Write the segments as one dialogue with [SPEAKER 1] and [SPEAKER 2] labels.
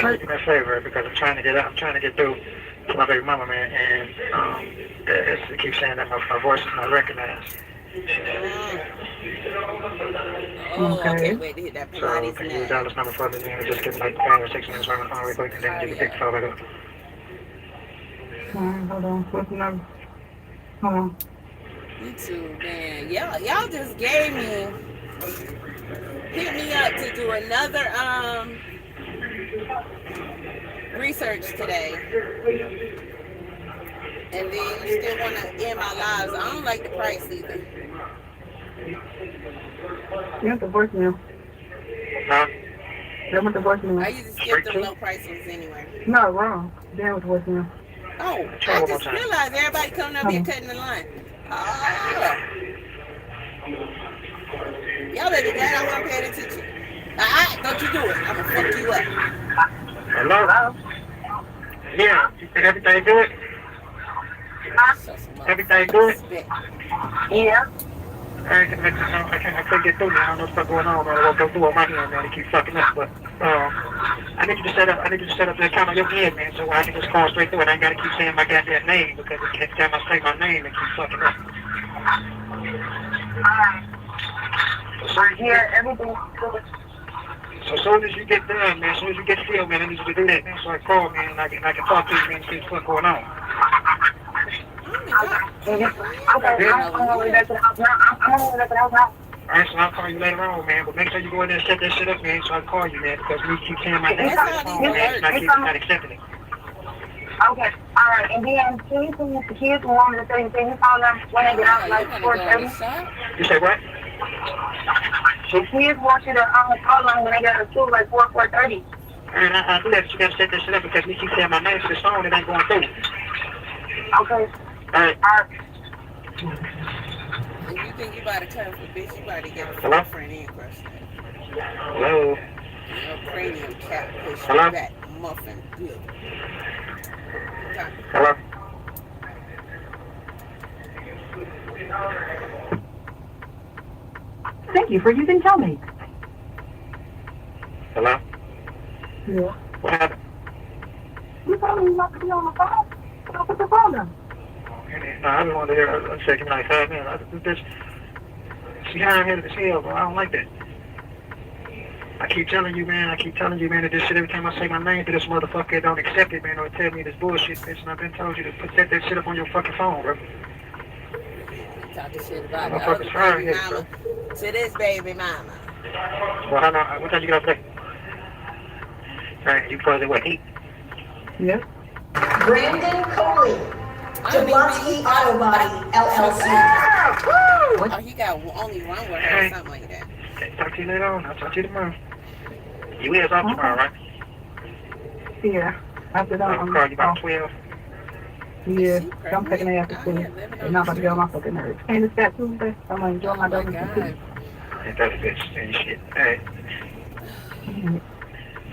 [SPEAKER 1] can you do me a favor because I'm trying to get through to my baby mama, man, and it keeps saying that my voice is not recognized.
[SPEAKER 2] Oh, okay. Wait to hit that
[SPEAKER 1] So
[SPEAKER 2] Pilates
[SPEAKER 1] can you dial this number for me and just get like 5 or 6 minutes on the phone real quick and then you can pick the phone back up.
[SPEAKER 3] Hold on. What's the number? Hold on.
[SPEAKER 2] You too, man. Y'all just gave me hit me up to do another research today. And then you still want to end my lives. I don't like the price either.
[SPEAKER 3] You have the voicemail.
[SPEAKER 1] Huh?
[SPEAKER 3] That went the voicemail.
[SPEAKER 2] I usually skip them low price ones anyway.
[SPEAKER 3] No, wrong. That was the voicemail.
[SPEAKER 2] Oh, I just realized everybody coming up here cutting the line. Oh. Y'all better get down. I'm paying attention. Don't you do it. I'm going to fuck you up.
[SPEAKER 1] Hello? Yeah, you think everything good? Everything good?
[SPEAKER 3] Yeah.
[SPEAKER 1] I couldn't get through now. I don't know what's going on, man. I won't go through on my end, man. It keeps fucking up, but I need you to set up the account on your end, man, so I can just call straight through it. I ain't gotta keep saying my goddamn name because every time I say my name, it keeps fucking up.
[SPEAKER 3] Everything.
[SPEAKER 1] So as soon as you get done, man, as soon as you get still, man, I need you to do that, man, so I can call, man, and I can talk to you, man, and see what's going on.
[SPEAKER 3] Okay, I'm on my way back to the house now.
[SPEAKER 1] Alright, so I'll call you later on, man, but make sure you go in there and set that shit up, man, so I can call you, man, because we keep saying my name on the phone, man, and I keep not accepting it.
[SPEAKER 3] Okay, alright, and then can you see if the kids want me to say anything? You found them when they get out like 4:30?
[SPEAKER 1] You say what?
[SPEAKER 3] The kids want you to call them when they get out of school like 4:30.
[SPEAKER 1] Alright, I do that, but you gotta set that shit up because we keep saying my name to this phone, it ain't going through.
[SPEAKER 3] Okay.
[SPEAKER 1] Alright.
[SPEAKER 2] If you think you about to cut for bitch, you about to get a
[SPEAKER 1] Hello?
[SPEAKER 2] friend in crush.
[SPEAKER 1] Hello?
[SPEAKER 2] Your cranium cap push
[SPEAKER 1] Hello?
[SPEAKER 2] back muffin good. Okay.
[SPEAKER 1] Hello?
[SPEAKER 3] Thank you for using Telmate.
[SPEAKER 1] Hello?
[SPEAKER 3] Yeah.
[SPEAKER 1] What happened?
[SPEAKER 3] You told me not to be on the phone. Don't put the phone down.
[SPEAKER 1] No, I just wanted to hear a second like 5 minutes. She hard-headed as hell, bro. I don't like that. I keep telling you, man, that this shit every time I say my name to this motherfucker, don't accept it, man, or tell me this bullshit, bitch, and I've been told you to set that shit up on your fucking phone, bro.
[SPEAKER 2] Talking shit about the
[SPEAKER 1] Motherfucker's
[SPEAKER 2] other baby
[SPEAKER 1] hard-headed,
[SPEAKER 2] mama to this baby mama.
[SPEAKER 1] Well, how long, what time you get off today? Alright, you probably what, 8?
[SPEAKER 3] Yep.
[SPEAKER 4] Brandon Coley, Jablonski Auto Body, LLC.
[SPEAKER 2] Oh, he got only one with her or something like that.
[SPEAKER 1] Okay, talk to you later on. I'll talk to you tomorrow. You is off tomorrow, right?
[SPEAKER 3] Yeah. After that,
[SPEAKER 1] I'll call you about 12.
[SPEAKER 3] Yeah. I'm taking it after school. I'm not about to get on my fucking nerves. And it's that Tuesday. I'm going to enjoy my dog.
[SPEAKER 1] Ain't that a bitch and shit. Hey.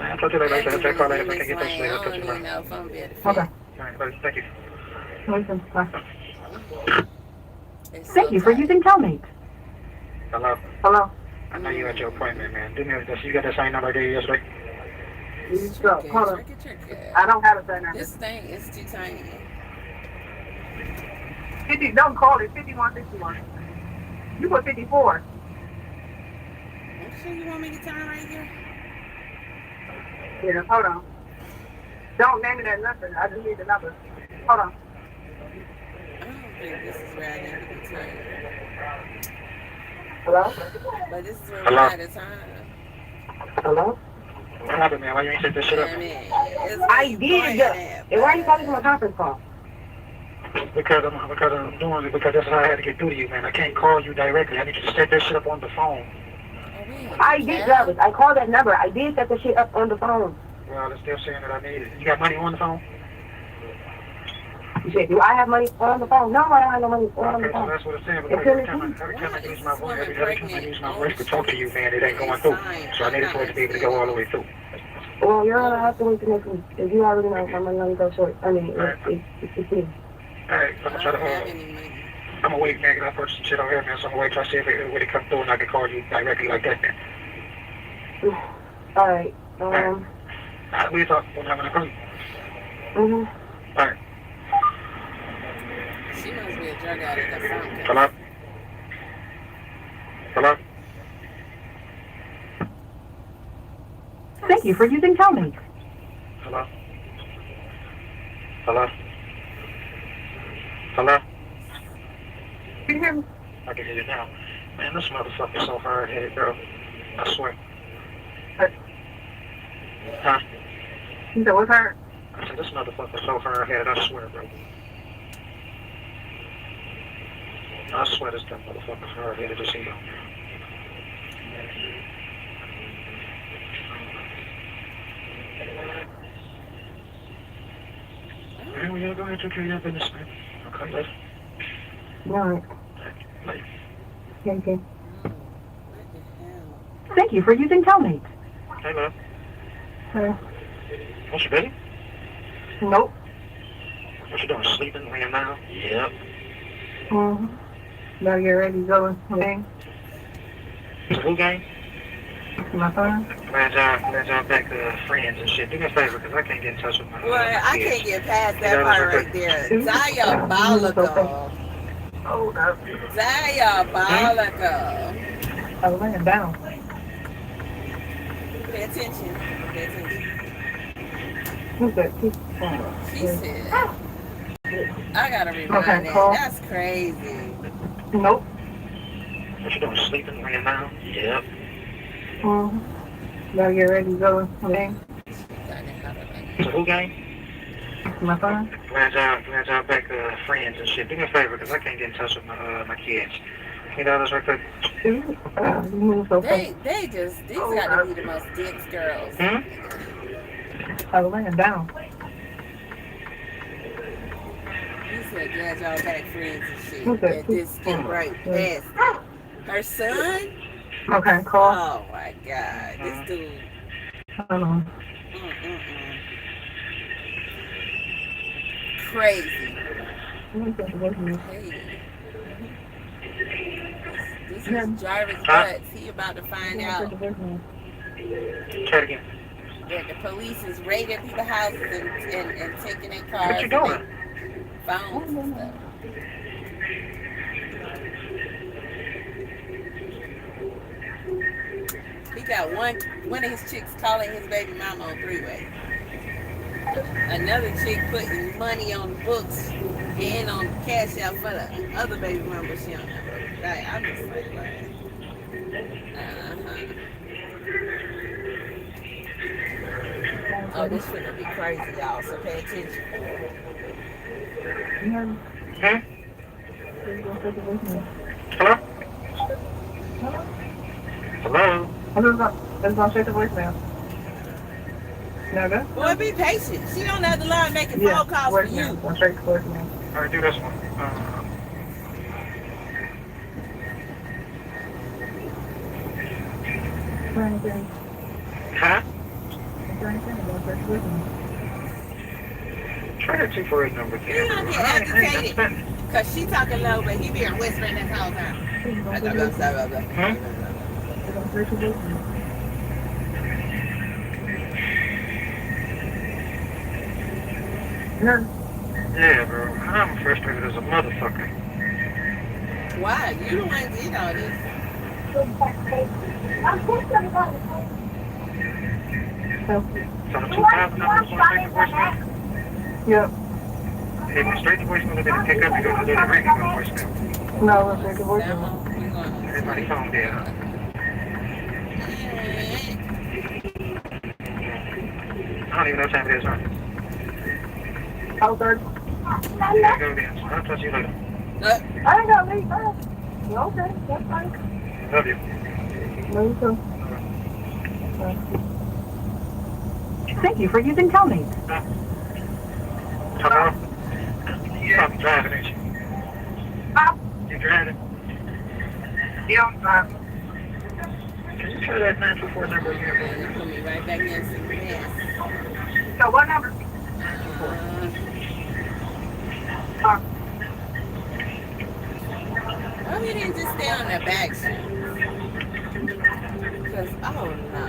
[SPEAKER 1] I'll talk to you later. I'll call later if I can get those later. I'll talk to you tomorrow.
[SPEAKER 3] Okay.
[SPEAKER 1] Alright, buddy. Thank you.
[SPEAKER 3] Listen, bye. Thank you for using Telmate.
[SPEAKER 1] Hello?
[SPEAKER 3] Hello?
[SPEAKER 1] I know you at your appointment, man. Didn't you got that same number I gave you yesterday?
[SPEAKER 3] Hold on. I don't have a same number.
[SPEAKER 2] This thing is too tiny.
[SPEAKER 3] 50, don't call it 5161. You put 54.
[SPEAKER 2] I'm sure you want me to turn right here?
[SPEAKER 3] Yeah, hold on. Don't name it that number. I just need the number. Hold on.
[SPEAKER 2] I don't think this is where I need to be turned.
[SPEAKER 3] Hello?
[SPEAKER 2] But this is where we're at a time.
[SPEAKER 3] Hello?
[SPEAKER 1] What happened, man? Why you ain't set this shit up?
[SPEAKER 3] I did. And why are you calling from a conference call?
[SPEAKER 1] Because I'm doing it because that's how I had to get through to you, man. I can't call you directly. I need you to set that shit up on the phone.
[SPEAKER 3] I did, Jarvis. I called that number. I did set the shit up on the phone.
[SPEAKER 1] Well, they're still saying that I need it. You got money on the phone?
[SPEAKER 3] You said, do I have money on the phone? No, I don't have no money on the
[SPEAKER 1] Okay, so
[SPEAKER 3] phone.
[SPEAKER 1] that's what it's saying. But every time I use my voice, every time I use my voice to talk to you, man, it ain't going through. So I need it for it to be able to go all the way through.
[SPEAKER 3] Well, you're gonna have to wait till next week. If you already know my money only goes short. I mean, it's me.
[SPEAKER 1] Alright, I'm gonna try to, I'm gonna wait, man, because I purchased some shit over here, man, so I'm gonna wait till I see if it comes through and I can call you directly like that, man.
[SPEAKER 3] Alright,
[SPEAKER 1] We talk when I'm in the group.
[SPEAKER 3] Mm-hmm.
[SPEAKER 1] All right.
[SPEAKER 2] She must be a drug addict or something.
[SPEAKER 1] Hello? Hello?
[SPEAKER 3] Thank you for using Telmate.
[SPEAKER 1] Hello? Hello? Hello?
[SPEAKER 3] Can you hear me?
[SPEAKER 1] I can hear you now. Man, this motherfucker's so hard-headed, bro. I swear. Huh?
[SPEAKER 3] You said what's hard?
[SPEAKER 1] I said, this motherfucker's so hard-headed, I swear, bro. I swear this dumb motherfucker's hard-headed as hell. Man, we gotta go ahead and take care of your business, man. Okay, later.
[SPEAKER 3] All right.
[SPEAKER 1] Later.
[SPEAKER 3] Okay.
[SPEAKER 2] What the hell?
[SPEAKER 3] Thank you for using Telmate.
[SPEAKER 1] Hey, man.
[SPEAKER 3] Hey.
[SPEAKER 1] What's your baby?
[SPEAKER 3] Nope.
[SPEAKER 1] What you doing, sleeping, laying down? Yep.
[SPEAKER 3] Mm-hmm. Now get ready to go. Okay.
[SPEAKER 1] It's a who game?
[SPEAKER 3] My phone.
[SPEAKER 1] Glad y'all back friends and shit. Do me a favor, because I can't get in touch with my
[SPEAKER 2] Well, I
[SPEAKER 1] kids.
[SPEAKER 2] can't get past that part right there. Diabolical.
[SPEAKER 3] Oh, that's
[SPEAKER 2] Diabolical.
[SPEAKER 3] I was laying down.
[SPEAKER 2] Pay attention. Pay attention.
[SPEAKER 3] Who's that?
[SPEAKER 2] She said, I gotta rewind
[SPEAKER 3] Okay,
[SPEAKER 2] that.
[SPEAKER 3] call.
[SPEAKER 2] That's crazy.
[SPEAKER 3] Nope.
[SPEAKER 1] What you doing, sleeping, laying down? Yep.
[SPEAKER 3] Mm-hmm. Now get ready to go. Okay.
[SPEAKER 1] It's a who game?
[SPEAKER 3] My phone.
[SPEAKER 1] Glad y'all back friends and shit. Do me a favor, because I can't get in touch with my kids. Can you do this right quick?
[SPEAKER 3] You move so fast.
[SPEAKER 2] These gotta be the most dense girls.
[SPEAKER 1] Hmm?
[SPEAKER 3] I was laying down.
[SPEAKER 2] He said, glad y'all back friends and shit.
[SPEAKER 3] Okay.
[SPEAKER 2] And this skip right past. Her son?
[SPEAKER 3] Okay, call.
[SPEAKER 2] Oh my God. This dude.
[SPEAKER 3] Hold on.
[SPEAKER 2] Crazy. Hey. This is Jarvis Butts. He about to find out
[SPEAKER 1] Try it again.
[SPEAKER 2] that the police is raiding people's houses and taking their cars.
[SPEAKER 1] What you doing?
[SPEAKER 2] and phones and stuff. He got one of his chicks calling his baby mama on three-way. Another chick putting money on books and on Cash.app for the other baby mama she don't know. Like, I'm just like, Oh, this finna be crazy, y'all, so pay attention.
[SPEAKER 1] Hmm? Hello? Hello?
[SPEAKER 3] Let's go straight to voicemail. No, good?
[SPEAKER 2] Boy, be patient. She on the other line making phone calls for you.
[SPEAKER 3] Voicemail. Go straight to voicemail.
[SPEAKER 1] All right, do this one. Huh? Try that 248 number
[SPEAKER 2] He
[SPEAKER 1] again.
[SPEAKER 2] don't get agitated. Because she talking low, but he being whispering this whole time.
[SPEAKER 1] Yeah, bro. I'm frustrated as a motherfucker.
[SPEAKER 2] Why? You the one did all this.
[SPEAKER 1] So the 2000 number is going straight to voicemail?
[SPEAKER 3] Yep.
[SPEAKER 1] If it's straight to voicemail, they're going to pick up and go to the ring and go to voicemail.
[SPEAKER 3] No, let's straight to voicemail.
[SPEAKER 1] Everybody phone there. I don't even know what time it is, huh?
[SPEAKER 3] How third?
[SPEAKER 1] Yeah, go then. I'll talk to you later.
[SPEAKER 3] I ain't got me first. Okay, that's fine.
[SPEAKER 1] Love you.
[SPEAKER 3] Love you too. Thank you for using Telmate.
[SPEAKER 1] Hello? You're probably driving, ain't you? You driving? Yeah, I'm driving. Can you try that 924 number again?
[SPEAKER 2] You put me right back in some mess.
[SPEAKER 3] So what number?
[SPEAKER 2] Why we didn't just stay on the back street? Because, oh no.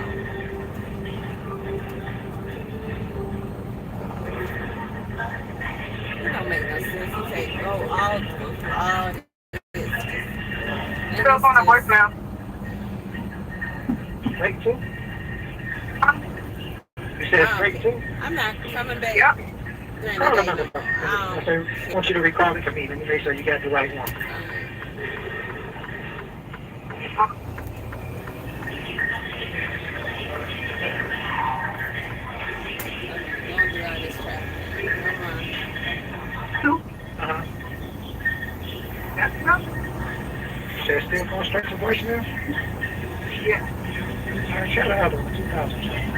[SPEAKER 2] make no sense. You take go all through all this.
[SPEAKER 3] Still on the voicemail.
[SPEAKER 1] Break 2? You said break 2?
[SPEAKER 2] I'm not coming back.
[SPEAKER 3] Yep.
[SPEAKER 2] During
[SPEAKER 1] Call
[SPEAKER 2] the
[SPEAKER 1] the
[SPEAKER 2] day.
[SPEAKER 1] number. I want you to recall it for me. Let me make sure you got the right one.
[SPEAKER 2] Don't do all this crap.
[SPEAKER 1] Uh-huh.
[SPEAKER 3] That's enough.
[SPEAKER 1] You said still going straight to voicemail?
[SPEAKER 3] Yeah.
[SPEAKER 1] All right, shut the other one. 2000.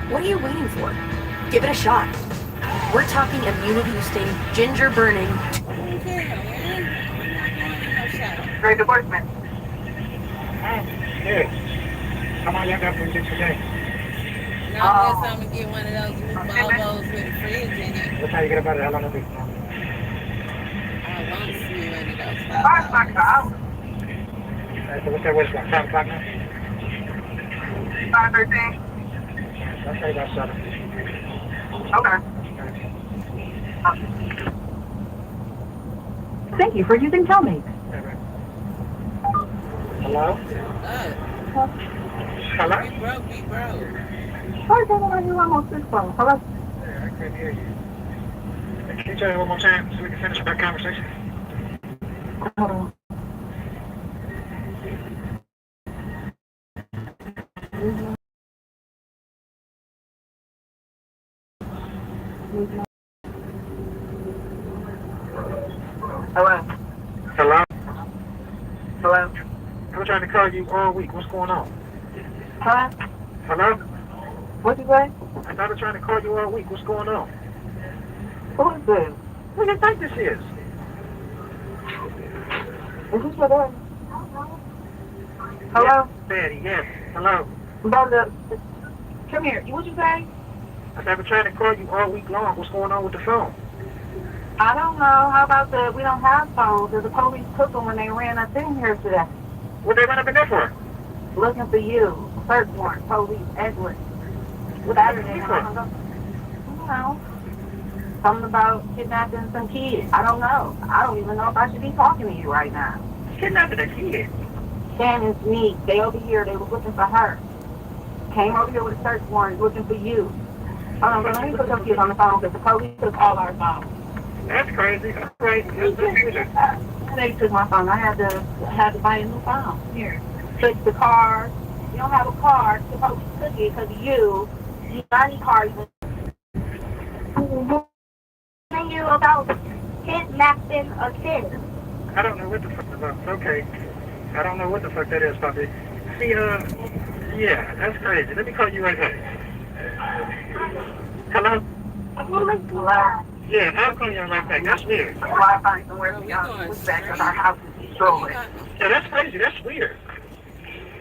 [SPEAKER 4] What are you waiting for? Give it a shot. We're talking immunity boosting, ginger burning.
[SPEAKER 3] Great voicemail.
[SPEAKER 1] Yeah. How much y'all got for this today?
[SPEAKER 2] Now unless I'm gonna get one of those new Volvos with a fridge in it.
[SPEAKER 1] What time you get about it? How long it'll be?
[SPEAKER 2] I want to see one of those
[SPEAKER 3] $5
[SPEAKER 2] Volvos.
[SPEAKER 3] an hour.
[SPEAKER 1] Alright, so what's that? What's about 5 o'clock now?
[SPEAKER 3] 5:13.
[SPEAKER 1] I'll say about 7.
[SPEAKER 3] Okay.
[SPEAKER 4] Thank you for using Telmate.
[SPEAKER 1] Hello? Hello?
[SPEAKER 2] We broke.
[SPEAKER 3] Why is everybody on this phone? Hello?
[SPEAKER 1] Yeah, I couldn't hear you. Can you tell me one more time so we can finish our conversation?
[SPEAKER 3] Hold on. Hello?
[SPEAKER 1] Hello?
[SPEAKER 3] Hello?
[SPEAKER 1] I'm trying to call you all week. What's going on?
[SPEAKER 3] Huh?
[SPEAKER 1] Hello?
[SPEAKER 3] What'd you say?
[SPEAKER 1] I've been trying to call you all week. What's going on?
[SPEAKER 3] Who is this?
[SPEAKER 1] Who do you think this is?
[SPEAKER 3] Is this your dad? Hello?
[SPEAKER 1] Yes, Daddy, yes. Hello?
[SPEAKER 3] About the... Come here. What'd you say?
[SPEAKER 1] I've been trying to call you all week long. What's going on with the phone?
[SPEAKER 3] I don't know. How about the... We don't have phones. The police took them when they ran up in here today.
[SPEAKER 1] What they run up in there for?
[SPEAKER 3] Looking for you. Search warrant. Police. Edward.
[SPEAKER 1] What they run
[SPEAKER 3] Saturday.
[SPEAKER 1] up in
[SPEAKER 3] I
[SPEAKER 1] there
[SPEAKER 3] don't
[SPEAKER 1] for?
[SPEAKER 3] know. Something about kidnapping some kids. I don't know. I don't even know if I should be talking to you right now.
[SPEAKER 1] Kidnapping a kid.
[SPEAKER 3] Shannon's me. They over here. They were looking for her. Came over here with a search warrant looking for you. Let me put your kids on the phone because the police took all our phones.
[SPEAKER 1] That's crazy. That's crazy. That's crazy.
[SPEAKER 3] They took my phone. I had to buy a new phone. Here. Fix the car. You don't have a car. The police took it because of you. You got any cars? Telling you about kidnapping a kid.
[SPEAKER 1] I don't know what the fuck about. Okay. I don't know what the fuck that is, Poppy. See, yeah, that's crazy. Let me call you right back. Hello?
[SPEAKER 3] Hello?
[SPEAKER 1] Yeah, I'll call you right back. That's weird.
[SPEAKER 3] Well, I find somewhere to go. Back because our house is destroyed.
[SPEAKER 1] Yeah, that's crazy. That's weird.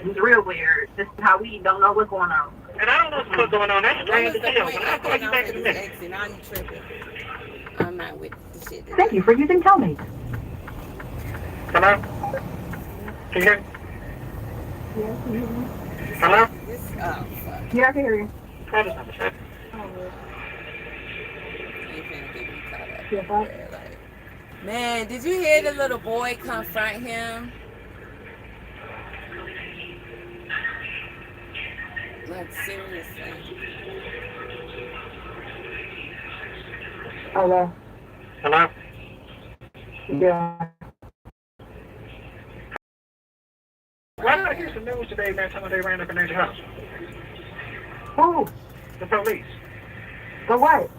[SPEAKER 3] It's real weird. This is how we don't know what's going on.
[SPEAKER 1] And I don't know what's going on. That's strange as hell. But I'll call you back in a minute.
[SPEAKER 2] Exit. Now you tripping. I'm not with the shit.
[SPEAKER 4] Thank you for using Telmate.
[SPEAKER 1] Hello? Can you hear me? Hello?
[SPEAKER 2] This, oh, fuck.
[SPEAKER 3] Yeah, I can hear you.
[SPEAKER 1] Call this number, sir.
[SPEAKER 2] You finna get me caught up.
[SPEAKER 3] Yeah, bye.
[SPEAKER 2] Like, man, did you hear the little boy confront him? Like, seriously.
[SPEAKER 3] Hello?
[SPEAKER 1] Hello?
[SPEAKER 3] Yeah.
[SPEAKER 1] Why did I hear some news today, man, telling they ran up in their house?
[SPEAKER 3] Who?
[SPEAKER 1] The police.
[SPEAKER 3] The what?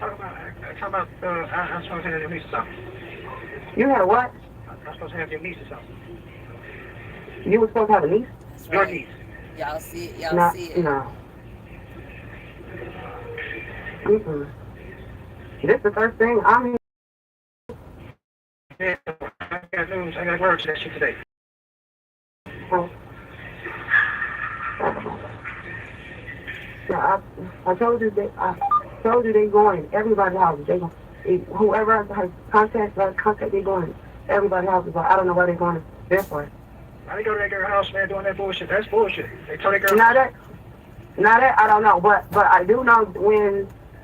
[SPEAKER 1] I'm supposed to have your niece or something.
[SPEAKER 3] You had a what?
[SPEAKER 1] I'm supposed to have your niece or something.
[SPEAKER 3] You were supposed to have a niece?
[SPEAKER 2] That's
[SPEAKER 1] Your
[SPEAKER 2] right.
[SPEAKER 1] niece.
[SPEAKER 2] Y'all see it? Y'all
[SPEAKER 3] No,
[SPEAKER 2] see it?
[SPEAKER 3] no. Mm-mm. This is the first thing I'm in.
[SPEAKER 1] Yeah, I got news. I got word to that shit today.
[SPEAKER 3] Yeah, I told you they going in everybody's house. Whoever has contact, they going in everybody's house. But I don't know why they're going there for.
[SPEAKER 1] Why they go to that girl house, man, doing that bullshit? That's bullshit. They told that girl.
[SPEAKER 3] Not that I don't know, but I do know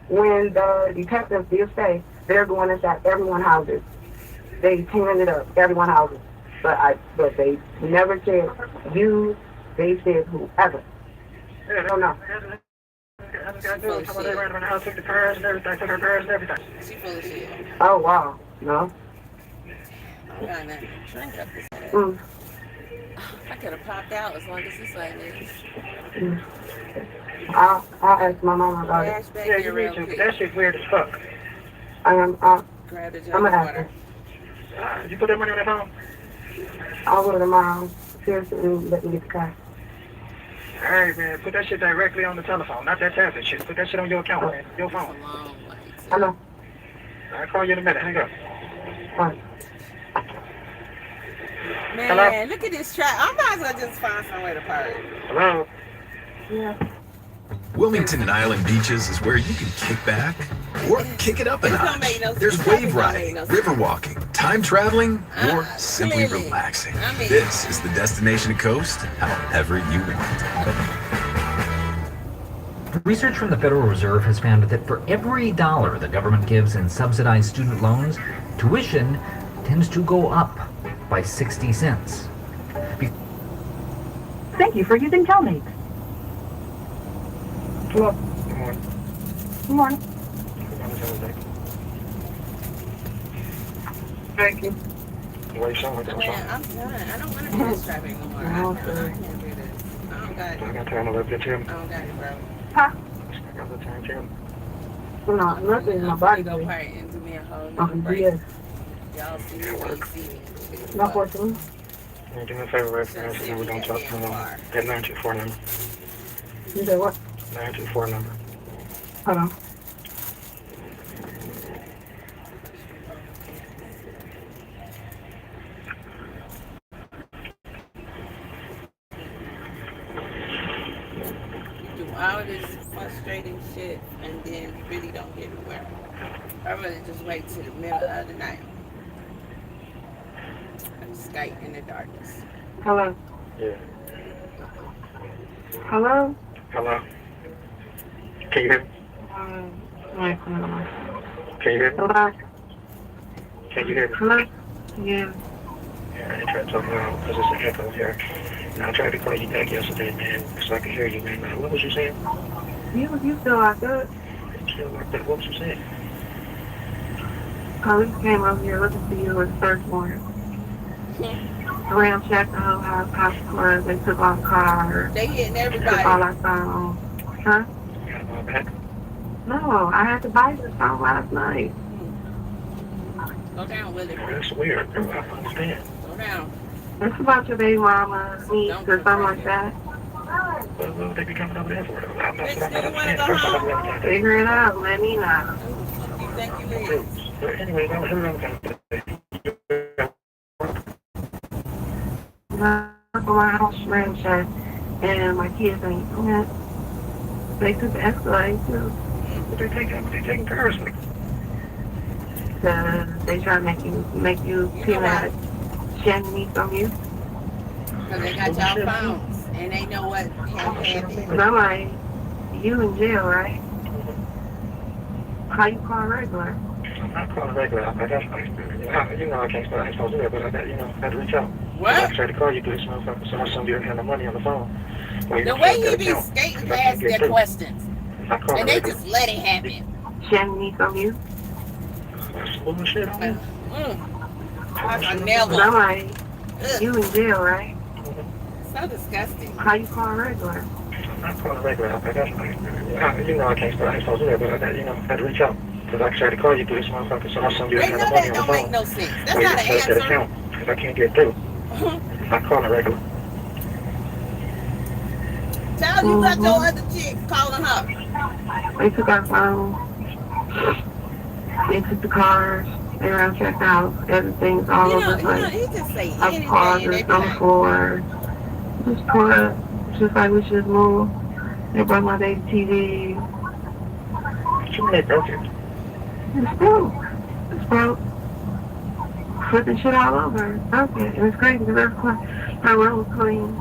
[SPEAKER 3] when the detectives did say they're going inside everyone's houses. They tearing it up, everyone's houses. But they never said you. They said whoever.
[SPEAKER 1] Yeah,
[SPEAKER 3] I don't know.
[SPEAKER 1] I just got news. Somebody ran around the house, took the cars and everything, took her cars and everything.
[SPEAKER 2] She full of shit.
[SPEAKER 3] Oh wow, no.
[SPEAKER 2] I'm trying to drink up this ass. I could have popped out as long as this like this.
[SPEAKER 3] I'll ask my mama about it.
[SPEAKER 2] Back
[SPEAKER 1] Yeah,
[SPEAKER 2] here
[SPEAKER 1] you
[SPEAKER 2] real
[SPEAKER 1] need to.
[SPEAKER 2] quick.
[SPEAKER 1] That shit's weird as fuck.
[SPEAKER 3] I'm
[SPEAKER 2] Grab the jug
[SPEAKER 3] gonna
[SPEAKER 2] of
[SPEAKER 3] ask
[SPEAKER 2] water.
[SPEAKER 3] her.
[SPEAKER 1] Did you put that money on that phone?
[SPEAKER 3] I'll go to the mom. Seriously, and let me get the cash.
[SPEAKER 1] Alright, man, put that shit directly on the telephone, not that tablet shit. Put that shit on your account, man. Your
[SPEAKER 2] It's a
[SPEAKER 1] phone.
[SPEAKER 2] long way.
[SPEAKER 3] I know.
[SPEAKER 1] I'll call you in a minute. Hang up.
[SPEAKER 3] Fine.
[SPEAKER 2] Man,
[SPEAKER 1] Hello?
[SPEAKER 2] look at this track. I might as well just find somewhere to park.
[SPEAKER 1] Hello?
[SPEAKER 3] Yeah.
[SPEAKER 5] Wilmington and Island Beaches is where you can kick back or kick it up a
[SPEAKER 2] This don't
[SPEAKER 5] notch.
[SPEAKER 2] make no sense.
[SPEAKER 5] There's
[SPEAKER 2] This
[SPEAKER 5] wave
[SPEAKER 2] don't
[SPEAKER 5] riding,
[SPEAKER 2] make no sense.
[SPEAKER 5] river walking, time traveling, or simply
[SPEAKER 2] Clearly.
[SPEAKER 5] relaxing.
[SPEAKER 2] I mean-
[SPEAKER 5] This is the destination to coast however you want.
[SPEAKER 6] Research from the Federal Reserve has found that for every dollar the government gives in subsidized student loans, tuition tends to go up by 60 cents.
[SPEAKER 3] Thank you for using Telmate. Hello.
[SPEAKER 1] Good morning.
[SPEAKER 3] Good morning.
[SPEAKER 1] Good morning, Tuesday.
[SPEAKER 3] Thank you.
[SPEAKER 1] Why you sound like that? What's
[SPEAKER 2] Man,
[SPEAKER 1] wrong?
[SPEAKER 2] I'm done. I don't want to do this traffic no more. I can't do this. I don't got
[SPEAKER 1] I
[SPEAKER 2] it.
[SPEAKER 1] got time a little bit too.
[SPEAKER 2] I don't got it, bro.
[SPEAKER 3] Huh?
[SPEAKER 1] I got a little time too.
[SPEAKER 3] No, nothing in my
[SPEAKER 2] I'm
[SPEAKER 3] body.
[SPEAKER 2] gonna go party and do me a whole nother break.
[SPEAKER 3] Yeah.
[SPEAKER 2] Y'all see me when you see me.
[SPEAKER 3] Not fortunately.
[SPEAKER 1] Can you do me a favor, right? And then we're gonna talk to them. That 924 number.
[SPEAKER 3] You said what?
[SPEAKER 1] 924 number.
[SPEAKER 3] Hold on.
[SPEAKER 2] You do all this frustrating shit and then really don't get anywhere. I'd rather just wait till the middle of the night and Skype in the darkness.
[SPEAKER 3] Hello.
[SPEAKER 1] Yeah.
[SPEAKER 3] Hello?
[SPEAKER 1] Hello? Can you hear me?
[SPEAKER 3] Wait,
[SPEAKER 1] Can you hear me?
[SPEAKER 3] hello?
[SPEAKER 1] Can you hear me?
[SPEAKER 3] Hello? Yeah.
[SPEAKER 1] Yeah, I tried talking around because it's an echo here. And I tried to call you back yesterday, man, so I could hear you, man. What was you saying?
[SPEAKER 3] You feel like that?
[SPEAKER 1] Still like that. What was you saying?
[SPEAKER 3] Police came over here looking for you in the search warrant. Ram checked the whole house club. They took all the cars.
[SPEAKER 2] They hitting
[SPEAKER 3] Took all
[SPEAKER 2] everybody.
[SPEAKER 3] our phone. Huh?
[SPEAKER 1] You got my back?
[SPEAKER 3] No, I had to buy this phone last night.
[SPEAKER 2] Go down with it.
[SPEAKER 1] That's weird, bro. I don't understand.
[SPEAKER 2] Go down.
[SPEAKER 3] It's about your baby mama, niece, or something like that.
[SPEAKER 1] What would they be coming over there for? I'm not
[SPEAKER 2] Bitch,
[SPEAKER 1] sure I
[SPEAKER 2] do you wanna
[SPEAKER 1] understand.
[SPEAKER 2] go
[SPEAKER 1] First of all,
[SPEAKER 2] home?
[SPEAKER 1] I don't
[SPEAKER 3] Figure it out. Let me know.
[SPEAKER 2] Who you think you is?
[SPEAKER 1] But anyway, that was everything.
[SPEAKER 3] My house ran shut, and my kids ain't went. They took the Escalade too.
[SPEAKER 1] But they're taking cars with me.
[SPEAKER 3] They try to make you feel like Shannon needs from you.
[SPEAKER 2] Because they got y'all phones and they know what happened.
[SPEAKER 3] But I'm like, you in jail, right? How you call regular?
[SPEAKER 1] I'm calling regular. I guess, you know, I can't start. I ain't supposed to do that, but I got, you know, I had to reach out.
[SPEAKER 2] What?
[SPEAKER 1] I tried to call you through this motherfucker, so I assumed you didn't have no money on the phone. Well,
[SPEAKER 2] The
[SPEAKER 1] you
[SPEAKER 2] way
[SPEAKER 1] can't
[SPEAKER 2] he be
[SPEAKER 1] get account.
[SPEAKER 2] skating
[SPEAKER 1] I
[SPEAKER 2] past
[SPEAKER 1] can't get
[SPEAKER 2] their
[SPEAKER 1] through.
[SPEAKER 2] questions.
[SPEAKER 1] I called
[SPEAKER 2] And they
[SPEAKER 1] regular.
[SPEAKER 2] just let it happen.
[SPEAKER 3] Shannon needs from you.
[SPEAKER 1] That's bullshit on me.
[SPEAKER 2] I
[SPEAKER 3] But
[SPEAKER 2] never.
[SPEAKER 3] I'm like,
[SPEAKER 2] Ugh,
[SPEAKER 3] you in jail, right?
[SPEAKER 2] so disgusting.
[SPEAKER 3] How you call regular?
[SPEAKER 1] I'm calling regular. I guess, you know, I can't start. I ain't supposed to do that, but I got, you know, I had to reach out. Because I tried to call you through this motherfucker, so I assumed you
[SPEAKER 2] They
[SPEAKER 1] didn't
[SPEAKER 2] know
[SPEAKER 1] have no money
[SPEAKER 2] that
[SPEAKER 1] on the
[SPEAKER 2] don't make
[SPEAKER 1] phone.
[SPEAKER 2] no sense. That's
[SPEAKER 1] Well, you
[SPEAKER 2] not
[SPEAKER 1] just
[SPEAKER 2] an
[SPEAKER 1] have that
[SPEAKER 2] answer.
[SPEAKER 1] account, because I can't get through. I call it regular.
[SPEAKER 2] Tell you got your other chick calling her.
[SPEAKER 3] They took our phone. They took the cars. They ran checked out. Everything's all over the place.
[SPEAKER 2] He can say
[SPEAKER 3] I
[SPEAKER 2] anything
[SPEAKER 3] paused
[SPEAKER 2] and they be
[SPEAKER 3] on the
[SPEAKER 2] like,
[SPEAKER 3] floor. Just tore up. Just like we should move. They broke my baby TV.
[SPEAKER 1] What you mean they broke it?
[SPEAKER 3] It's broke. It's broke. Flipping shit all over. Okay. And it's crazy because her room was clean.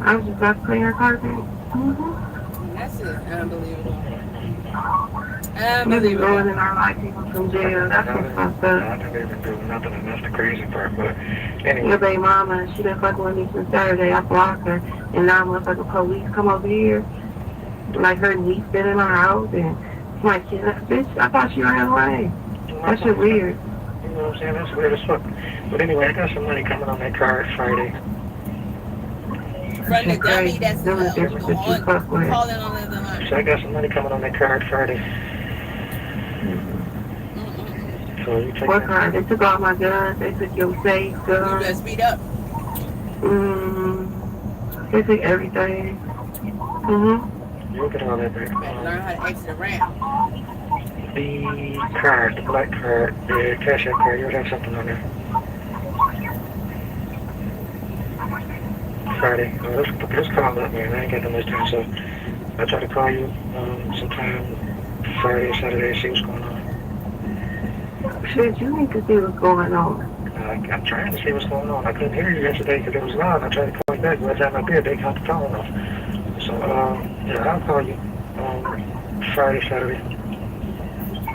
[SPEAKER 3] I was just about to clean her carpet. Mm-hmm.
[SPEAKER 2] That's just unbelievable.
[SPEAKER 3] Really ruining our life, people from jail. That's what's fucked up.
[SPEAKER 1] I never even do nothing, and that's the crazy part. But anyway.
[SPEAKER 3] Your baby mama, she been fucking with me since Saturday. I blocked her, and now motherfucking police come over here. Like her niece been in my house, and my kid, bitch, I thought she ran away. That shit weird.
[SPEAKER 1] You know what I'm saying? That's weird as fuck. But anyway, I got some money coming on that card Friday.
[SPEAKER 2] From the dummy that's calling on the line.
[SPEAKER 1] So I got some money coming on that card Friday. So you take
[SPEAKER 3] What
[SPEAKER 1] that.
[SPEAKER 3] card? They took all my guns. They took your safe
[SPEAKER 2] You
[SPEAKER 3] guns.
[SPEAKER 2] better speed up.
[SPEAKER 3] They took everything.
[SPEAKER 1] You look at all that, baby.
[SPEAKER 2] Learn how to exit the ramp.
[SPEAKER 1] The card, the black card, the Cash.app card, you'll have something on there. Friday. Let's call up, man. I ain't got that much time, so I'll try to call you sometime Friday or Saturday, see what's going on.
[SPEAKER 3] Shit, you need to see what's going on.
[SPEAKER 1] I'm trying to see what's going on. I couldn't hear you yesterday because it was loud. I tried to call you back. By the time I did, they cut the phone off. So, yeah, I'll call you Friday, Saturday.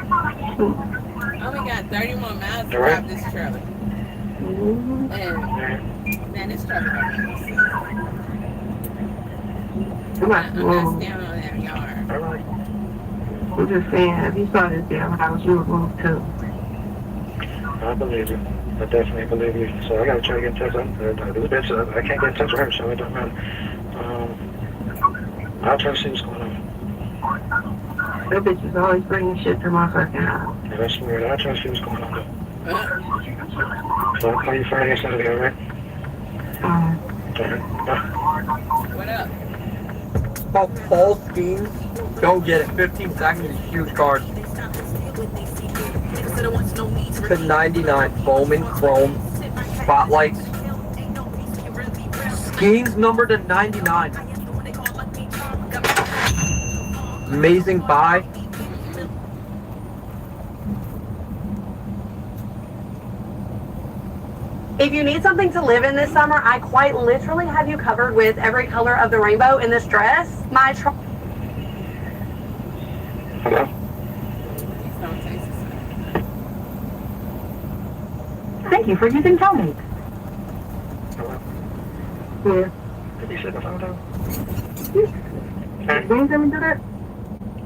[SPEAKER 2] I only got 30 more miles to drive this trailer. And, man, this trailer don't make no sense. I'm not standing on that yard.
[SPEAKER 1] All right.
[SPEAKER 3] I'm just saying, if you saw this damn house, you would move too.
[SPEAKER 1] I believe you. I definitely believe you. So I gotta try to get in touch with her. I can't get in touch with her, so it don't matter. I'll try to see what's going on.
[SPEAKER 3] That bitch is always bringing shit to my fucking house.
[SPEAKER 1] Yeah, that's weird. I'll try to see what's going on though. So I'll call you Friday or Saturday, alright? Alright. Bye.
[SPEAKER 2] What up?
[SPEAKER 7] About Paul Schemes. Go get it. 15 seconds is a huge card. To 99 Bowman Chrome Spotlights. Schemes number to 99. Amazing buy.
[SPEAKER 8] If you need something to live in this summer, I quite literally have you covered with every color of the rainbow in this dress.
[SPEAKER 1] Hello?
[SPEAKER 8] Thank you for using Tony.
[SPEAKER 1] Hello?
[SPEAKER 3] Yeah.
[SPEAKER 1] Did you say the phone down?
[SPEAKER 3] You ain't tell me to do that?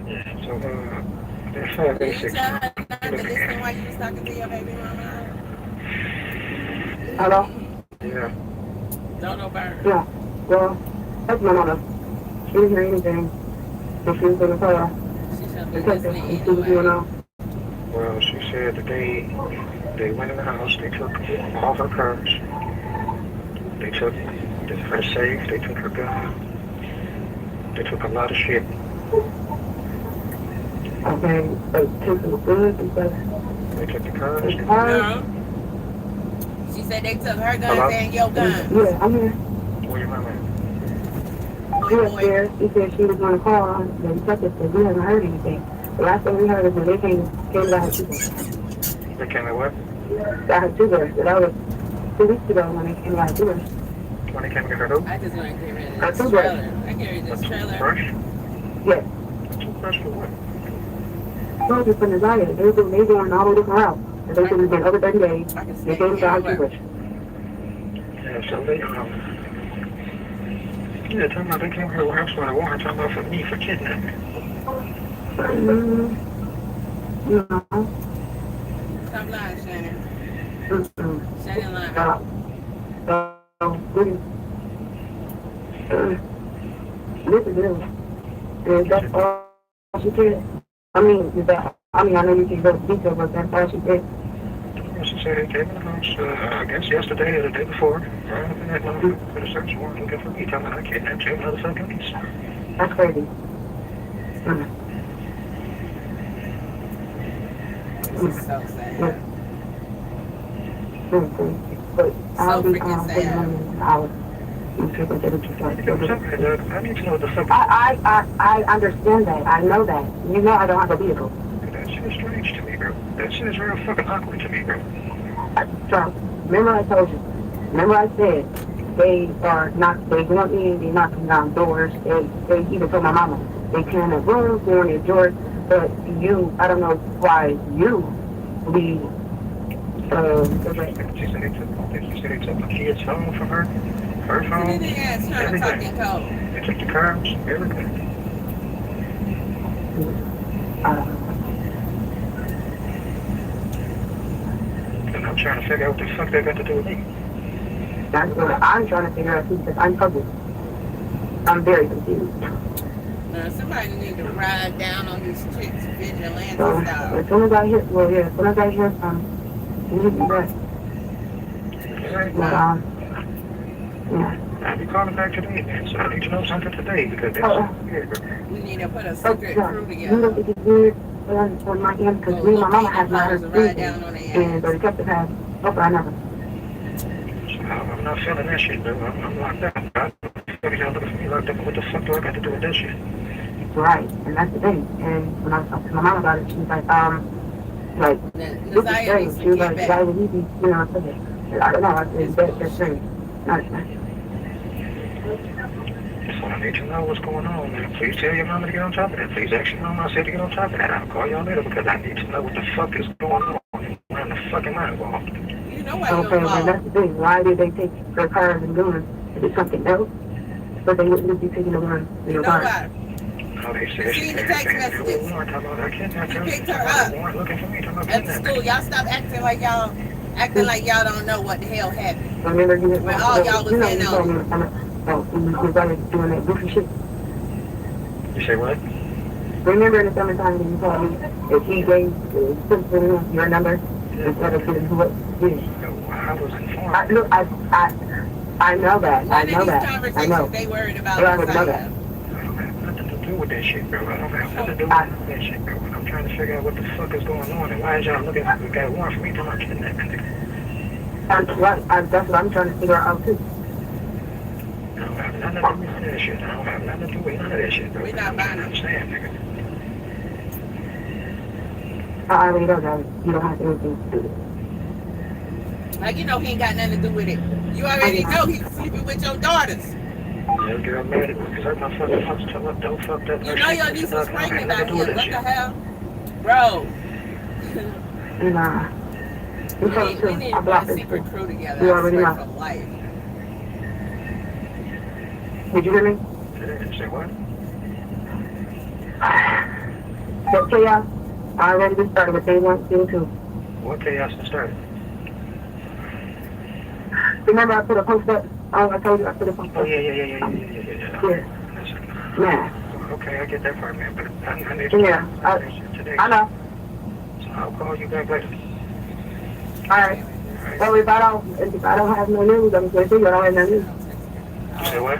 [SPEAKER 1] Yeah, so, there's 5
[SPEAKER 2] Did you
[SPEAKER 1] 86.
[SPEAKER 2] tell her not to listen while you was talking to your baby mama?
[SPEAKER 3] Hello?
[SPEAKER 1] Yeah.
[SPEAKER 2] Don't know about her.
[SPEAKER 3] Yeah. Well, that's my mother. She didn't hear anything. So she was in the car.
[SPEAKER 2] She should
[SPEAKER 3] The
[SPEAKER 2] be
[SPEAKER 3] detective,
[SPEAKER 2] listening
[SPEAKER 3] he was going
[SPEAKER 2] anyway.
[SPEAKER 3] on.
[SPEAKER 1] Well, she said that they went in the house, they took all her purse, they took her safe, they took her gun, they took a lot of shit.
[SPEAKER 3] Okay, they took some goods and stuff.
[SPEAKER 1] They took the cars.
[SPEAKER 3] The car?
[SPEAKER 2] No. She said they took her guns
[SPEAKER 1] Hello?
[SPEAKER 2] and your guns.
[SPEAKER 3] Yeah, I'm here.
[SPEAKER 1] Where your mama
[SPEAKER 3] She was there. She said she was going to call. The detective said we haven't heard anything. The last thing we heard is when they came to her two-birds.
[SPEAKER 1] at? They came at what?
[SPEAKER 3] Got her two-birds. That was 2 weeks ago when they came to her two-birds.
[SPEAKER 1] When they came to get her who?
[SPEAKER 2] I just want to get rid of
[SPEAKER 3] That's
[SPEAKER 2] this
[SPEAKER 3] okay.
[SPEAKER 2] trailer. I get rid of this trailer.
[SPEAKER 1] Toothbrush?
[SPEAKER 3] Yes.
[SPEAKER 1] Toothbrush for what?
[SPEAKER 3] Told you from the diet. They were going all over the route. And they said it's been over 30 days.
[SPEAKER 2] I can
[SPEAKER 3] They
[SPEAKER 2] stay
[SPEAKER 3] came to her
[SPEAKER 2] anywhere.
[SPEAKER 3] two-birds.
[SPEAKER 1] Yeah, so they, yeah, talking about they came here with house when I want her, talking about for me for kidnapping.
[SPEAKER 3] No.
[SPEAKER 2] Stop lying, Shannon.
[SPEAKER 3] Mm-mm.
[SPEAKER 2] Shannon lying.
[SPEAKER 3] Stop. This is real. And that's all she did. I mean, I know you can go to detail, but that's all she did.
[SPEAKER 1] She said they came in the house, I guess yesterday or the day before. Right? And that motherfucker put a search warrant looking for me, talking about I kidnapped you motherfuckers.
[SPEAKER 3] That's crazy.
[SPEAKER 2] is so sad.
[SPEAKER 3] But I'll be
[SPEAKER 2] freaking sad.
[SPEAKER 3] I'll
[SPEAKER 1] I need to know what the fuck.
[SPEAKER 3] I understand that. I know that. You know I don't have a vehicle.
[SPEAKER 1] That shit is strange to me, bro. That shit is real fucking awkward to me, bro.
[SPEAKER 3] So, remember I told you. Remember I said they want me, they knocking down doors. They even told my mama. They tearing up rooms, they want doors. But you, I don't know why you leave.
[SPEAKER 1] She said they took my kid's phone from her. Her phone.
[SPEAKER 2] They asked her to talk in code.
[SPEAKER 1] They took the cars, everything. And I'm trying to figure out what the fuck they got to do with me.
[SPEAKER 3] That's what I'm trying to figure out too, because I'm puzzled. I'm very confused.
[SPEAKER 2] Somebody need to ride down on these chicks vigilante
[SPEAKER 3] So,
[SPEAKER 2] style.
[SPEAKER 3] as soon as I hear, as soon as I hear you hit me back. But, yeah.
[SPEAKER 1] I'll be calling back today, man, so I need to know something today, because that's weird, bro.
[SPEAKER 2] We need to put a secret crew
[SPEAKER 3] You
[SPEAKER 2] together.
[SPEAKER 3] don't think it's weird on my end, because me and my mama have not heard
[SPEAKER 2] Ride
[SPEAKER 3] anything,
[SPEAKER 2] down on their
[SPEAKER 3] and the detective has, but I never.
[SPEAKER 1] So I'm not feeling that shit, bro. I'm locked up. What are y'all looking for me locked up? What the fuck do I got to do with that shit?
[SPEAKER 3] Right, and that's the thing. And when I was talking to my mom about it, she was like, this is strange. She was like, why would he be, I don't know, I said, that's strange.
[SPEAKER 1] So I need to know what's going on, man. Please tell your mama to get on top of that. Please ask your mama I said to get on top of that. I'll call y'all later because I need to know what the fuck is going on. Why the fuck am I involved?
[SPEAKER 2] You know why you're
[SPEAKER 3] Okay,
[SPEAKER 2] involved.
[SPEAKER 3] and that's the thing. Why did they take their cars and guns? Is it something else? But they wouldn't just be taking the guns in
[SPEAKER 2] You
[SPEAKER 3] their
[SPEAKER 2] know
[SPEAKER 3] cars.
[SPEAKER 2] why?
[SPEAKER 1] Oh, they said
[SPEAKER 2] See the text messages.
[SPEAKER 1] I
[SPEAKER 2] picked her up
[SPEAKER 1] looking for me.
[SPEAKER 2] at the school. Y'all stop acting like y'all don't know what the hell happened.
[SPEAKER 3] Remember you
[SPEAKER 2] When all y'all was in
[SPEAKER 3] you told me
[SPEAKER 2] on.
[SPEAKER 3] you started doing that goofy shit.
[SPEAKER 1] You say what?
[SPEAKER 3] Remember in the summertime when you told me if he gave your number instead of giving who it did?
[SPEAKER 1] No, I was informed.
[SPEAKER 3] Look, I know that.
[SPEAKER 2] None
[SPEAKER 3] I
[SPEAKER 2] of
[SPEAKER 3] know
[SPEAKER 2] these
[SPEAKER 3] that. I
[SPEAKER 2] conversations
[SPEAKER 3] know.
[SPEAKER 2] they worried about.
[SPEAKER 3] I already know that.
[SPEAKER 1] I don't have nothing to do with that shit, bro. I don't have nothing to do with that shit, bro. I'm trying to figure out what the fuck is going on and why is y'all looking at got warrant for me to not kidnapping.
[SPEAKER 3] That's what I'm trying to figure out too.
[SPEAKER 1] I don't have nothing to do with that shit. I don't have nothing to do with none of that shit, bro.
[SPEAKER 2] We not buying it.
[SPEAKER 1] Understand, nigga.
[SPEAKER 3] I already know that you don't have anything to do with it.
[SPEAKER 2] Like, you know he ain't got nothing to do with it. You already know he's sleeping with your daughters.
[SPEAKER 1] Yeah, girl, mad at me because my fucking fuck's don't fucked up.
[SPEAKER 2] You know your niece is pregnant out here. What the hell? Bro.
[SPEAKER 3] Nah.
[SPEAKER 2] We need to put a secret crew together.
[SPEAKER 3] You already know.
[SPEAKER 2] For life.
[SPEAKER 3] Did you hear me?
[SPEAKER 1] Say what?
[SPEAKER 3] That chaos, I already just started what they want to do too.
[SPEAKER 1] What chaos to start?
[SPEAKER 3] Remember I put a post up? I told you I put a post up.
[SPEAKER 1] Oh, yeah.
[SPEAKER 3] Yeah. Yeah.
[SPEAKER 1] Okay, I get that part, man, but I need to today.
[SPEAKER 3] I know.
[SPEAKER 1] So I'll call you back later.
[SPEAKER 3] Alright. Well, if I don't have no news, I'm going to say I don't have no news.
[SPEAKER 1] You say what?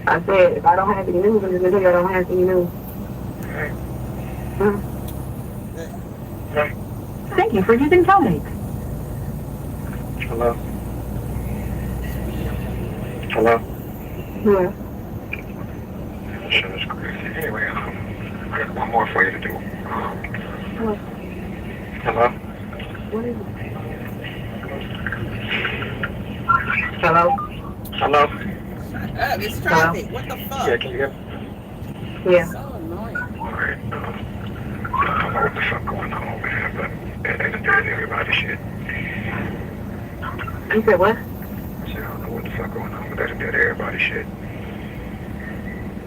[SPEAKER 3] I said, if I don't have any news, I'm just going to say I don't have any news.
[SPEAKER 1] Alright.
[SPEAKER 3] Right. Thank you for using Telmate.
[SPEAKER 1] Hello? Hello?
[SPEAKER 3] Yeah.
[SPEAKER 1] Shit is crazy. Anyway, I got one more for you to do.
[SPEAKER 3] Hello?
[SPEAKER 1] Hello?
[SPEAKER 3] What is it? Hello?
[SPEAKER 1] Hello?
[SPEAKER 2] It's traffic. What the fuck?
[SPEAKER 1] Yeah, can you hear me?
[SPEAKER 3] Yeah.
[SPEAKER 2] So annoying.
[SPEAKER 1] Alright, I don't know what the fuck going on over here, but that ain't everybody shit.
[SPEAKER 3] You said what?
[SPEAKER 1] I said, I don't know what the fuck going on, but that ain't everybody shit.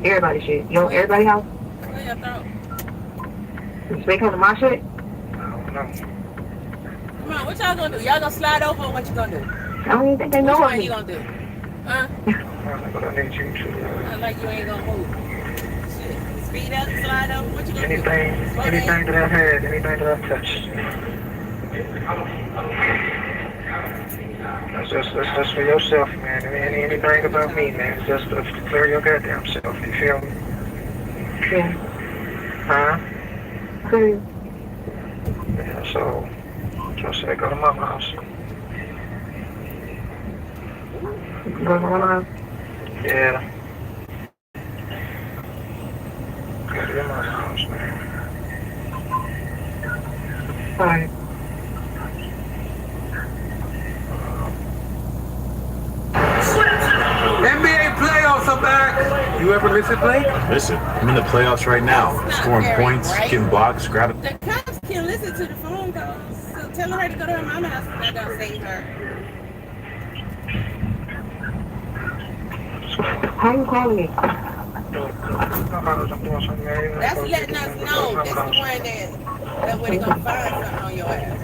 [SPEAKER 3] Everybody shit. You know everybody house?
[SPEAKER 2] Clear your throat.
[SPEAKER 3] You speak on my shit?
[SPEAKER 1] I don't know.
[SPEAKER 2] Come on, what y'all gonna do? Y'all gonna slide over or what you gonna do?
[SPEAKER 3] I don't even think they know
[SPEAKER 2] Which
[SPEAKER 3] what
[SPEAKER 2] one
[SPEAKER 3] me.
[SPEAKER 2] you gonna do? Huh?
[SPEAKER 1] But I need you to,
[SPEAKER 2] Not like you ain't gonna move. Shit. Speed up, slide over. What you gonna do?
[SPEAKER 1] anything that I've had, anything that I've touched. That's for yourself, man. Anything about me, man. It's just to clear your goddamn self. You feel me?
[SPEAKER 3] Yeah.
[SPEAKER 1] Huh?
[SPEAKER 3] Clear.
[SPEAKER 1] Yeah, So I said, go to mama house.
[SPEAKER 3] Go to mama house.
[SPEAKER 1] Yeah. Go to your mama house, man.
[SPEAKER 3] Alright.
[SPEAKER 7] NBA playoffs are back. You ever miss it, Blake?
[SPEAKER 9] Listen, I'm in the playoffs right now. Scoring points, getting blocks, grabbing.
[SPEAKER 2] The cops can listen to the phone calls. So tell her to go to her mama's house and I'm gonna save her.
[SPEAKER 3] How you calling me?
[SPEAKER 2] That's letting us know that's the one that where they gonna find something on your ass.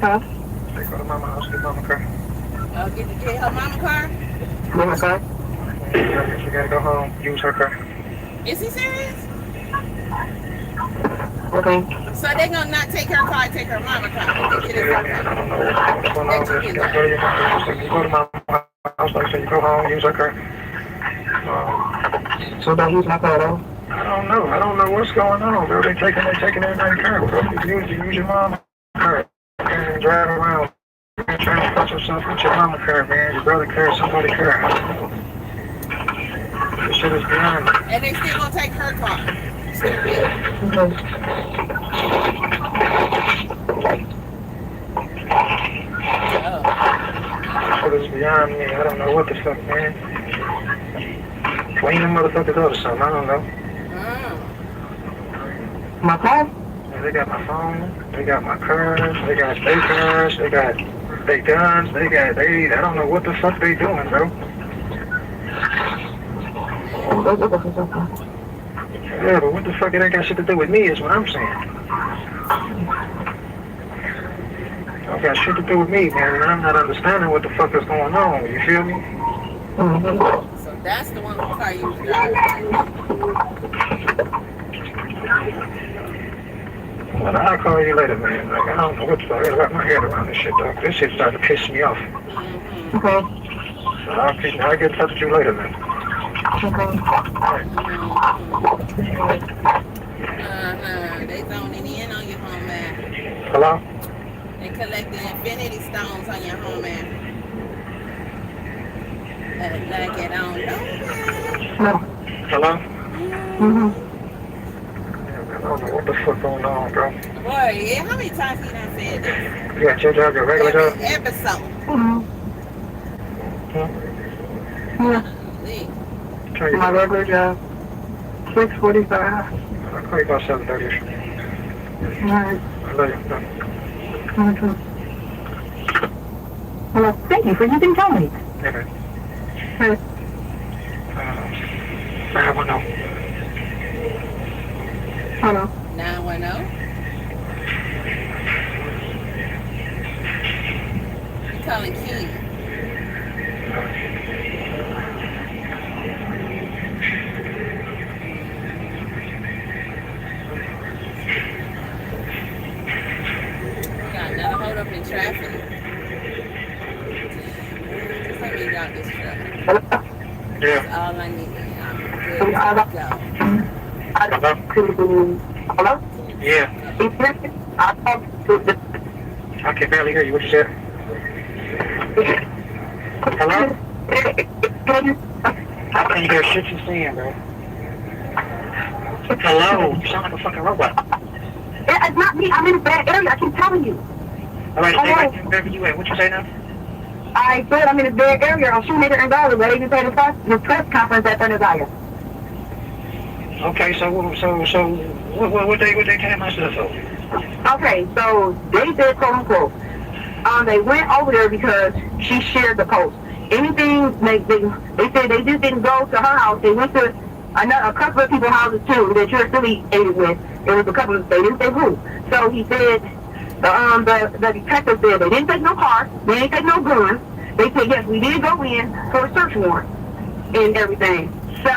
[SPEAKER 3] Huh?
[SPEAKER 1] Go to mama house, get mama car.
[SPEAKER 2] Get her mama car?
[SPEAKER 3] Mama car?
[SPEAKER 1] You gotta go home, use her car.
[SPEAKER 2] Is he serious?
[SPEAKER 3] Okay.
[SPEAKER 2] So they gonna not take her car, take her mama car. Get it from her.
[SPEAKER 1] I don't know what's going on with this. Go to your mama house, you go to mama house, like I said, you go home, use her car.
[SPEAKER 3] So don't use my car though?
[SPEAKER 1] I don't know what's going on, bro. They taking everybody's car, bro. Use your mama car and drive around. You're trying to put yourself with your mama car, man. Your brother car, somebody's car. This shit is beyond me.
[SPEAKER 2] And they still gonna take her car. Stupid.
[SPEAKER 1] This shit is beyond me. I don't know what the fuck, man. Clean them motherfuckers up or something. I don't know.
[SPEAKER 3] My car?
[SPEAKER 1] Yeah, they got my phone. They got my cars. They got their cars. They got their guns. I don't know what the fuck they doing, bro. Yeah, but what the fuck it ain't got shit to do with me is what I'm saying. It got shit to do with me, man, and I'm not understanding what the fuck is going on. You feel me?
[SPEAKER 2] So that's the one car you was driving.
[SPEAKER 1] Well, I'll call you later, man. Like, I don't know what the fuck. I gotta wrap my head around this shit, dog. This shit starting to piss me off.
[SPEAKER 3] Okay.
[SPEAKER 1] So I'll get in touch with you later, man.
[SPEAKER 2] They zoning in on your home, man.
[SPEAKER 1] Hello?
[SPEAKER 2] They collecting infinity stones on your home, man. Like it on.
[SPEAKER 3] No.
[SPEAKER 1] Hello?
[SPEAKER 3] Mm-hmm.
[SPEAKER 1] I don't know what the fuck going on, bro.
[SPEAKER 2] Boy, yeah, how many times he done said this?
[SPEAKER 1] You got your job, your regular job?
[SPEAKER 2] Every episode.
[SPEAKER 3] Yeah. My regular job. 6:45.
[SPEAKER 1] I'll call you about 7:30ish.
[SPEAKER 3] Alright.
[SPEAKER 1] I love you.
[SPEAKER 3] Okay. Hello. Thank you for using Tony.
[SPEAKER 1] Okay.
[SPEAKER 3] Hey.
[SPEAKER 1] 910.
[SPEAKER 3] Hello.
[SPEAKER 2] 910. You calling King? Got another hold up in traffic. Just let me get out this truck.
[SPEAKER 1] Yeah.
[SPEAKER 2] That's all I need. I'm good to go.
[SPEAKER 3] Hello?
[SPEAKER 1] Yeah. I can barely hear you. What you said? Hello? I can't hear shit you're saying, bro. Hello? You sound like a fucking robot.
[SPEAKER 3] It's not me. I'm in a bad area. I keep telling you.
[SPEAKER 1] All right, stay right there. Wherever you at. What you say now?
[SPEAKER 3] I said I'm in a bad area. I'm shooting in Dallas, but they just had a press conference at Fernandina.
[SPEAKER 1] Okay, so what they came myself for?
[SPEAKER 3] Okay, so they said quote unquote. They went over there because she shared the post. Anything they said they just didn't go to her house. They went to a couple of people's houses too that you're affiliated with. It was a couple of, they didn't say who. So he said the detective said they didn't take no car, they didn't take no gun. They said yes, we did go in for a search warrant and everything. So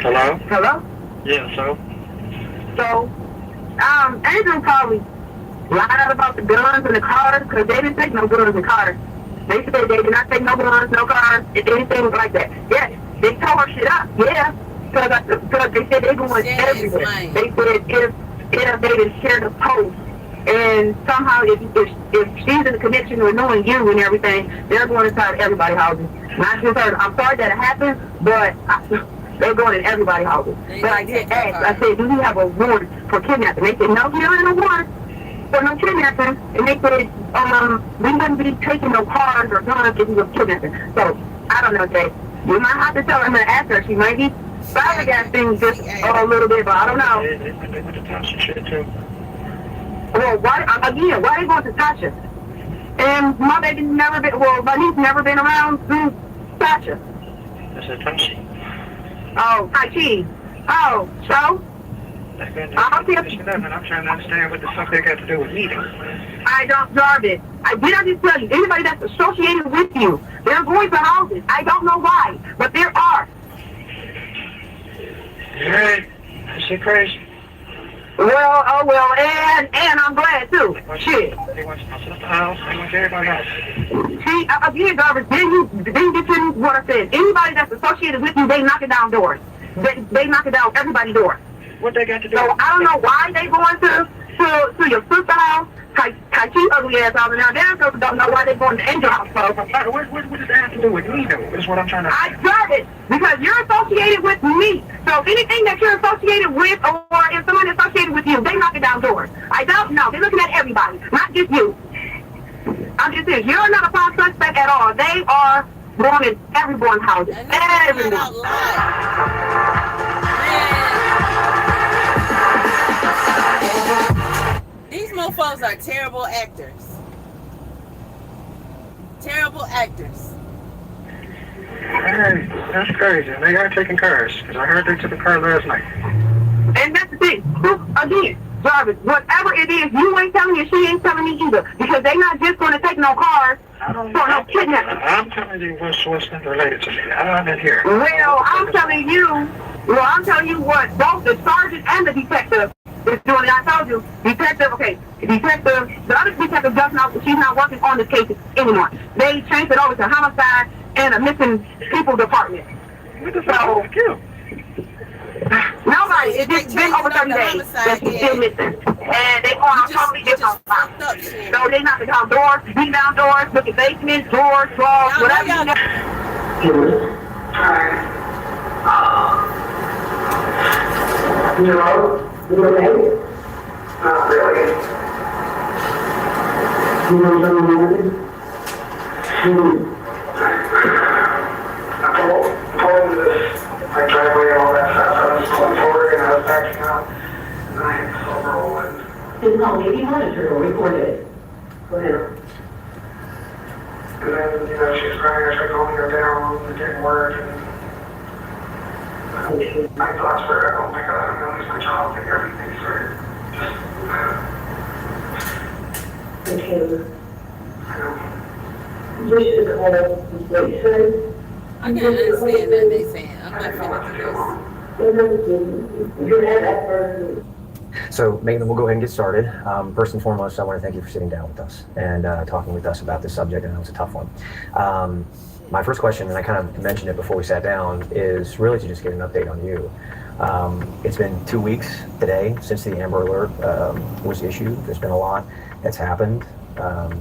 [SPEAKER 1] Hello?
[SPEAKER 3] hello?
[SPEAKER 1] Yeah, so?
[SPEAKER 3] So, Andrew probably lied about the guns and the cars because they didn't take no guns and cars. They said they did not take no guns, no cars, anything like that. Yes, they Yeah, because they said they're going everywhere.
[SPEAKER 2] Mine.
[SPEAKER 3] They said if they didn't share the post, and somehow if she's in a connection with knowing you and everything, they're going inside everybody's houses. Not just her. I'm sorry that it happened, but they're going in everybody's houses. But I did ask. I said, do you have a warrant for kidnapping? They said, no, you don't have a warrant for no kidnapping. And they said, we wouldn't be taking no cars or guns if we were kidnapping. So I don't know, Jay. You might have to tell her. I'm going to ask her. She might be flabbergasting just a little bit, but I don't know.
[SPEAKER 1] They went to Tasha shit too.
[SPEAKER 3] Well, why are they going to Tasha? And my baby's never been, my niece never been around Tasha.
[SPEAKER 1] That's a Tasha.
[SPEAKER 3] Oh, Tai Chi. Oh, so?
[SPEAKER 1] I'm trying to understand what the fuck they got to do with me, though.
[SPEAKER 3] I don't, Jarvis. Did I just tell you, anybody that's associated with you, they're going to houses. I don't know why, but there are.
[SPEAKER 1] Right. That shit crazy.
[SPEAKER 3] Well, oh well, and I'm glad too. Shit.
[SPEAKER 1] They want to the house. They want everybody else.
[SPEAKER 3] See, again, Jarvis, then you get to what I said. Anybody that's associated with you, they knock it down doors. They knock it down everybody's doors.
[SPEAKER 1] What they got to do?
[SPEAKER 3] So I don't know why they going to your sister house. Tai Chi ugly ass out there. Damn girls don't know why they going to Angel house. So
[SPEAKER 1] what does that have to do with me, though? That's what I'm trying to.
[SPEAKER 3] I got it because you're associated with me. So anything that you're associated with, or if someone is associated with you, they knock it down doors. I don't know. They're looking at everybody, not just you. I'm just saying, you're not a prime suspect at all. They are going in everyone's houses. Everyone.
[SPEAKER 2] These mofos are terrible actors. Terrible actors.
[SPEAKER 1] Hey, that's crazy. They are taking cars, because I heard they took a car last night.
[SPEAKER 3] And that's the thing. Again, Jarvis, whatever it is, you ain't telling me, she ain't telling me either. Because they're not just going to take no cars for no kidnapping.
[SPEAKER 1] I'm telling you what's related to me. I'm not here.
[SPEAKER 3] Well, I'm telling you what both the sergeant and the detective is doing. I told you, the other detective does not, she's not working on this case anymore. They changed it over to homicide and a missing people department.
[SPEAKER 1] What the fuck is you?
[SPEAKER 3] Nobody. It's been over 30 days that she's still missing. And they are totally different. So they knock down doors, beat down doors, look at basements, doors, drawers, whatever you know. You okay? Not really. You know something? I told him this, my driveway and all that stuff. I was going forward and I was backing up. And I had so rolling. Didn't call me. You wanted to record it. Go ahead. And then, she was crying. I tried calming her down. It didn't work. And my thoughts were, oh my God, I'm going to lose my job and everything. So just, I know. You should call what you said.
[SPEAKER 2] I can't understand nothing they saying. I'm not finna do this.
[SPEAKER 10] So, Megan, we'll go ahead and get started. First and foremost, I want to thank you for sitting down with us and talking with us about this subject. I know it's a tough one. My first question, and I kind of mentioned it before we sat down, is really to just get an update on you. It's been 2 weeks today since the Amber Alert was issued. There's been a lot that's happened.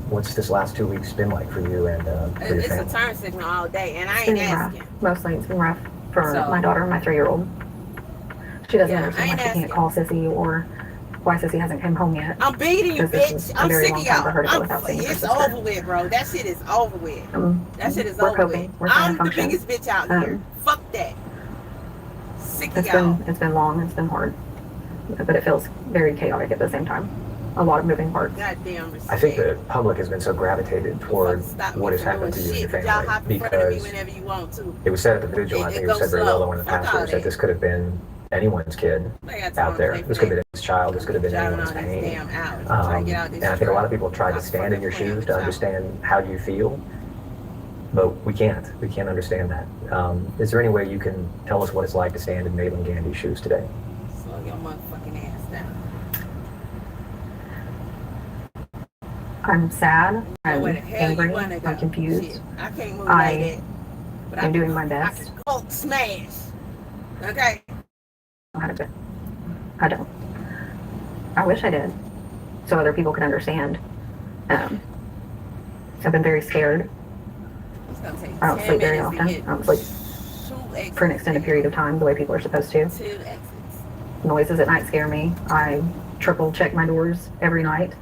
[SPEAKER 10] What's this last 2 weeks been like for you and for your family?
[SPEAKER 2] It's a turn signal all day, and I ain't asking.
[SPEAKER 8] Mostly it's been rough for my daughter, my 3-year-old. She doesn't understand why she can't call Sissy or why Sissy hasn't come home yet.
[SPEAKER 2] I'm beating you, bitch. I'm sick of y'all. It's over
[SPEAKER 8] with.
[SPEAKER 2] with, bro. That shit is over with. That shit is
[SPEAKER 8] We're
[SPEAKER 2] over
[SPEAKER 8] coping.
[SPEAKER 2] with. I'm the biggest bitch out here. Fuck that. Sick of y'all.
[SPEAKER 8] It's been long. It's been hard. But it feels very chaotic at the same time. A lot of moving parts.
[SPEAKER 2] Goddamn respect.
[SPEAKER 10] I think the public has been so gravitated toward what has happened to you and your family because it was said at the vigil, I think it was said very well by one of the pastors, that this could have been anyone's kid out there. This could have been his child. This could have been anyone's pain. And I think a lot of people have tried to stand in your shoes to understand how you feel, but we can't. We can't understand that. Is there any way you can tell us what it's like to stand in Maitland Gandy's shoes today?
[SPEAKER 2] Slow your motherfucking ass down.
[SPEAKER 8] I'm sad. I'm angry. I'm confused.
[SPEAKER 2] I can't move
[SPEAKER 8] I am doing my best.
[SPEAKER 2] Hulk smash. Okay.
[SPEAKER 8] I don't. I wish I did, so other people could understand. I've been very scared.
[SPEAKER 2] It's gonna take
[SPEAKER 8] I don't
[SPEAKER 2] 10
[SPEAKER 8] sleep very
[SPEAKER 2] minutes to
[SPEAKER 8] often.
[SPEAKER 2] get
[SPEAKER 8] I don't sleep
[SPEAKER 2] 2 exits.
[SPEAKER 8] for an extended period of time the way people are supposed to.
[SPEAKER 2] 2 exits.
[SPEAKER 8] Noises at night scare me. I triple check my doors every night.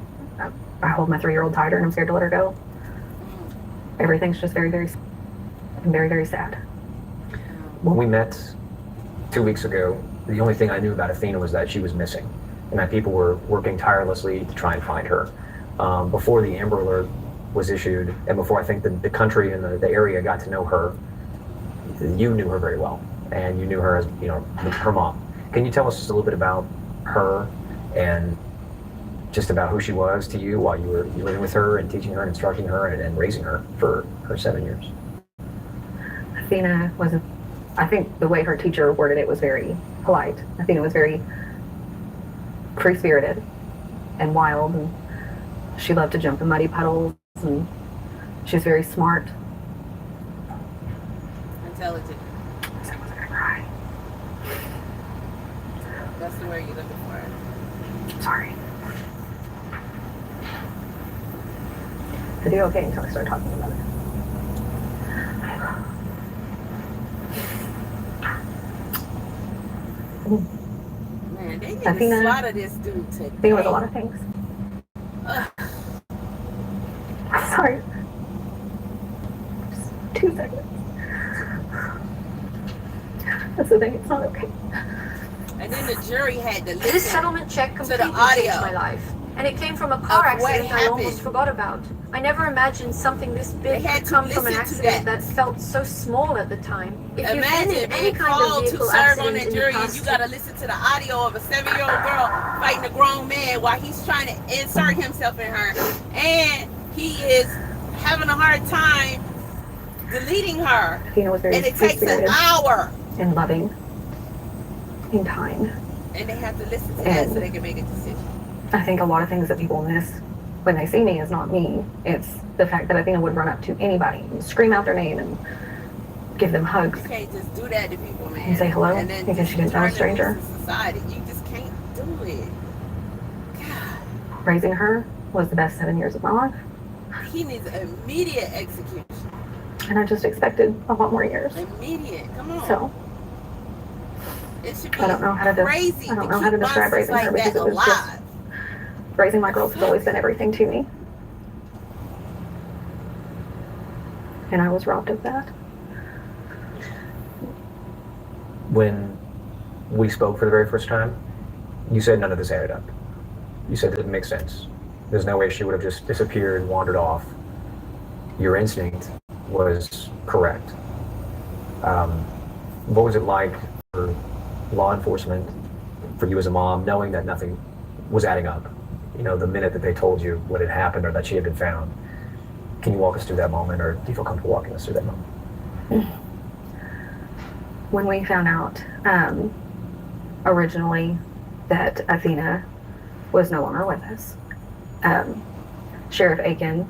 [SPEAKER 8] I hold my 3-year-old tighter and I'm scared to let her go. Everything's just very, very, very, very sad.
[SPEAKER 10] When we met 2 weeks ago, the only thing I knew about Athena was that she was missing and that people were working tirelessly to try and find her. Before the Amber Alert was issued and before I think the country and the area got to know her, you knew her very well and you knew her as, you know, her mom. Can you tell us just a little bit about her and just about who she was to you while you were living with her and teaching her and instructing her and raising her for her 7 years?
[SPEAKER 8] Athena was, I think the way her teacher worded it was very polite. Athena was very free-spirited and wild, and she loved to jump in muddy puddles, and she was very smart.
[SPEAKER 2] Intelligent.
[SPEAKER 8] I was gonna cry.
[SPEAKER 2] That's the word you're looking for.
[SPEAKER 8] Sorry. I do okay until I start talking about it.
[SPEAKER 2] Man, they need
[SPEAKER 8] Athena,
[SPEAKER 2] to slaughter this dude today.
[SPEAKER 8] Athena was a lot of things. I'm sorry. Just 2 seconds. That's the thing, it's not okay.
[SPEAKER 2] And then the jury had to
[SPEAKER 4] This
[SPEAKER 2] listen
[SPEAKER 4] settlement check
[SPEAKER 2] to
[SPEAKER 4] completely
[SPEAKER 2] the audio.
[SPEAKER 4] changed my life. And it came from a car
[SPEAKER 2] Of what
[SPEAKER 4] accident I almost
[SPEAKER 2] happened.
[SPEAKER 4] forgot about. I never imagined something this
[SPEAKER 2] They
[SPEAKER 4] big
[SPEAKER 2] had
[SPEAKER 4] could
[SPEAKER 2] to
[SPEAKER 4] come from an
[SPEAKER 2] listen to
[SPEAKER 4] accident
[SPEAKER 2] that.
[SPEAKER 4] that felt so small at the time. If you've been
[SPEAKER 2] Imagine
[SPEAKER 4] in any
[SPEAKER 2] being
[SPEAKER 4] kind of
[SPEAKER 2] called to
[SPEAKER 4] vehicle
[SPEAKER 2] serve on
[SPEAKER 4] accident
[SPEAKER 2] that
[SPEAKER 4] in the
[SPEAKER 2] jury and
[SPEAKER 4] past,
[SPEAKER 2] you gotta listen to the audio of a 7-year-old girl fighting a grown man while he's trying to insert himself in her, and he is having a hard time deleting her,
[SPEAKER 8] Athena was very
[SPEAKER 2] and it takes an
[SPEAKER 8] free-spirited
[SPEAKER 2] hour,
[SPEAKER 8] and loving and kind.
[SPEAKER 2] and they have to listen to that so they can make a decision.
[SPEAKER 8] I think a lot of things that people miss when they see me is not me. It's the fact that Athena would run up to anybody and scream out their name and give them hugs.
[SPEAKER 2] You can't just do that to people, man.
[SPEAKER 8] And say hello
[SPEAKER 2] and then
[SPEAKER 8] because
[SPEAKER 2] just
[SPEAKER 8] she didn't know a
[SPEAKER 2] turn them
[SPEAKER 8] stranger.
[SPEAKER 2] loose in society. You just can't do it. God,
[SPEAKER 8] Raising her was the best 7 years of my life.
[SPEAKER 2] he needs immediate execution.
[SPEAKER 8] And I just expected a lot more years.
[SPEAKER 2] Immediate. Come on.
[SPEAKER 8] So
[SPEAKER 2] It should be
[SPEAKER 8] I don't know how to
[SPEAKER 2] crazy
[SPEAKER 8] I don't know how to
[SPEAKER 2] keep
[SPEAKER 8] describe
[SPEAKER 2] monsters
[SPEAKER 8] raising her
[SPEAKER 2] like
[SPEAKER 8] because
[SPEAKER 2] that
[SPEAKER 8] it was just
[SPEAKER 2] alive.
[SPEAKER 8] raising my girls has always been everything to me. And I was robbed of that.
[SPEAKER 10] When we spoke for the very first time, you said none of this added up. You said it didn't make sense. There's no way she would have just disappeared, wandered off. Your instinct was correct. What was it like for law enforcement, for you as a mom, knowing that nothing was adding up? You know, the minute that they told you what had happened or that she had been found. Can you walk us through that moment, or do you feel comfortable walking us through that moment?
[SPEAKER 8] When we found out originally that Athena was no longer with us, Sheriff Aiken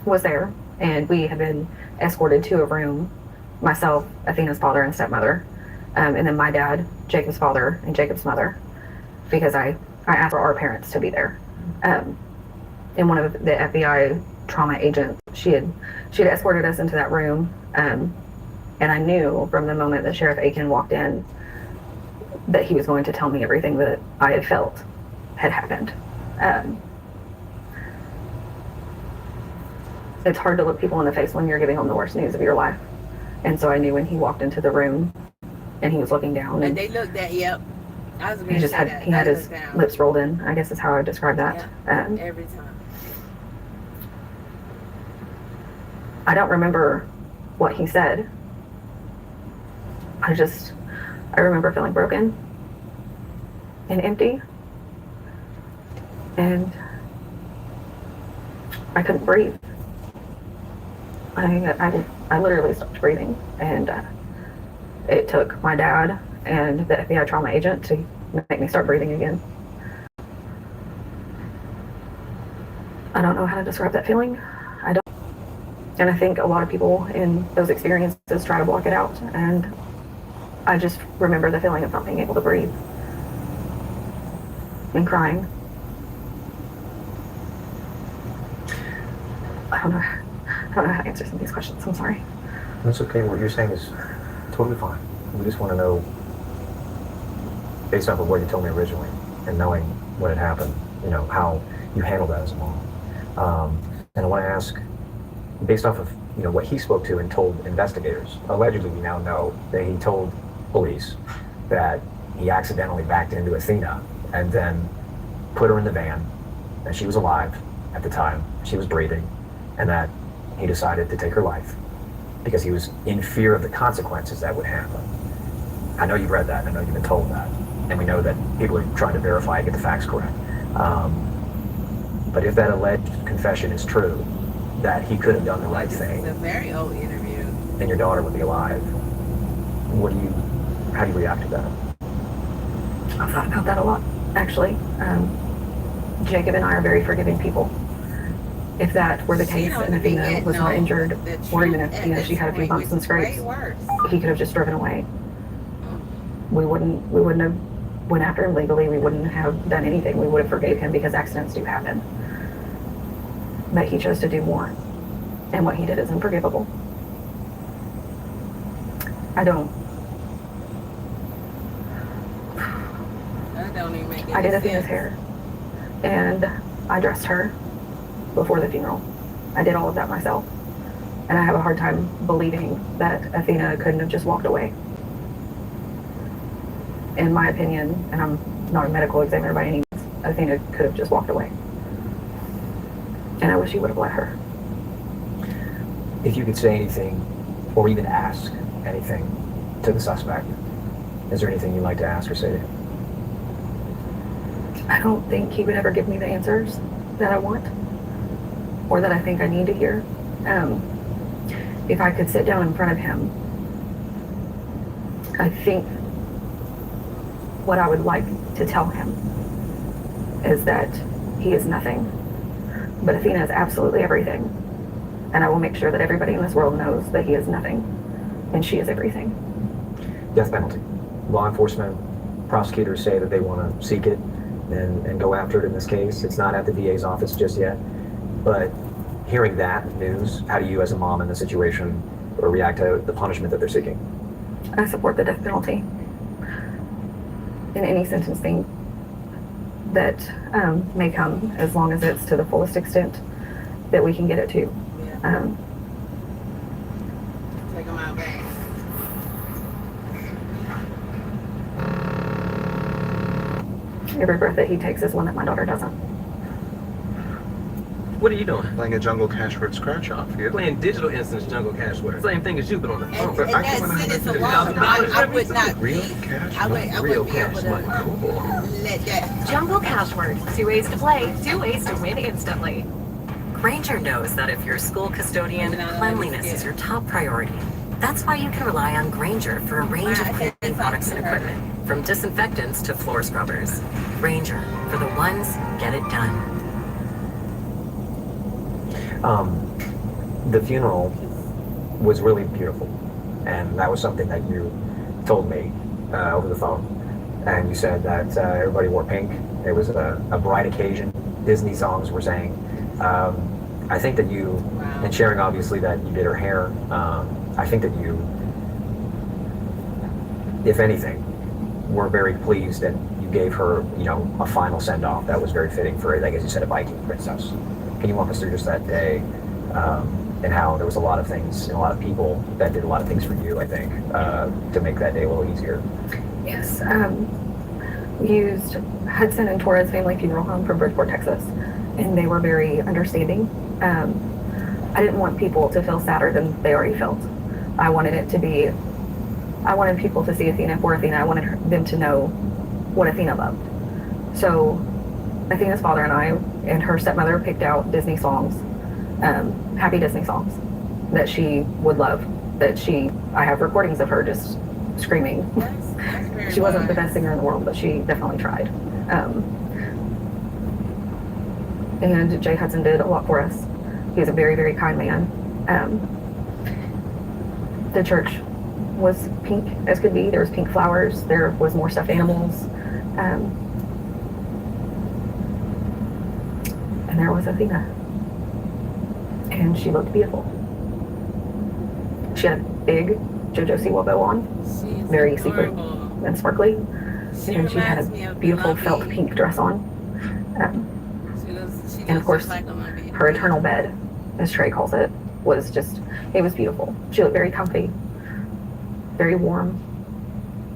[SPEAKER 8] was there, and we had been escorted to a room, myself, Athena's father and stepmother, and then my dad, Jacob's father, and Jacob's mother, because I asked for our parents to be there. And one of the FBI trauma agents, she had escorted us into that room, and I knew from the moment that Sheriff Aiken walked in that he was going to tell me everything that I had felt had happened. It's hard to look people in the face when you're giving them the worst news of your life. And so I knew when he walked into the room and he was looking down.
[SPEAKER 2] And they looked at, yep. I was
[SPEAKER 8] He just had his lips rolled in, I guess is how I would describe that.
[SPEAKER 2] Yep. Every time.
[SPEAKER 8] I don't remember what he said. I remember feeling broken and empty. And I couldn't breathe. I literally stopped breathing, and it took my dad and the FBI trauma agent to make me start breathing again. I don't know how to describe that feeling. And I think a lot of people in those experiences try to block it out, and I just remember the feeling of not being able to breathe and crying. I don't know how to answer some of these questions. I'm sorry.
[SPEAKER 10] That's okay. What you're saying is totally fine. We just want to know, based off of what you told me originally, and knowing what had happened, how you handled that as a mom. And I want to ask, based off of what he spoke to and told investigators, allegedly we now know that he told police that he accidentally backed into Athena and then put her in the van, and she was alive at the time, she was breathing, and that he decided to take her life because he was in fear of the consequences that would happen. I know you've read that, I know you've been told that, and we know that people are trying to verify and get the facts correct. But if that alleged confession is true, that he could have done the right thing,
[SPEAKER 2] it's a very old interview,
[SPEAKER 10] and your daughter would be alive, how do you react to that?
[SPEAKER 8] I've thought about that a lot, actually. Jacob and I are very forgiving people. If that were the case and Athena was not injured, or even if she had a few bumps and scrapes, he could have just driven away. We wouldn't have went after him legally. We wouldn't have done anything. We would have forgave him because accidents do happen. But he chose to do more, and what he did is unforgivable. I did Athena's hair, and I dressed her before the funeral. I did all of that myself, and I have a hard time believing that Athena couldn't have just walked away. In my opinion, and I'm not a medical examiner by any means, Athena could have just walked away. And I wish he would have let her.
[SPEAKER 10] If you could say anything, or even ask anything to the suspect, is there anything you'd like to ask or say to him?
[SPEAKER 8] I don't think he would ever give me the answers that I want, or that I think I need to hear. If I could sit down in front of him, I think what I would like to tell him is that he is nothing, but Athena is absolutely everything. And I will make sure that everybody in this world knows that he is nothing, and she is everything.
[SPEAKER 10] Death penalty. Law enforcement, prosecutors say that they want to seek it and go after it in this case. It's not at the VA's office just yet. But hearing that news, how do you as a mom in the situation react to the punishment that they're seeking?
[SPEAKER 8] I support the death penalty in any sentencing that may come, as long as it's to the fullest extent that we can get it to.
[SPEAKER 2] Take them out back.
[SPEAKER 8] Every breath that he takes is one that my daughter doesn't.
[SPEAKER 11] What are you doing?
[SPEAKER 12] Playing a jungle cash word scratch off here.
[SPEAKER 11] Playing digital instance jungle cash word. Same thing as you, but on the phone.
[SPEAKER 12] But I can
[SPEAKER 2] That's I would not
[SPEAKER 12] real
[SPEAKER 2] be.
[SPEAKER 12] cash.
[SPEAKER 2] I would be able to let that.
[SPEAKER 4] Jungle Cash Word. 2 ways to play, 2 ways to win instantly. Granger knows that if you're a school custodian, cleanliness is your top priority. That's why you can rely on Granger for a range of cleaning products and equipment, from disinfectants to floor scrubbers. Granger, for the ones get it done.
[SPEAKER 10] The funeral was really beautiful, and that was something that you told me over the phone. And you said that everybody wore pink. It was a bright occasion. Disney songs were sang. I think that you, and sharing obviously that you did her hair, I think that you, if anything, were very pleased and you gave her, a final send-off that was very fitting for, like as you said, a Viking princess. Can you walk us through just that day, and how there was a lot of things and a lot of people that did a lot of things for you, I think, to make that day a little easier?
[SPEAKER 8] Yes. We used Hudson and Torres Family Funeral Home from Bridgeport, Texas, and they were very understanding. I didn't want people to feel sadder than they already felt. I wanted people to see Athena for Athena. I wanted them to know what Athena loved. So Athena's father and I and her stepmother picked out Disney songs, happy Disney songs that she would love, I have recordings of her just screaming. She wasn't the best singer in the world, but she definitely tried. And Jay Hudson did a lot for us. He's a very, very kind man. The church was pink as could be. There was pink flowers. There was more stuffed animals. And there was Athena. And she looked beautiful. She had a big JoJo Siwa bow on, very secret and sparkly. And she had a beautiful felt pink dress on. And of course, her eternal bed, as Trey calls it, was just, it was beautiful. She looked very comfy, very warm.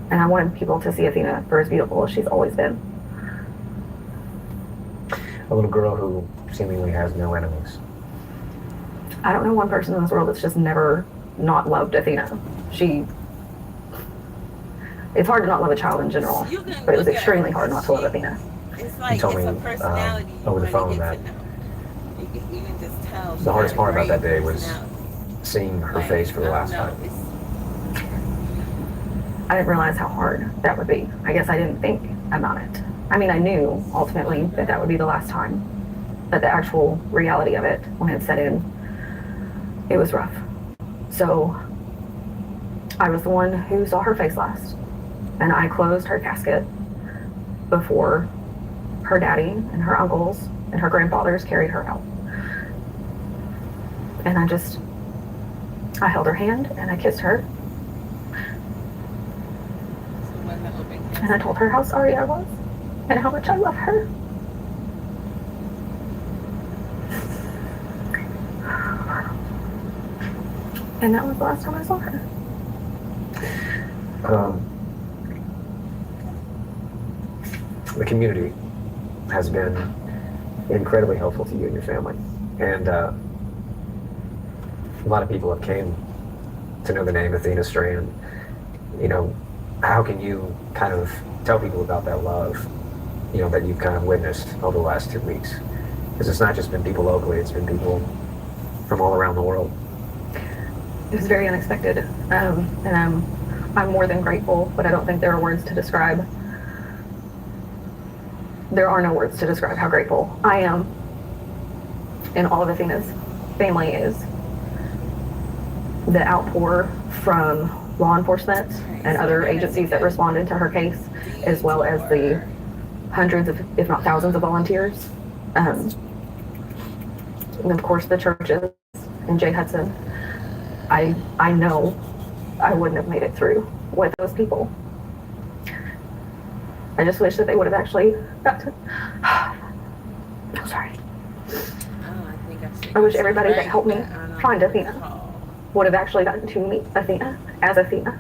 [SPEAKER 8] And I wanted people to see Athena for as beautiful as she's always been.
[SPEAKER 10] A little girl who seemingly has no enemies.
[SPEAKER 8] I don't know one person in this world that's just never not loved Athena. It's hard to not love a child in general, but it was extremely hard not to love Athena.
[SPEAKER 10] You told me over the phone that the hardest part about that day was seeing her face for the last time.
[SPEAKER 8] I didn't realize how hard that would be. I guess I didn't think about it. I mean, I knew ultimately that that would be the last time, but the actual reality of it, when it set in, it was rough. So I was the one who saw her face last, and I closed her casket before her daddy and her uncles and her grandfathers carried her out. And I held her hand and I kissed her. And I told her how sorry I was and how much I love her. And that was the last time I saw her.
[SPEAKER 10] The community has been incredibly helpful to you and your family. And a lot of people have came to know the name Athena Strand. You know, how can you kind of tell people about that love, you know, that you've kind of witnessed over the last 2 weeks? Because it's not just been people locally, it's been people from all around the world.
[SPEAKER 8] It was very unexpected, and I'm more than grateful, but I don't think there are words to describe. There are no words to describe how grateful I am, and all of Athena's family is. The outpour from law enforcement and other agencies that responded to her case, as well as the hundreds of, if not thousands of volunteers. And of course the churches and Jay Hudson. I know I wouldn't have made it through with those people. I just wish that they would have actually got to, I'm sorry. I wish everybody that helped me find Athena would have actually gotten to meet Athena as Athena.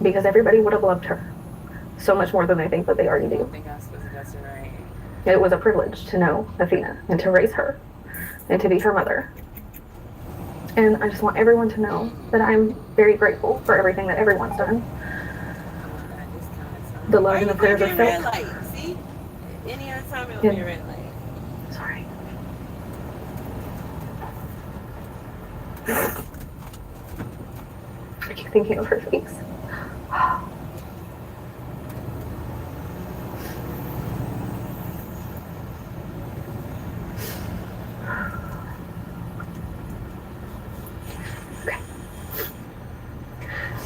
[SPEAKER 8] Because everybody would have loved her so much more than they think that they already do. It was a privilege to know Athena and to raise her and to be her mother. And I just want everyone to know that I'm very grateful for everything that everyone's done. The love and the prayers are felt.
[SPEAKER 2] See? Any other time it would be a red light.
[SPEAKER 8] Sorry. I keep thinking of her face.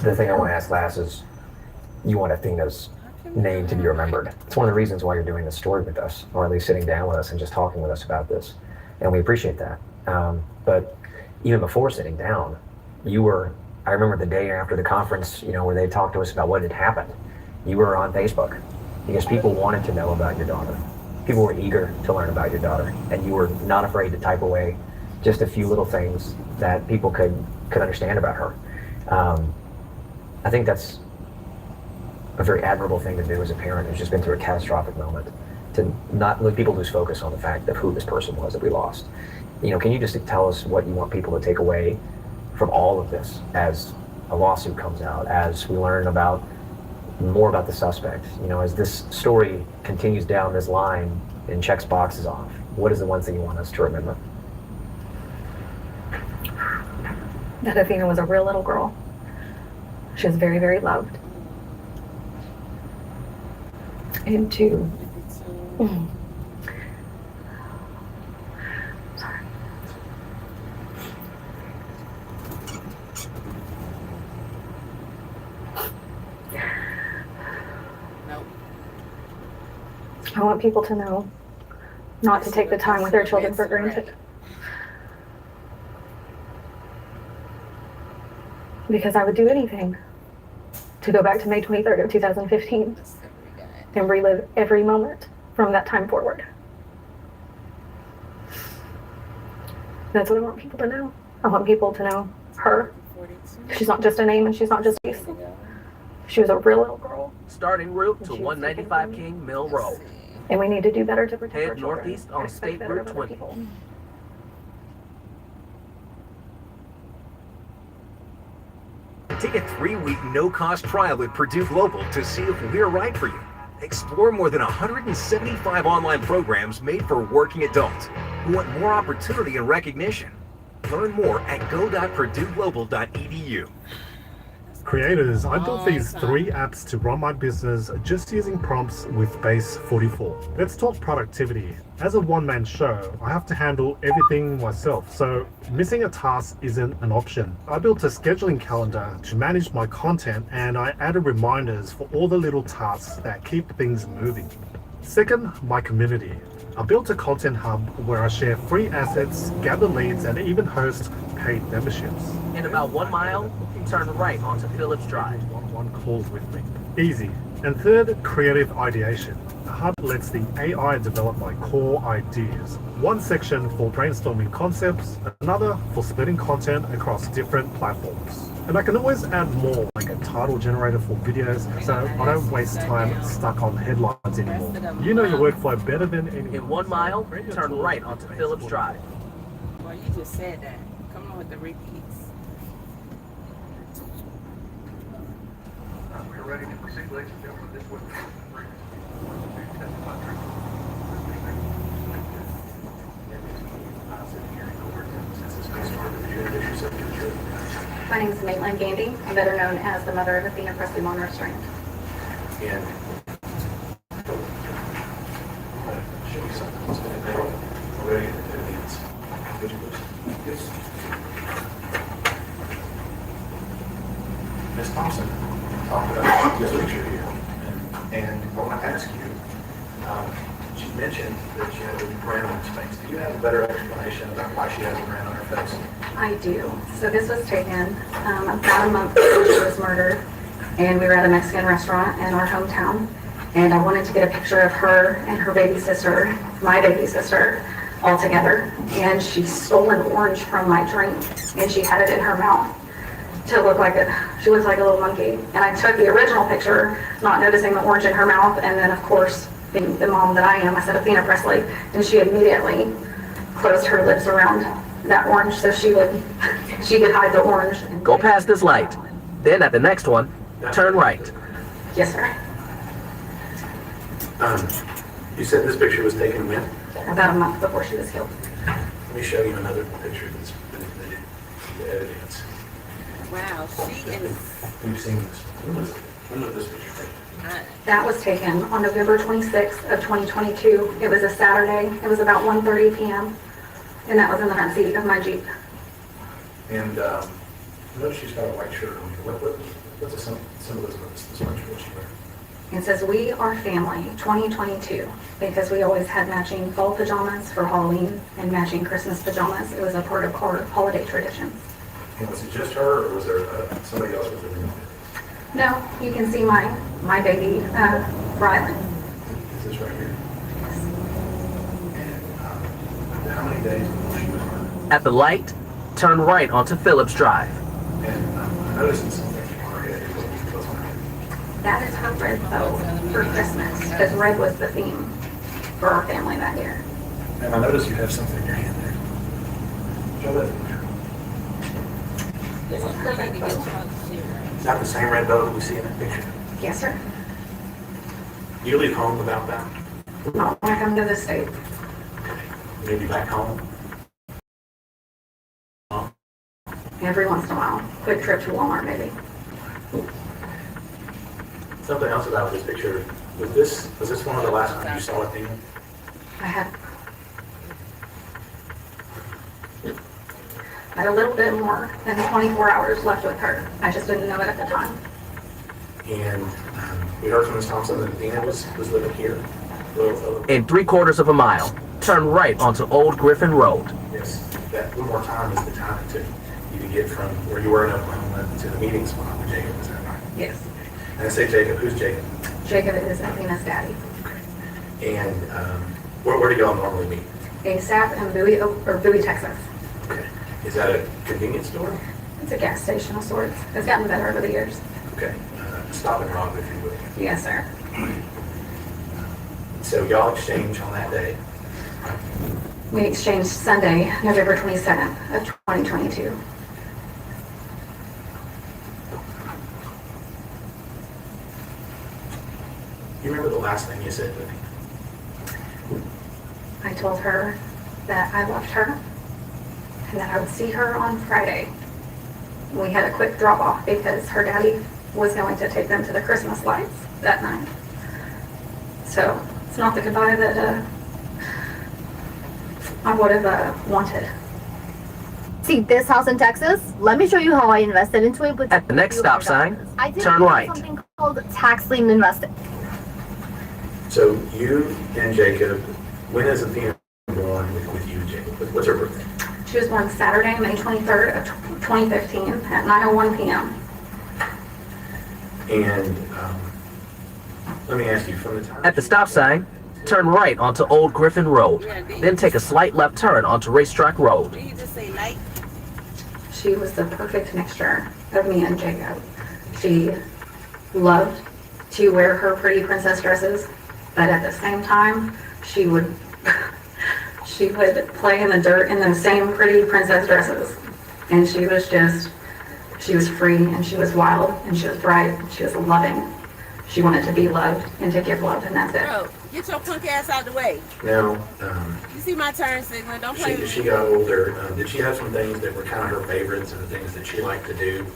[SPEAKER 10] The thing I want to ask last is, you want Athena's name to be remembered. It's one of the reasons why you're doing this story with us, or at least sitting down with us and just talking with us about this. And we appreciate that. But even before sitting down, I remember the day after the conference, you know, where they talked to us about what had happened. You were on Facebook because people wanted to know about your daughter. People were eager to learn about your daughter, and you were not afraid to type away just a few little things that people could understand about her. I think that's a very admirable thing to do as a parent who's just been through a catastrophic moment, to not let people lose focus on the fact of who this person was that we lost. You know, can you just tell us what you want people to take away from all of this as a lawsuit comes out, as we learn more about the suspect? You know, as this story continues down this line and checks boxes off, what is the one thing you want us to remember?
[SPEAKER 8] That Athena was a real little girl. She was very, very loved. And sorry. I want people to know not to take the time with their children for granted. Because I would do anything to go back to May 23rd of 2015 and relive every moment from that time forward. That's what I want people to know. I want people to know her. She's not just a name and she's not just a face. She was a real little girl.
[SPEAKER 11] Starting route to 195 King Mill Road.
[SPEAKER 8] And we need to do better to protect our
[SPEAKER 11] Head
[SPEAKER 8] children.
[SPEAKER 11] northeast on State Route 20.
[SPEAKER 5] Take a 3-week no-cost trial with Purdue Global to see if we're right for you. Explore more than 175 online programs made for working adults who want more opportunity and recognition. Learn more at go.purdueglobal.edu.
[SPEAKER 12] Creators, I built these 3 apps to run my business just using prompts with base 44. Let's talk productivity. As a one-man show, I have to handle everything myself, so missing a task isn't an option. I built a scheduling calendar to manage my content, and I added reminders for all the little tasks that keep things moving. Second, my community. I built a content hub where I share free assets, gather leads, and even host paid memberships.
[SPEAKER 11] In about 1 mile, turn right onto Phillips Drive.
[SPEAKER 12] One calls with me. Easy. And third, creative ideation. The hub lets the AI develop my core ideas. One section for brainstorming concepts, another for splitting content across different platforms. And I can always add more, like a title generator for videos, so I don't waste time stuck on headlines anymore. You know your workflow better than anyone.
[SPEAKER 11] In 1 mile, turn right onto Phillips Drive.
[SPEAKER 2] Well, you just said that. Come on with the repeats.
[SPEAKER 1] We're ready to proceed, ladies and gentlemen. This would
[SPEAKER 8] My name is Maitland Gandy. I'm better known as the mother of Athena Presley Monroe Strand.
[SPEAKER 10] And show you something that's been there already in advance. Would you please? Yes. Ms. Thompson talked about this picture here, and I want to ask you, she mentioned that she had a brand on her face. Do you have a better explanation about why she has a brand on her face?
[SPEAKER 8] I do. So this was taken about a month before she was murdered, and we were at a Mexican restaurant in our hometown, and I wanted to get a picture of her and her baby sister, my baby sister, all together, and she stole an orange from my drink, and she had it in her mouth to look like she looks like a little monkey. And I took the original picture, not noticing the orange in her mouth, and then of course, being the mom that I am, I said Athena Presley, and she immediately closed her lips around that orange so she could hide the orange.
[SPEAKER 11] Go past this light. Then at the next one, turn right.
[SPEAKER 8] Yes, sir.
[SPEAKER 10] You said this picture was taken when?
[SPEAKER 8] About a month before she was killed.
[SPEAKER 10] Let me show you another picture that's been admitted to evidence.
[SPEAKER 2] Wow, she is.
[SPEAKER 10] We've seen this. When was this picture taken?
[SPEAKER 8] That was taken on November 26th of 2022. It was a Saturday. It was about 1:30 p.m. And that was in the front seat of my Jeep.
[SPEAKER 10] And notice she's got a white shirt on here. What's the symbolism of this white shirt she's wearing?
[SPEAKER 8] It says, "We are family 2022," because we always had matching fall pajamas for Halloween and matching Christmas pajamas. It was a part of our holiday traditions.
[SPEAKER 10] And was it just her, or was there somebody else with her?
[SPEAKER 8] No, you can see my baby, Rylan.
[SPEAKER 10] Is this right here? And how many days before she was murdered?
[SPEAKER 11] At the light, turn right onto Phillips Drive.
[SPEAKER 10] And I noticed something on her head. What's on her head?
[SPEAKER 8] That is her red bow for Christmas, because red was the theme for our family that year.
[SPEAKER 10] And I noticed you have something in your hand there. Show that.
[SPEAKER 8] This is her red bow.
[SPEAKER 10] Is that the same red bow that we see in that picture?
[SPEAKER 8] Yes, sir.
[SPEAKER 10] You leave home without that?
[SPEAKER 8] Not when I come to the state.
[SPEAKER 10] Maybe back home?
[SPEAKER 8] Every once in a while. Quick trip to Walmart, maybe.
[SPEAKER 10] Something else about this picture. Was this one of the last times you saw Athena?
[SPEAKER 8] I had a little bit more than 24 hours left with her. I just didn't know it at the time.
[SPEAKER 10] And we heard from Ms. Thompson that Athena was living here.
[SPEAKER 11] In 3/4 of a mile, turn right onto Old Griffin Road.
[SPEAKER 10] Yes, that one more time is the time it took you to get from where you were in Oklahoma to the meeting spot with Jacob, is that right?
[SPEAKER 3] Yes.
[SPEAKER 10] And I say Jacob, who's Jacob?
[SPEAKER 3] Jacob is Athena's daddy.
[SPEAKER 10] And where do y'all normally meet?
[SPEAKER 3] ASAP in Bowie, Texas.
[SPEAKER 10] Okay. Is that a convenience store?
[SPEAKER 3] It's a gas station of sorts. It's gotten better over the years.
[SPEAKER 10] Okay. Stop and rob, if you will.
[SPEAKER 3] Yes, sir.
[SPEAKER 10] So y'all exchange on that day.
[SPEAKER 3] We exchanged Sunday, November 27th of 2022.
[SPEAKER 10] You remember the last thing you said to me?
[SPEAKER 3] I told her that I loved her and that I would see her on Friday. We had a quick drop off because her daddy was going to take them to the Christmas lights that night. So it's not the goodbye that I would have wanted.
[SPEAKER 13] See this house in Texas? Let me show you how I invested into it. With
[SPEAKER 11] At the next stop sign,
[SPEAKER 13] I did
[SPEAKER 11] turn right.
[SPEAKER 13] something called tax lien investing.
[SPEAKER 10] So you and Jacob, when is Athena born with you and Jacob? What's her birthday?
[SPEAKER 3] She was born Saturday, May 23rd of 2015 at 9:01 p.m.
[SPEAKER 10] And let me ask you, from the time...
[SPEAKER 11] At the stop sign, turn right onto Old Griffin Road. Then take a slight left turn onto Racetrack Road.
[SPEAKER 2] Did you just say light?
[SPEAKER 3] She was the perfect mixture of me and Jacob. She loved to wear her pretty princess dresses, but at the same time, she would play in the dirt in those same pretty princess dresses. And she was free, and she was wild, and she was bright, and she was loving. She wanted to be loved and to give love, and that's it.
[SPEAKER 2] Bro, get your punk ass out the way.
[SPEAKER 10] Now,
[SPEAKER 2] you see my turn signal, don't play with me.
[SPEAKER 10] she got older, did she have some things that were kind of her favorites and the things that she liked to do?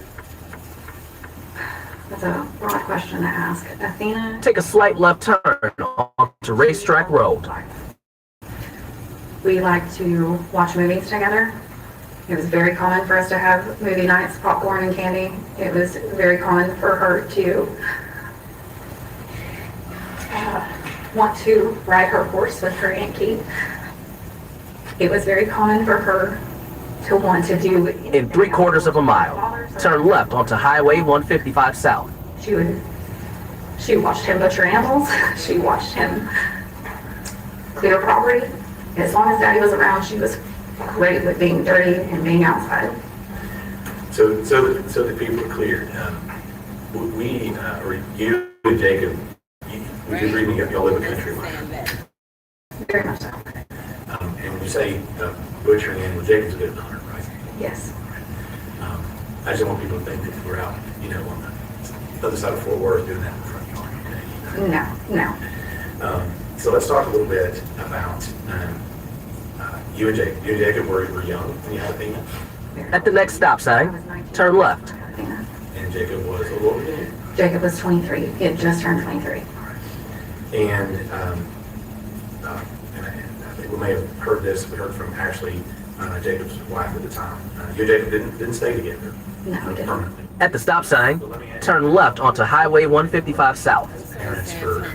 [SPEAKER 3] That's a broad question to ask. Athena?
[SPEAKER 11] Take a slight left turn onto Racetrack Road.
[SPEAKER 3] We like to watch movies together. It was very common for us to have movie nights, popcorn and candy. It was very common for her to want to ride her horse with her Aunt Kate. It was very common for her to want to do...
[SPEAKER 11] In 3/4 of a mile, turn left onto Highway 155 South.
[SPEAKER 3] She watched him butcher animals. She watched him clear property. As long as Daddy was around, she was great with being dirty and being outside.
[SPEAKER 10] So that people are clear, or you and Jacob, would you agree that y'all live a country life?
[SPEAKER 3] Very much so.
[SPEAKER 10] And when you say butchering animals, Jacob's a good hunter, right?
[SPEAKER 3] Yes.
[SPEAKER 10] I just want people to think that we're out, on the other side of Fort Worth doing that in the front yard. Okay?
[SPEAKER 3] No.
[SPEAKER 10] So let's talk a little bit about you and Jacob. You and Jacob were young when you had Athena?
[SPEAKER 11] At the next stop sign, turn left.
[SPEAKER 10] And Jacob was a little bit.
[SPEAKER 3] Jacob was 23. He had just turned 23.
[SPEAKER 10] And I think we may have heard this. We heard from Ashley, Jacob's wife at the time. You and Jacob didn't stay together.
[SPEAKER 3] No, we didn't.
[SPEAKER 10] Permanently.
[SPEAKER 11] At the stop sign, turn left onto Highway 155 South.
[SPEAKER 10] Parents for...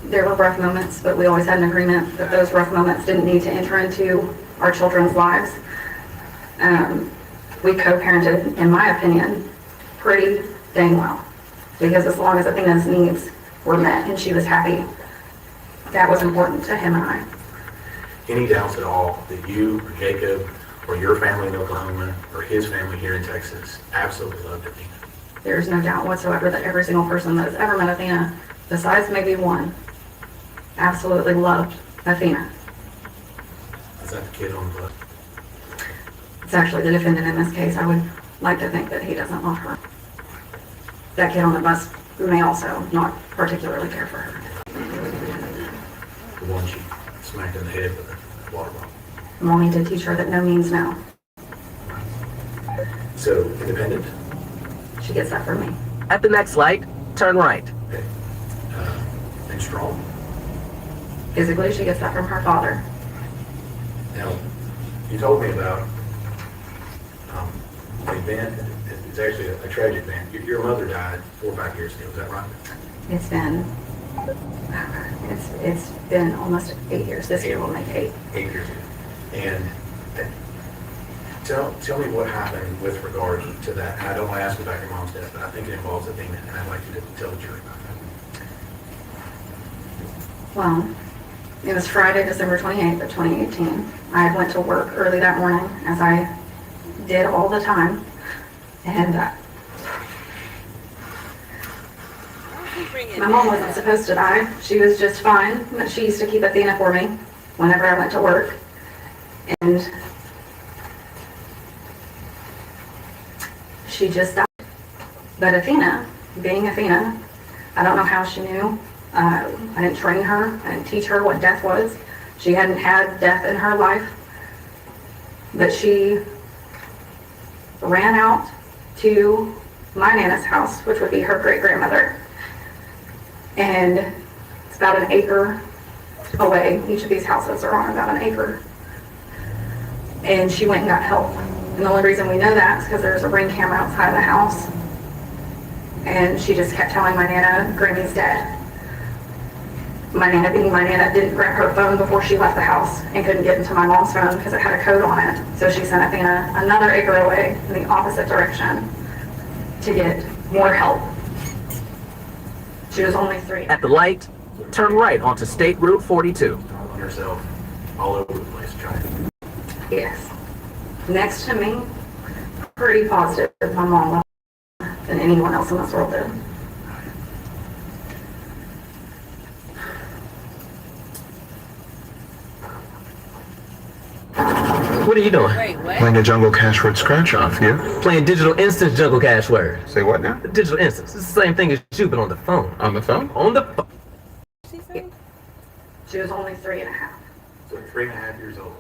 [SPEAKER 3] There were rough moments, but we always had an agreement that those rough moments didn't need to enter into our children's lives. We co-parented, in my opinion, pretty dang well. Because as long as Athena's needs were met and she was happy, that was important to him and I.
[SPEAKER 10] Any doubts at all that you or Jacob or your family in Oklahoma or his family here in Texas absolutely loved Athena?
[SPEAKER 3] There's no doubt whatsoever that every single person that has ever met Athena, besides maybe one, absolutely loved Athena.
[SPEAKER 10] Is that the kid on the bus?
[SPEAKER 3] It's actually the defendant in this case. I would like to think that he doesn't love her. That kid on the bus may also not particularly care for her.
[SPEAKER 10] The one she smacked in the head with a water bottle.
[SPEAKER 3] I'm wanting to teach her that no means no.
[SPEAKER 10] So, independent?
[SPEAKER 3] She gets that from me.
[SPEAKER 11] At the next light, turn right.
[SPEAKER 10] Okay. And strong?
[SPEAKER 3] Physically, she gets that from her father.
[SPEAKER 10] Now, you told me about an event. It's actually a tragic event. Your mother died 4 or 5 years ago. Is that right?
[SPEAKER 3] It's been
[SPEAKER 8] It's been almost 8 years. This year will make 8.
[SPEAKER 9] 8 years. And tell me what happened with regard to that. And I don't want to ask about your mom's death, but I think it involves Athena, and I'd like you to tell the jury about that.
[SPEAKER 8] Well, it was Friday, December 28th of 2018. I went to work early that morning, as I did all the time. And my mom wasn't supposed to die. She was just fine. But she used to keep Athena for me whenever I went to work. And she just died. But Athena, being Athena, I don't know how she knew. I didn't train her. I didn't teach her what death was. She hadn't had death in her life. But she ran out to my Nana's house, which would be her great-grandmother. And it's about an acre away. Each of these houses are on about an acre. And she went and got help. And the only reason we know that is because there's a ring camera outside of the house. And she just kept telling my Nana, Grammy's dead. My Nana, being my Nana, didn't grab her phone before she left the house and couldn't get into my mom's phone because it had a code on it. So she sent Athena another acre away in the opposite direction to get more help. She was only 3.
[SPEAKER 11] At the light, turn right onto State Route 42.
[SPEAKER 9] On yourself, all over the place, trying.
[SPEAKER 8] Yes. Next to me, pretty positive my mom loved her than anyone else in this world did.
[SPEAKER 11] What are you doing?
[SPEAKER 2] Wait, what?
[SPEAKER 14] Playing a jungle cash word scratch off, yeah?
[SPEAKER 11] Playing digital instance jungle cash word.
[SPEAKER 14] Say what now?
[SPEAKER 11] Digital instance. It's the same thing as you, but on the phone.
[SPEAKER 14] On the phone?
[SPEAKER 11] On the phone.
[SPEAKER 8] She was only 3.5.
[SPEAKER 9] So 3.5 years old.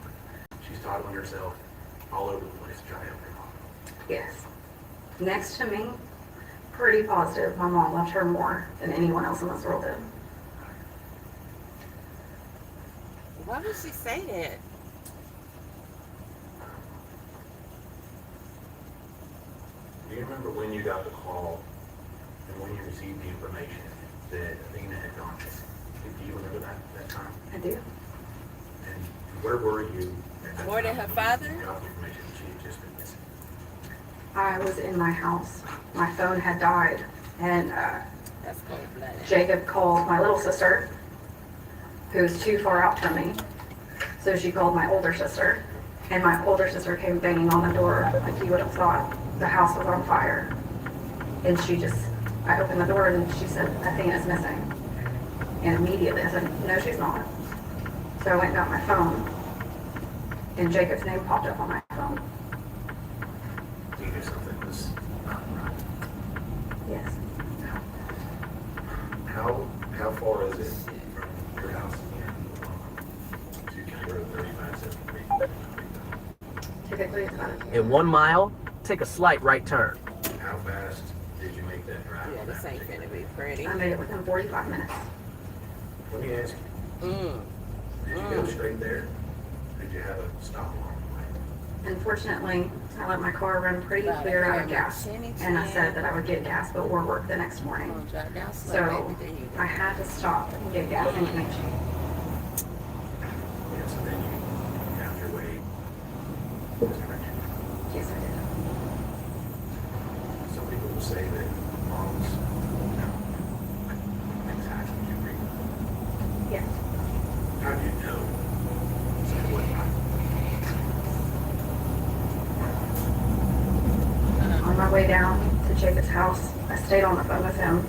[SPEAKER 9] She's toddling herself all over the place, trying to help her mom.
[SPEAKER 8] Yes. Next to me, pretty positive my mom loved her more than anyone else in this world did.
[SPEAKER 2] Why would she say that?
[SPEAKER 9] Do you remember when you got the call and when you received the information that Athena had gone missing? Do you remember that time?
[SPEAKER 8] I do.
[SPEAKER 9] And where were you at that
[SPEAKER 2] More than
[SPEAKER 9] time
[SPEAKER 2] her
[SPEAKER 9] when
[SPEAKER 2] father?
[SPEAKER 9] you got the information that she had just been missing?
[SPEAKER 8] I was in my house. My phone had died, and
[SPEAKER 2] That's cold-blooded.
[SPEAKER 8] Jacob called my little sister, who's too far out from me. So she called my older sister, and my older sister came banging on the door like you would have thought the house was on fire. And I opened the door and she said, Athena's missing. And immediately I said, no, she's not. So I went and got my phone, and Jacob's name popped up on my phone.
[SPEAKER 9] You knew something was not right.
[SPEAKER 8] Yes.
[SPEAKER 9] How far is it from your house to County Road 3573?
[SPEAKER 8] Typically it's about a
[SPEAKER 11] In 1 mile, take a slight right turn.
[SPEAKER 9] How fast did you make that drive?
[SPEAKER 2] Yeah, this ain't gonna be pretty.
[SPEAKER 8] I made it within 45 minutes.
[SPEAKER 9] Let me ask you, did you go straight there? Did you have a stop along the way?
[SPEAKER 8] Unfortunately, I let my car run pretty clear out of gas, and I said that I would get gas before work the next morning. So I had to stop and get gas in Comanche.
[SPEAKER 9] Yeah, so then you found your way this direction.
[SPEAKER 8] Yes, I did.
[SPEAKER 9] Some people will say that moms, things happen to you.
[SPEAKER 8] Yes.
[SPEAKER 9] How do you know? So what happened?
[SPEAKER 8] On my way down to Jacob's house, I stayed on the phone with him.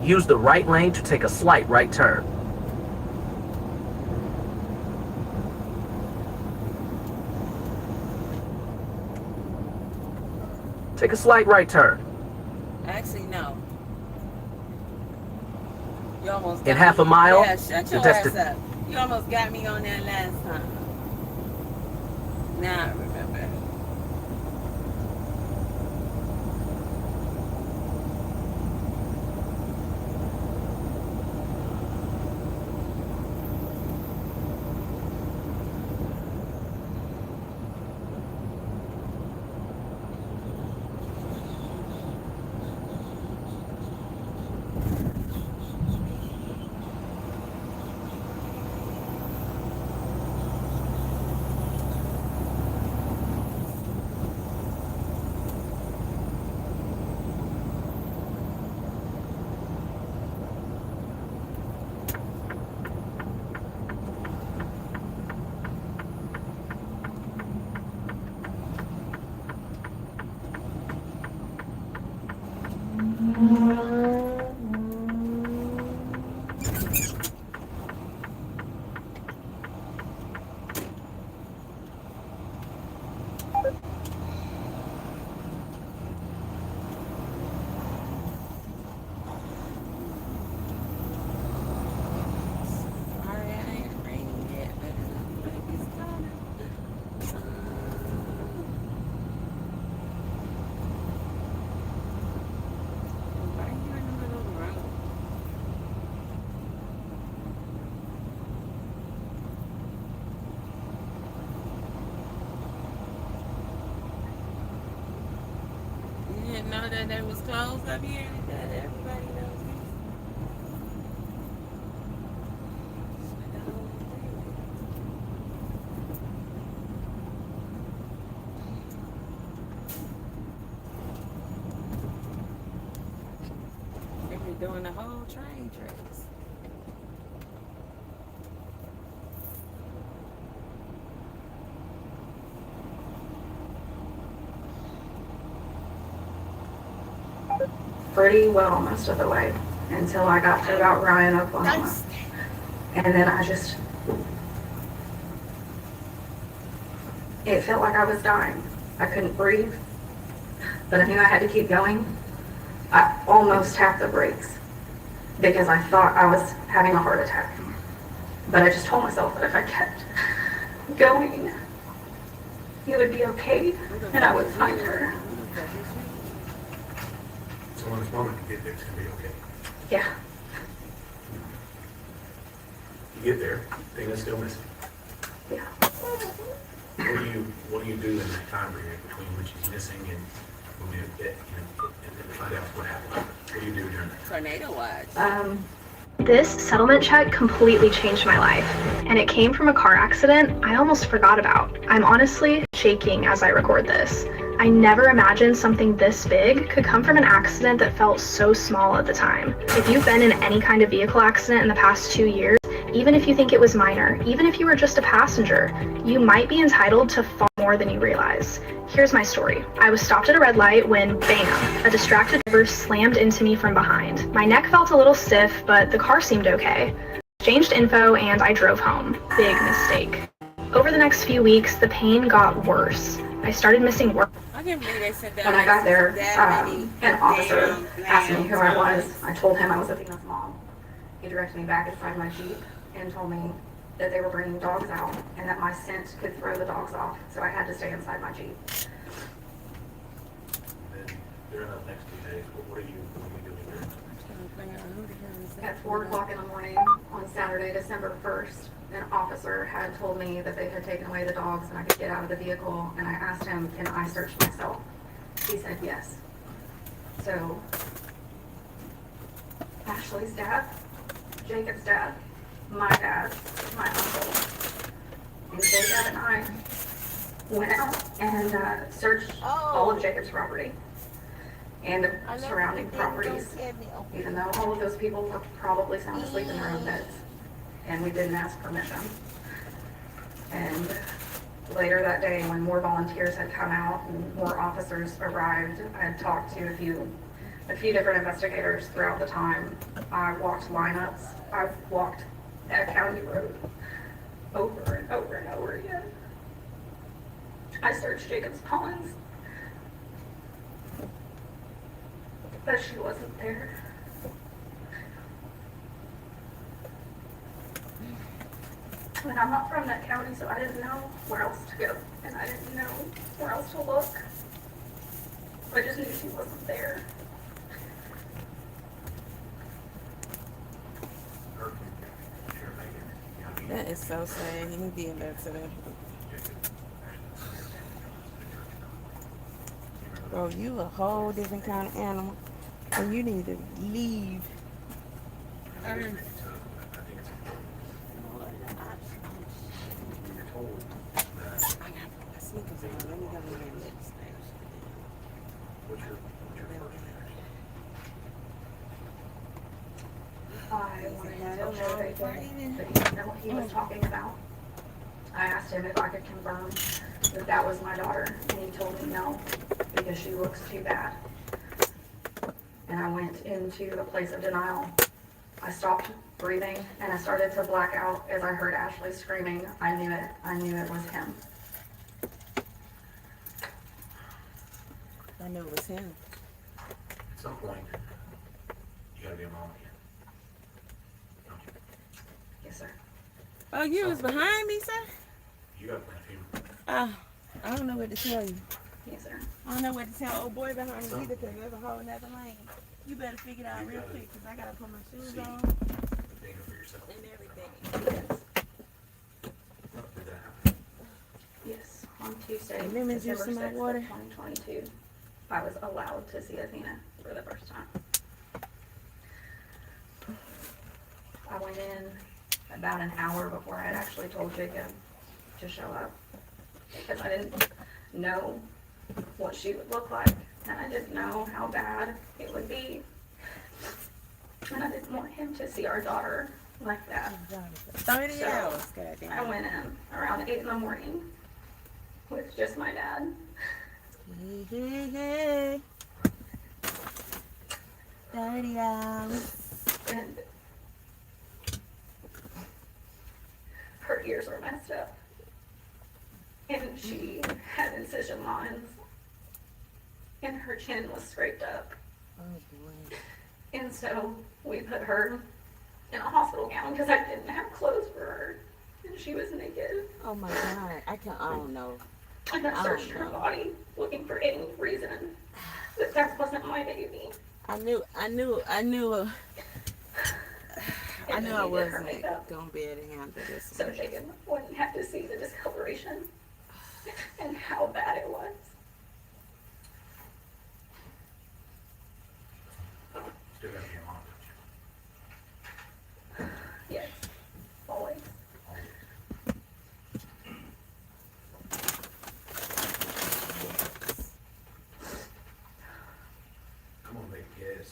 [SPEAKER 11] Use the right lane to take a slight right turn. Take a slight right turn.
[SPEAKER 2] Actually, no. You almost got
[SPEAKER 11] In half
[SPEAKER 2] me.
[SPEAKER 11] a mile,
[SPEAKER 2] Yeah, shut
[SPEAKER 11] the
[SPEAKER 2] your
[SPEAKER 11] desti-
[SPEAKER 2] ass up. You almost got me on that last time. Now I remember. Know that they was closed up here, that everybody knows this. They were doing the whole train tricks.
[SPEAKER 8] Pretty well most of the way until I got to about Ryan, Oklahoma. And then it felt like I was dying. I couldn't breathe, but I knew I had to keep going. I almost tapped the brakes because I thought I was having a heart attack. But I just told myself that if I kept going, it would be okay and I would find her.
[SPEAKER 9] So when this woman can get there, it's gonna be okay.
[SPEAKER 8] Yeah.
[SPEAKER 9] You get there, thing is still missing.
[SPEAKER 8] Yeah.
[SPEAKER 9] What do you do in that time period between when she's missing and when we get, and find out what happened? What do you do during that?
[SPEAKER 2] Tornado watch.
[SPEAKER 15] This settlement check completely changed my life, and it came from a car accident I almost forgot about. I'm honestly shaking as I record this. I never imagined something this big could come from an accident that felt so small at the time. If you've been in any kind of vehicle accident in the past 2 years, even if you think it was minor, even if you were just a passenger, you might be entitled to far more than you realize. Here's my story. I was stopped at a red light when, bam, a distracted driver slammed into me from behind. My neck felt a little stiff, but the car seemed okay. Exchanged info and I drove home. Big mistake. Over the next few weeks, the pain got worse. I started missing work.
[SPEAKER 8] When I got there, an officer asked me who I was. I told him I was Athena's mom. He directed me back inside my Jeep and told me that they were bringing dogs out and that my scent could throw the dogs off, so I had to stay inside my Jeep.
[SPEAKER 9] And then during the next 2 days, what are you doing during
[SPEAKER 8] At 4 o'clock in the morning on Saturday, December 1st, an officer had told me that they had taken away the dogs and I could get out of the vehicle, and I asked him, can I search myself? He said yes. So, Ashley's dad, Jacob's dad, my uncle, and Jacob and I went out and searched all of Jacob's property and the surrounding properties, even though all of those people were probably sound asleep in their own beds, and we didn't ask permission. And later that day, when more volunteers had come out and more officers arrived, I had talked to a few different investigators throughout the time. I walked lineups. I walked that county road over and over and over again. I searched Jacob's ponds.
[SPEAKER 15] but she wasn't there. And I'm not from that county, so I didn't know where else to go, and I didn't know where else to look. I just knew she wasn't there.
[SPEAKER 2] That is so sad. He did that to them. Bro, you a whole different kind of animal. And you need to leave.
[SPEAKER 15] I wanted to tell Joe that he didn't know what he was talking about. I asked him if I could confirm that that was my daughter, and he told me no, because she looks too bad. And I went into a place of denial. I stopped breathing, and I started to black out as I heard Ashley screaming. I knew it. I knew it was him.
[SPEAKER 2] I knew it was him.
[SPEAKER 9] At some point, you gotta be a mom again. Don't you?
[SPEAKER 15] Yes, sir.
[SPEAKER 2] Oh, you was behind me, sir?
[SPEAKER 9] You gotta plan a funeral.
[SPEAKER 2] I don't know what to tell you.
[SPEAKER 15] Yes, sir.
[SPEAKER 2] I don't know what to tell old boy behind me either, because there's a whole nother lane. You better figure it out real quick, because I gotta put my shoes on and everything.
[SPEAKER 15] Yes, on Tuesday,
[SPEAKER 2] Hey, lemon juice
[SPEAKER 15] December
[SPEAKER 2] in my
[SPEAKER 15] 6th
[SPEAKER 2] water.
[SPEAKER 15] of 2022, I was allowed to see Athena for the first time. I went in about an hour before I had actually told Jacob to show up, because I didn't know what she would look like, and I didn't know how bad it would be, and I didn't want him to see our daughter like that.
[SPEAKER 2] 30 hours, goddamn.
[SPEAKER 15] I went in around 8 in the morning with just my dad.
[SPEAKER 2] Hey. 30 hours.
[SPEAKER 15] And her ears were messed up. And she had incision lines. And her chin was scraped up.
[SPEAKER 2] Oh boy.
[SPEAKER 15] And so we put her in a hospital gown because I didn't have clothes for her. And she was naked.
[SPEAKER 2] Oh my God. I don't know.
[SPEAKER 15] And I searched her body looking for any reason that that wasn't my baby.
[SPEAKER 2] I knew I wasn't gonna be able to handle this.
[SPEAKER 15] So Jacob wouldn't have to see the discoloration and how bad it was.
[SPEAKER 9] Still gotta be a mom, don't you?
[SPEAKER 15] Yes, always.
[SPEAKER 9] I'm gonna make a guess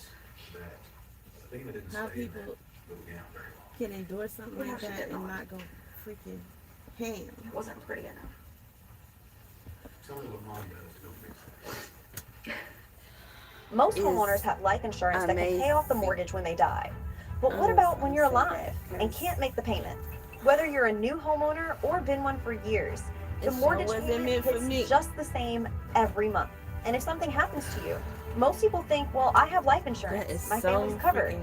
[SPEAKER 9] that Athena didn't
[SPEAKER 2] How
[SPEAKER 9] stay in
[SPEAKER 2] people
[SPEAKER 9] that little gown very long.
[SPEAKER 2] can endure something like that and not go freaking ham.
[SPEAKER 15] It wasn't pretty enough.
[SPEAKER 9] Tell me what mom does to go fix that.
[SPEAKER 16] Most homeowners have life insurance that can pay off the mortgage when they die. But what about when you're alive and can't make the payment? Whether you're a new homeowner or been one for years, the mortgage payment hits just the same every month. And if something happens to you, most people think, well, I have life insurance. My family's covered.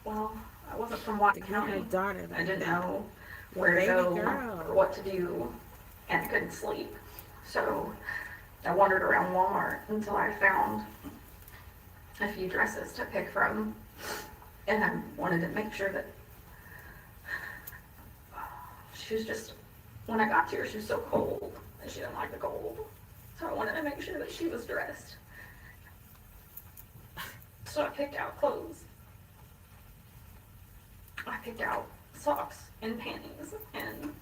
[SPEAKER 15] Well, I wasn't from Watt County. I didn't know where to go or what to do, and I couldn't sleep. So I wandered around Walmart until I found a few dresses to pick from, and I wanted to make sure that she was just, when I got to her, she was so cold, and she didn't like the cold. So I wanted to make sure that she was dressed. So I picked out clothes. I picked out socks and panties and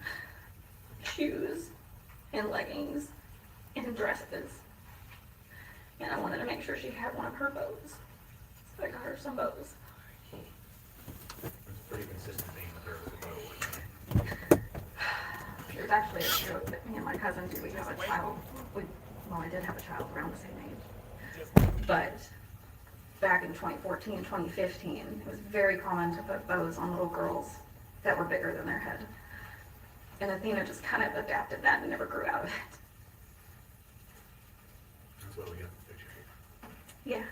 [SPEAKER 15] shoes and leggings and dresses. And I wanted to make sure she had one of her bows. So I got her some bows.
[SPEAKER 9] It's pretty consistent being with her with a bow.
[SPEAKER 15] There's actually a joke that me and my cousin do. We have a child. Well, I did have a child around the same age. But back in 2014, 2015, it was very common to put bows on little girls that were bigger than their head. And Athena just kind of adapted that and never grew out of it.
[SPEAKER 9] That's what we got in the picture here.
[SPEAKER 15] Yeah.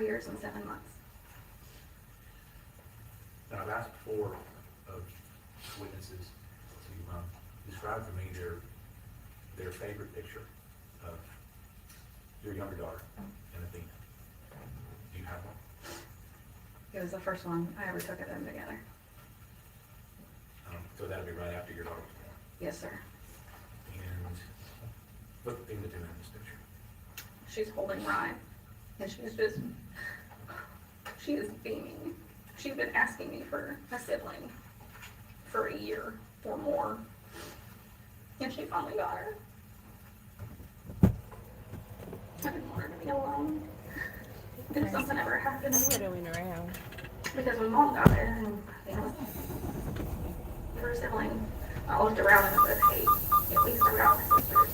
[SPEAKER 8] 4 years and 7 months.
[SPEAKER 9] Now, I've asked before of witnesses to describe for me their favorite picture of your younger daughter and Athena. Do you have one?
[SPEAKER 8] It was the first one I ever took of them together.
[SPEAKER 9] So that'll be right after your daughter was born.
[SPEAKER 8] Yes, sir.
[SPEAKER 9] And what's Athena doing in this picture?
[SPEAKER 8] She's holding Ryan, and she is beaming. She's been asking me for a sibling for a year or more, and she finally got her. I didn't want her to be alone. If something ever happened to me, because when Mom got there and her sibling, I looked around and said, hey, at least I got my sisters.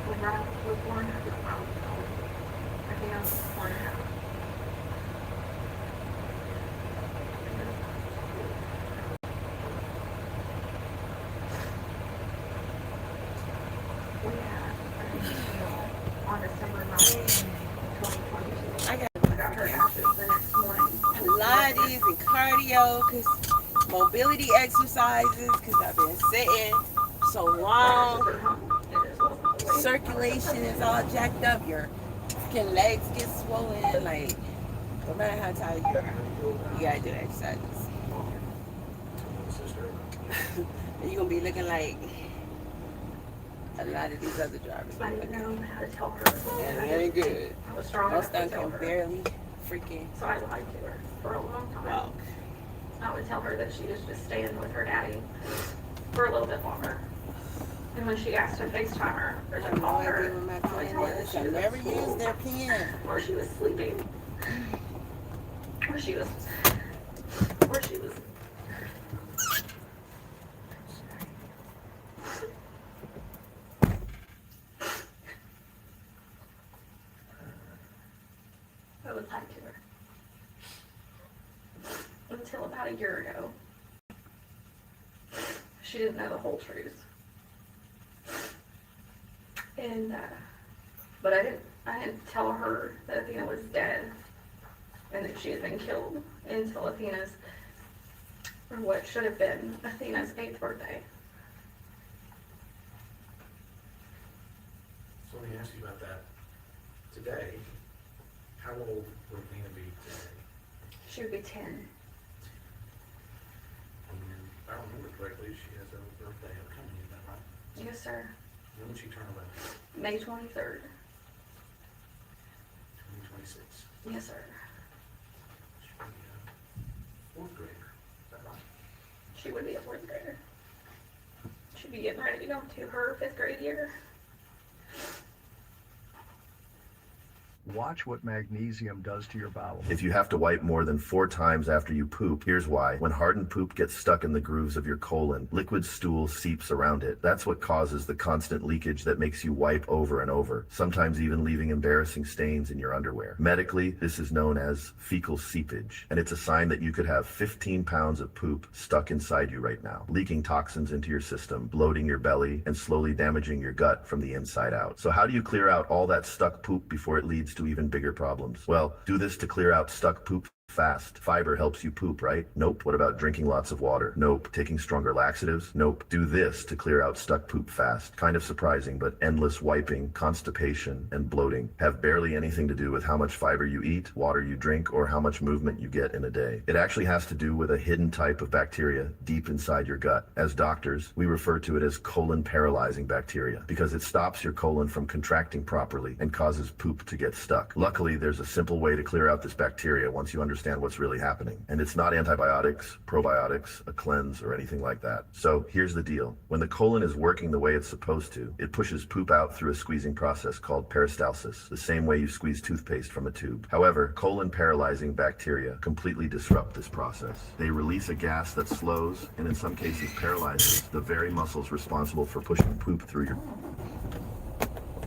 [SPEAKER 8] When Ryan was born, I think I was 4.5. We had on December 9th, 2022. I got her ashes the next morning.
[SPEAKER 2] Pilates and cardio, because mobility exercises, because I've been sitting so long. Circulation is all jacked up. Your fucking legs get swollen. Like, no matter how tired you are, you gotta do exercises. And you're gonna be looking like a lot of these other drivers.
[SPEAKER 8] I didn't know how to tell her.
[SPEAKER 2] And it ain't good.
[SPEAKER 8] I was strong
[SPEAKER 2] Most
[SPEAKER 8] enough
[SPEAKER 2] of
[SPEAKER 8] to
[SPEAKER 2] them
[SPEAKER 8] tell
[SPEAKER 2] can
[SPEAKER 8] her.
[SPEAKER 2] barely freaking.
[SPEAKER 8] So I lied to her for a long time.
[SPEAKER 2] Wow.
[SPEAKER 8] I would tell her that she was just staying with her daddy for a little bit longer. And when she asked to FaceTime her or to call her, I would tell her that she was
[SPEAKER 2] never
[SPEAKER 8] at school,
[SPEAKER 2] use their pen.
[SPEAKER 8] or she was sleeping, or she was. I would lie to her. Until about a year ago, she didn't know the whole truth. And, but I didn't tell her that Athena was dead and that she had been killed until Athena's, or what should have been Athena's 8th birthday.
[SPEAKER 9] So let me ask you about that. Today, how old would Athena be today?
[SPEAKER 8] She would be 10.
[SPEAKER 9] And if I remember correctly, she has a birthday upcoming, is that right?
[SPEAKER 8] Yes, sir.
[SPEAKER 9] When would she turn 11?
[SPEAKER 8] May 23rd.
[SPEAKER 9] 2026.
[SPEAKER 8] Yes, sir.
[SPEAKER 9] She'll be a 4th grader, is that right?
[SPEAKER 8] She would be a 4th grader. She'd be getting ready to go into her 5th grade year.
[SPEAKER 17] Watch what magnesium does to your bowels.
[SPEAKER 18] If you have to wipe more than 4 times after you poop, here's why. When hardened poop gets stuck in the grooves of your colon, liquid stool seeps around it. That's what causes the constant leakage that makes you wipe over and over, sometimes even leaving embarrassing stains in your underwear. Medically, this is known as fecal seepage, and it's a sign that you could have 15 pounds of poop stuck inside you right now, leaking toxins into your system, bloating your belly, and slowly damaging your gut from the inside out. So how do you clear out all that stuck poop before it leads to even bigger problems? Well, do this to clear out stuck poop fast. Fiber helps you poop, right? Nope. What about drinking lots of water? Nope. Taking stronger laxatives? Nope. Do this to clear out stuck poop fast. Kind of surprising, but endless wiping, constipation, and bloating have barely anything to do with how much fiber you eat, water you drink, or how much movement you get in a day. It actually has to do with a hidden type of bacteria deep inside your gut. As doctors, we refer to it as colon paralyzing bacteria because it stops your colon from contracting properly and causes poop to get stuck. Luckily, there's a simple way to clear out this bacteria once you understand understand what's really happening. And it's not antibiotics, probiotics, a cleanse, or anything like that. So here's the deal. When the colon is working the way it's supposed to, it pushes poop out through a squeezing process called peristalsis, the same way you squeeze toothpaste from a tube. However, colon paralyzing bacteria completely disrupt this process. They release a gas that slows, and in some cases paralyzes, the very muscles responsible for pushing poop through your...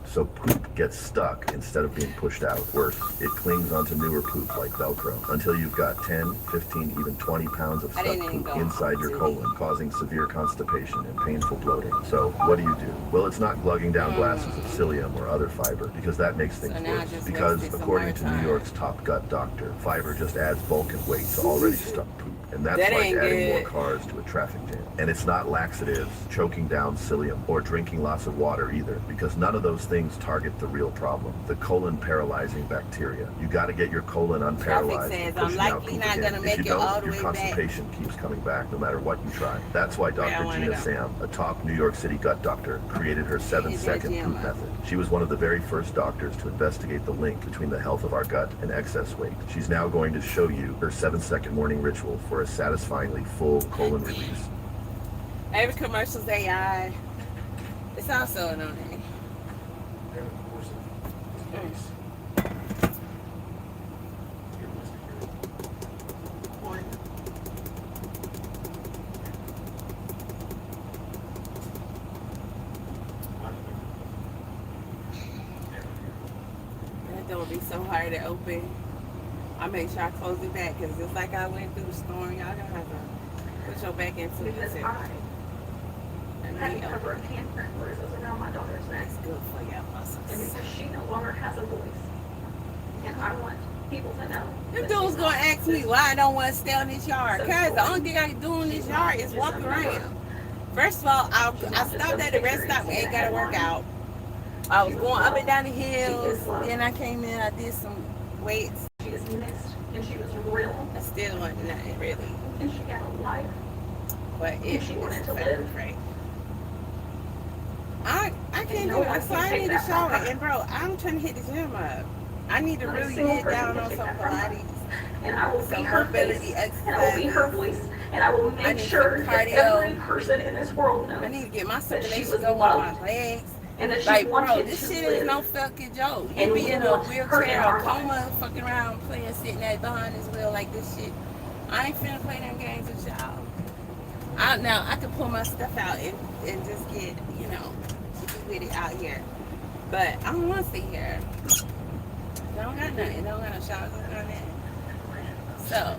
[SPEAKER 18] So poop gets stuck instead of being pushed out. Worse, it clings onto newer poop like Velcro until you've got 10, 15, even 20 pounds of stuck poop inside your colon, causing severe constipation and painful bloating. So what do? Well, it's not glugging down glasses of psyllium or other fiber, because that makes things worse. Because according to New York's top gut doctor, fiber just adds bulk and weight to already stuck poop. And that's like adding more cars to a traffic jam. And it's not laxatives, choking down psyllium, or drinking lots of water either, because none of those things target the real problem, the colon paralyzing bacteria. You got to get your colon unparalyzed and pushing out poop again. If you don't, your constipation keeps coming back no matter what you try. That's why Dr. Gina Sam, a top New York City gut doctor, created her 7-second poop method. She was one of the very first doctors to investigate the link between the health of our gut and excess weight. She's now going to show you her 7-second morning ritual for a satisfyingly full colon release.
[SPEAKER 2] Every commercial's AI. It's also annoying. That door be so hard to open. I make sure I close it back, because just like I went through the storm, y'all gonna have to put your back into it.
[SPEAKER 8] Because I had to cover a handprint bruises around my daughter's neck.
[SPEAKER 2] It's good for your muscles.
[SPEAKER 8] And because she no longer has a voice. And I want people to know.
[SPEAKER 2] Them dudes gonna ask me why I don't want to stay in this yard. Cause the only thing I can do in this yard is walk around. First of all, I stopped at the rest stop and ain't gotta work out. I was going up and down the hills. Then I came in, I did some weights.
[SPEAKER 8] She is mixed and she was real.
[SPEAKER 2] I still want nothing really.
[SPEAKER 8] And she got a life.
[SPEAKER 2] But if
[SPEAKER 8] she wanted to live.
[SPEAKER 2] I can't do it. So I need a shower. And bro, I'm trying to hit the gym up. I need to really get down on some Pilates.
[SPEAKER 8] And I will be her
[SPEAKER 2] mobility
[SPEAKER 8] face, and I will be her voice, and I will make sure that every person in this world knows.
[SPEAKER 2] I need to get my circulation going on my legs.
[SPEAKER 8] And that she
[SPEAKER 2] like,
[SPEAKER 8] wants
[SPEAKER 2] bro,
[SPEAKER 8] you
[SPEAKER 2] this
[SPEAKER 8] to
[SPEAKER 2] shit
[SPEAKER 8] live.
[SPEAKER 2] is no fucking joke.
[SPEAKER 8] And
[SPEAKER 2] You
[SPEAKER 8] we
[SPEAKER 2] be in a
[SPEAKER 8] want her in
[SPEAKER 2] wheelchair
[SPEAKER 8] our
[SPEAKER 2] or
[SPEAKER 8] life.
[SPEAKER 2] coma, fucking around, playing, sitting at behind this wheel like this shit. I ain't finna play them games with y'all. Now, I can pull my stuff out and just get, you know, with it out here. But I don't want to sit here. I don't got nothing. I don't got no shower. I don't got nothing. So.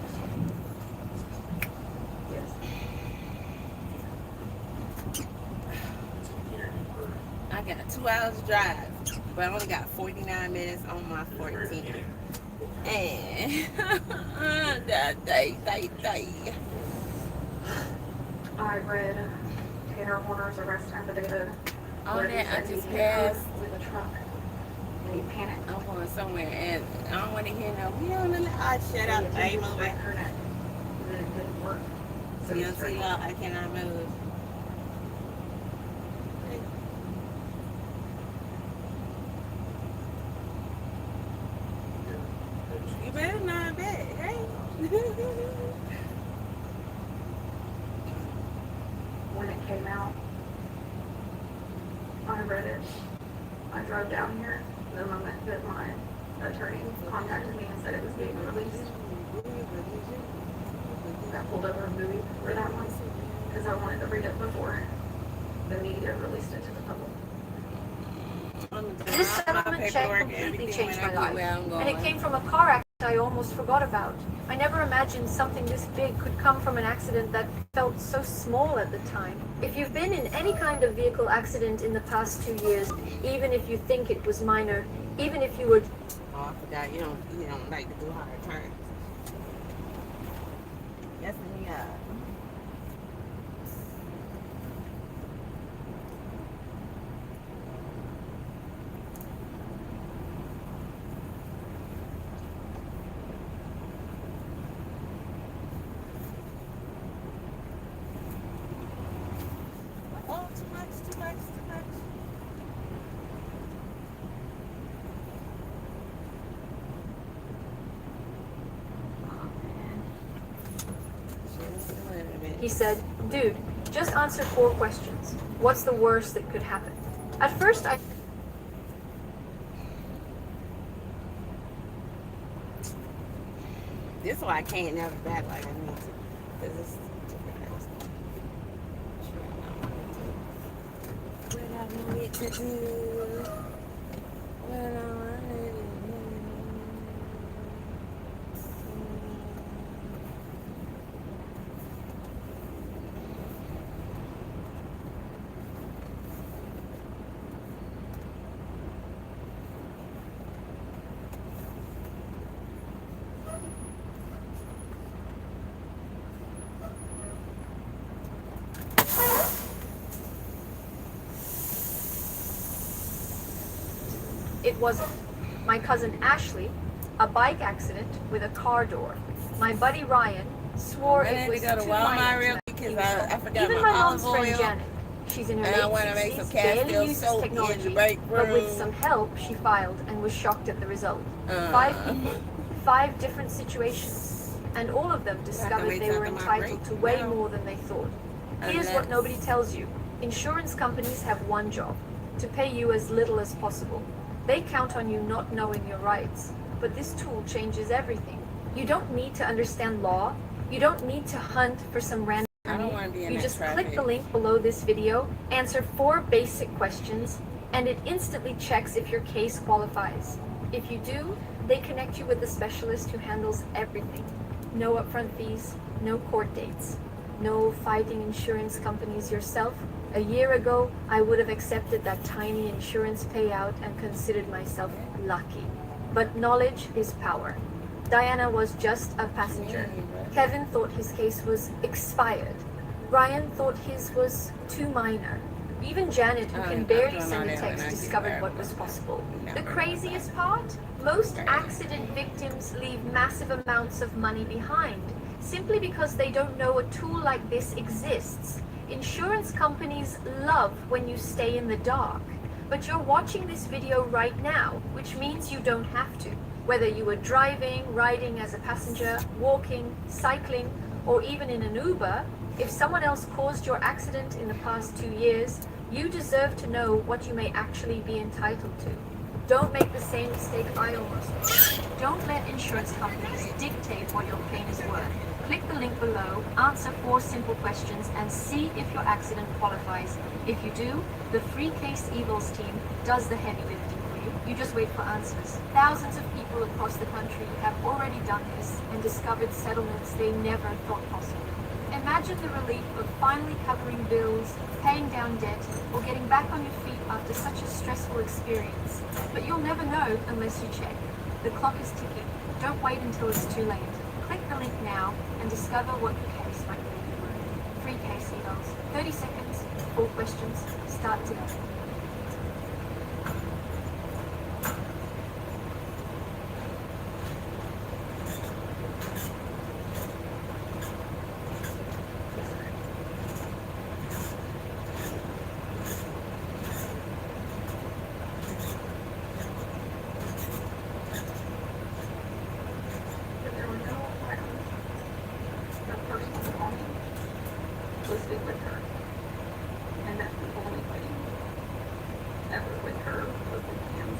[SPEAKER 2] I got 2 hours drive, but I only got 49 minutes on my 14. And
[SPEAKER 8] I read Tanner Horner's arrest affidavit.
[SPEAKER 2] All
[SPEAKER 8] where he
[SPEAKER 2] that I
[SPEAKER 8] said
[SPEAKER 2] just
[SPEAKER 8] he hit her
[SPEAKER 2] passed.
[SPEAKER 8] with a truck. And he panicked.
[SPEAKER 2] I'm going somewhere, and I don't want to hear no. We on the line. Shut up. I ain't moving.
[SPEAKER 8] Her neck. And then it didn't work. So
[SPEAKER 2] You
[SPEAKER 8] he
[SPEAKER 2] don't see
[SPEAKER 8] straightened.
[SPEAKER 2] law. I cannot move. You better not bet, hey?
[SPEAKER 8] When it came out, I read it. I drove down here the moment that my attorney contacted me and said it was being released. I pulled over a movie for that one because I wanted to read it before the media released it to the public.
[SPEAKER 13] This settlement check completely changed my life, and it came from a car accident I almost forgot about. I never imagined something this big could come from an accident that felt so small at the time. If you've been in any kind of vehicle accident in the past 2 years, even if you think it was minor, even if you were...
[SPEAKER 2] Oh, I forgot. You don't like to do hard turns. Yes, yeah. Oh, too much.
[SPEAKER 13] He said, dude, just answer 4 questions. What's the worst that could happen? At first,
[SPEAKER 2] This is why I can't never back like I need to. Because it's what I wanted to do. What I wanted to do.
[SPEAKER 13] It wasn't. My cousin Ashley, a bike accident with a car door. My buddy Ryan swore it was
[SPEAKER 2] we go to
[SPEAKER 13] too
[SPEAKER 2] Walmart
[SPEAKER 13] minor
[SPEAKER 2] real
[SPEAKER 13] to
[SPEAKER 2] quick because
[SPEAKER 13] mention.
[SPEAKER 2] I forgot
[SPEAKER 13] Even
[SPEAKER 2] my
[SPEAKER 13] my mom's
[SPEAKER 2] olive
[SPEAKER 13] friend
[SPEAKER 2] oil.
[SPEAKER 13] Janet, she's in her
[SPEAKER 2] And I want to
[SPEAKER 13] late
[SPEAKER 2] make some
[SPEAKER 13] 60s,
[SPEAKER 2] Castile
[SPEAKER 13] barely uses
[SPEAKER 2] soap in the
[SPEAKER 13] technology,
[SPEAKER 2] break
[SPEAKER 13] but with
[SPEAKER 2] room.
[SPEAKER 13] some help, she filed and was shocked at the result. 5 people, 5 different situations, and all of them discovered
[SPEAKER 2] wait
[SPEAKER 13] they
[SPEAKER 2] till
[SPEAKER 13] were
[SPEAKER 2] after my
[SPEAKER 13] entitled
[SPEAKER 2] break.
[SPEAKER 13] to way
[SPEAKER 2] No.
[SPEAKER 13] more than they thought. Here's what nobody tells you. Insurance companies have one job, to pay you as little as possible. They count on you not knowing your rights, but this tool changes everything. You don't need to understand law. You don't need to hunt for some random
[SPEAKER 2] I don't want to be in
[SPEAKER 13] You
[SPEAKER 2] that
[SPEAKER 13] just
[SPEAKER 2] traffic.
[SPEAKER 13] click the link below this video, answer 4 basic questions, and it instantly checks if your case qualifies. If you do, they connect you with a specialist who handles everything. No upfront fees, no court dates, no fighting insurance companies yourself. A year ago, I would have accepted that tiny insurance payout and considered myself lucky. But knowledge is power. Diana was just a passenger. Kevin thought his case was expired. Ryan thought his was too minor. Even Janet, who can barely send a text, discovered what was possible. The craziest part? Most accident victims leave massive amounts of money behind, simply because they don't know a tool like this exists. Insurance companies love when you stay in the dark, but you're watching this video right now, which means you don't have to. Whether you were driving, riding as a passenger, walking, cycling, or even in an Uber, if someone else caused your accident in the past 2 years, you deserve to know what you may actually be entitled to. Don't make the same mistake I almost made. Don't let insurance companies dictate what your claim is worth. Click the link below, answer 4 simple questions, and see if your accident qualifies. If you do, the Free Case Evils team does the heavy lifting for you. You just wait for answers. Thousands of people across the country have already done this and discovered settlements they never thought possible. Imagine the relief of finally covering bills, paying down debt, or getting back on your feet after such a stressful experience. But you'll never know unless you check. The clock is ticking. Don't wait until it's too late. Click the link now and discover what your case might be worth. Free Case Evils. 30 seconds, 4 questions. Start today. Listed with her, and that's the only way ever with her was the hands,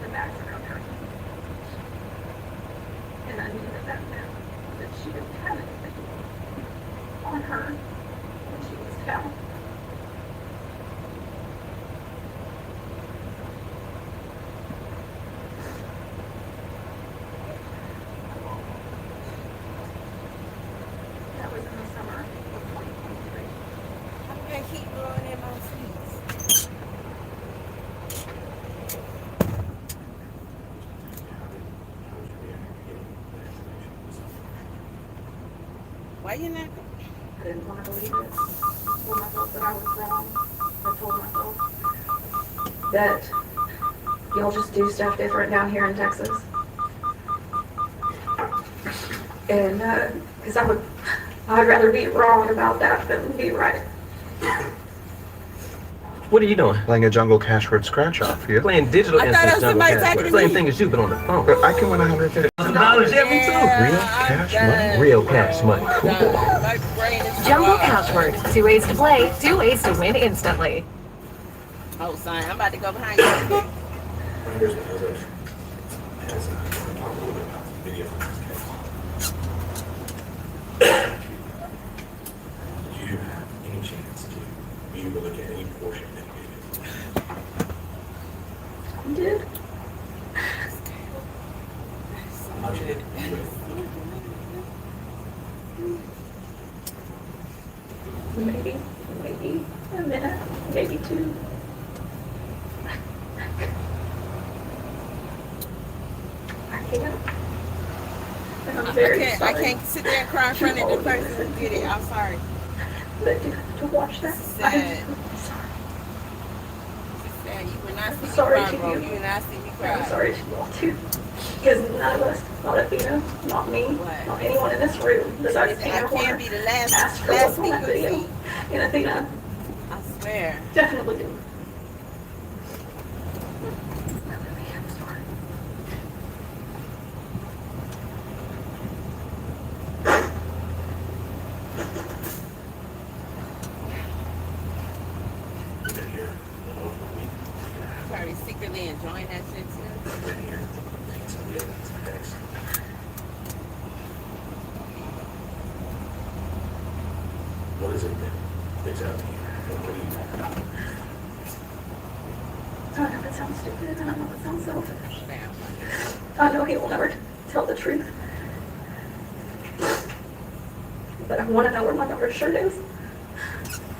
[SPEAKER 13] the bags around her hands. And I knew that that meant that she didn't have anything on her when she was found. That was in the summer of 2023.
[SPEAKER 2] I'm going to keep blowing in my feet. Why you not?
[SPEAKER 13] I didn't want to believe it. I told myself that I was wrong. I told myself that y'all just do stuff different down here in Texas. And, because I'd rather be wrong about that than be right.
[SPEAKER 11] What are you doing?
[SPEAKER 14] Playing a jungle cash word scratch off, yeah?
[SPEAKER 11] Playing digital
[SPEAKER 2] I thought
[SPEAKER 11] instant
[SPEAKER 2] that was
[SPEAKER 11] jungle
[SPEAKER 2] somebody
[SPEAKER 11] cash
[SPEAKER 2] talking
[SPEAKER 11] word.
[SPEAKER 2] to
[SPEAKER 11] Same
[SPEAKER 2] me.
[SPEAKER 11] thing as you, but on the phone.
[SPEAKER 14] But I can win $150.
[SPEAKER 11] Yeah, me too.
[SPEAKER 14] Real cash money?
[SPEAKER 11] Real cash money. Cool.
[SPEAKER 2] My brain is
[SPEAKER 4] Jumbo
[SPEAKER 2] fried.
[SPEAKER 4] Cash Word. 2 ways to play, 2 ways to win instantly.
[SPEAKER 2] Oh, son, I'm about to go behind you.
[SPEAKER 9] Here's another, as I want to talk a little bit about the video in this case. Do you have any chance to view or look at any portion of that video?
[SPEAKER 8] You did?
[SPEAKER 9] How much did you
[SPEAKER 8] Maybe a minute, maybe 2. I can't. And I'm very
[SPEAKER 2] I
[SPEAKER 8] sorry.
[SPEAKER 2] can't sit there and cry in front of the person who did it. I'm sorry.
[SPEAKER 8] But to watch that,
[SPEAKER 2] Sad. Sad. You would not see me
[SPEAKER 8] sorry
[SPEAKER 2] cry,
[SPEAKER 8] to
[SPEAKER 2] bro.
[SPEAKER 8] you.
[SPEAKER 2] You would not see me cry.
[SPEAKER 8] I'm sorry to you all too. Because none of us, not Athena, not me, not anyone in this room, besides
[SPEAKER 2] I
[SPEAKER 8] Athena,
[SPEAKER 2] can't be the last
[SPEAKER 8] asked for what's on
[SPEAKER 2] thing
[SPEAKER 8] that
[SPEAKER 2] you
[SPEAKER 8] video.
[SPEAKER 2] see.
[SPEAKER 8] And Athena
[SPEAKER 2] I swear.
[SPEAKER 8] definitely did.
[SPEAKER 2] Probably secretly enjoying that shit too.
[SPEAKER 9] What is it that sticks out to you? What do you
[SPEAKER 8] I know it sounds stupid, and I know it sounds selfish. I know he will never tell the truth. But I want to know where my daughter's shirt is.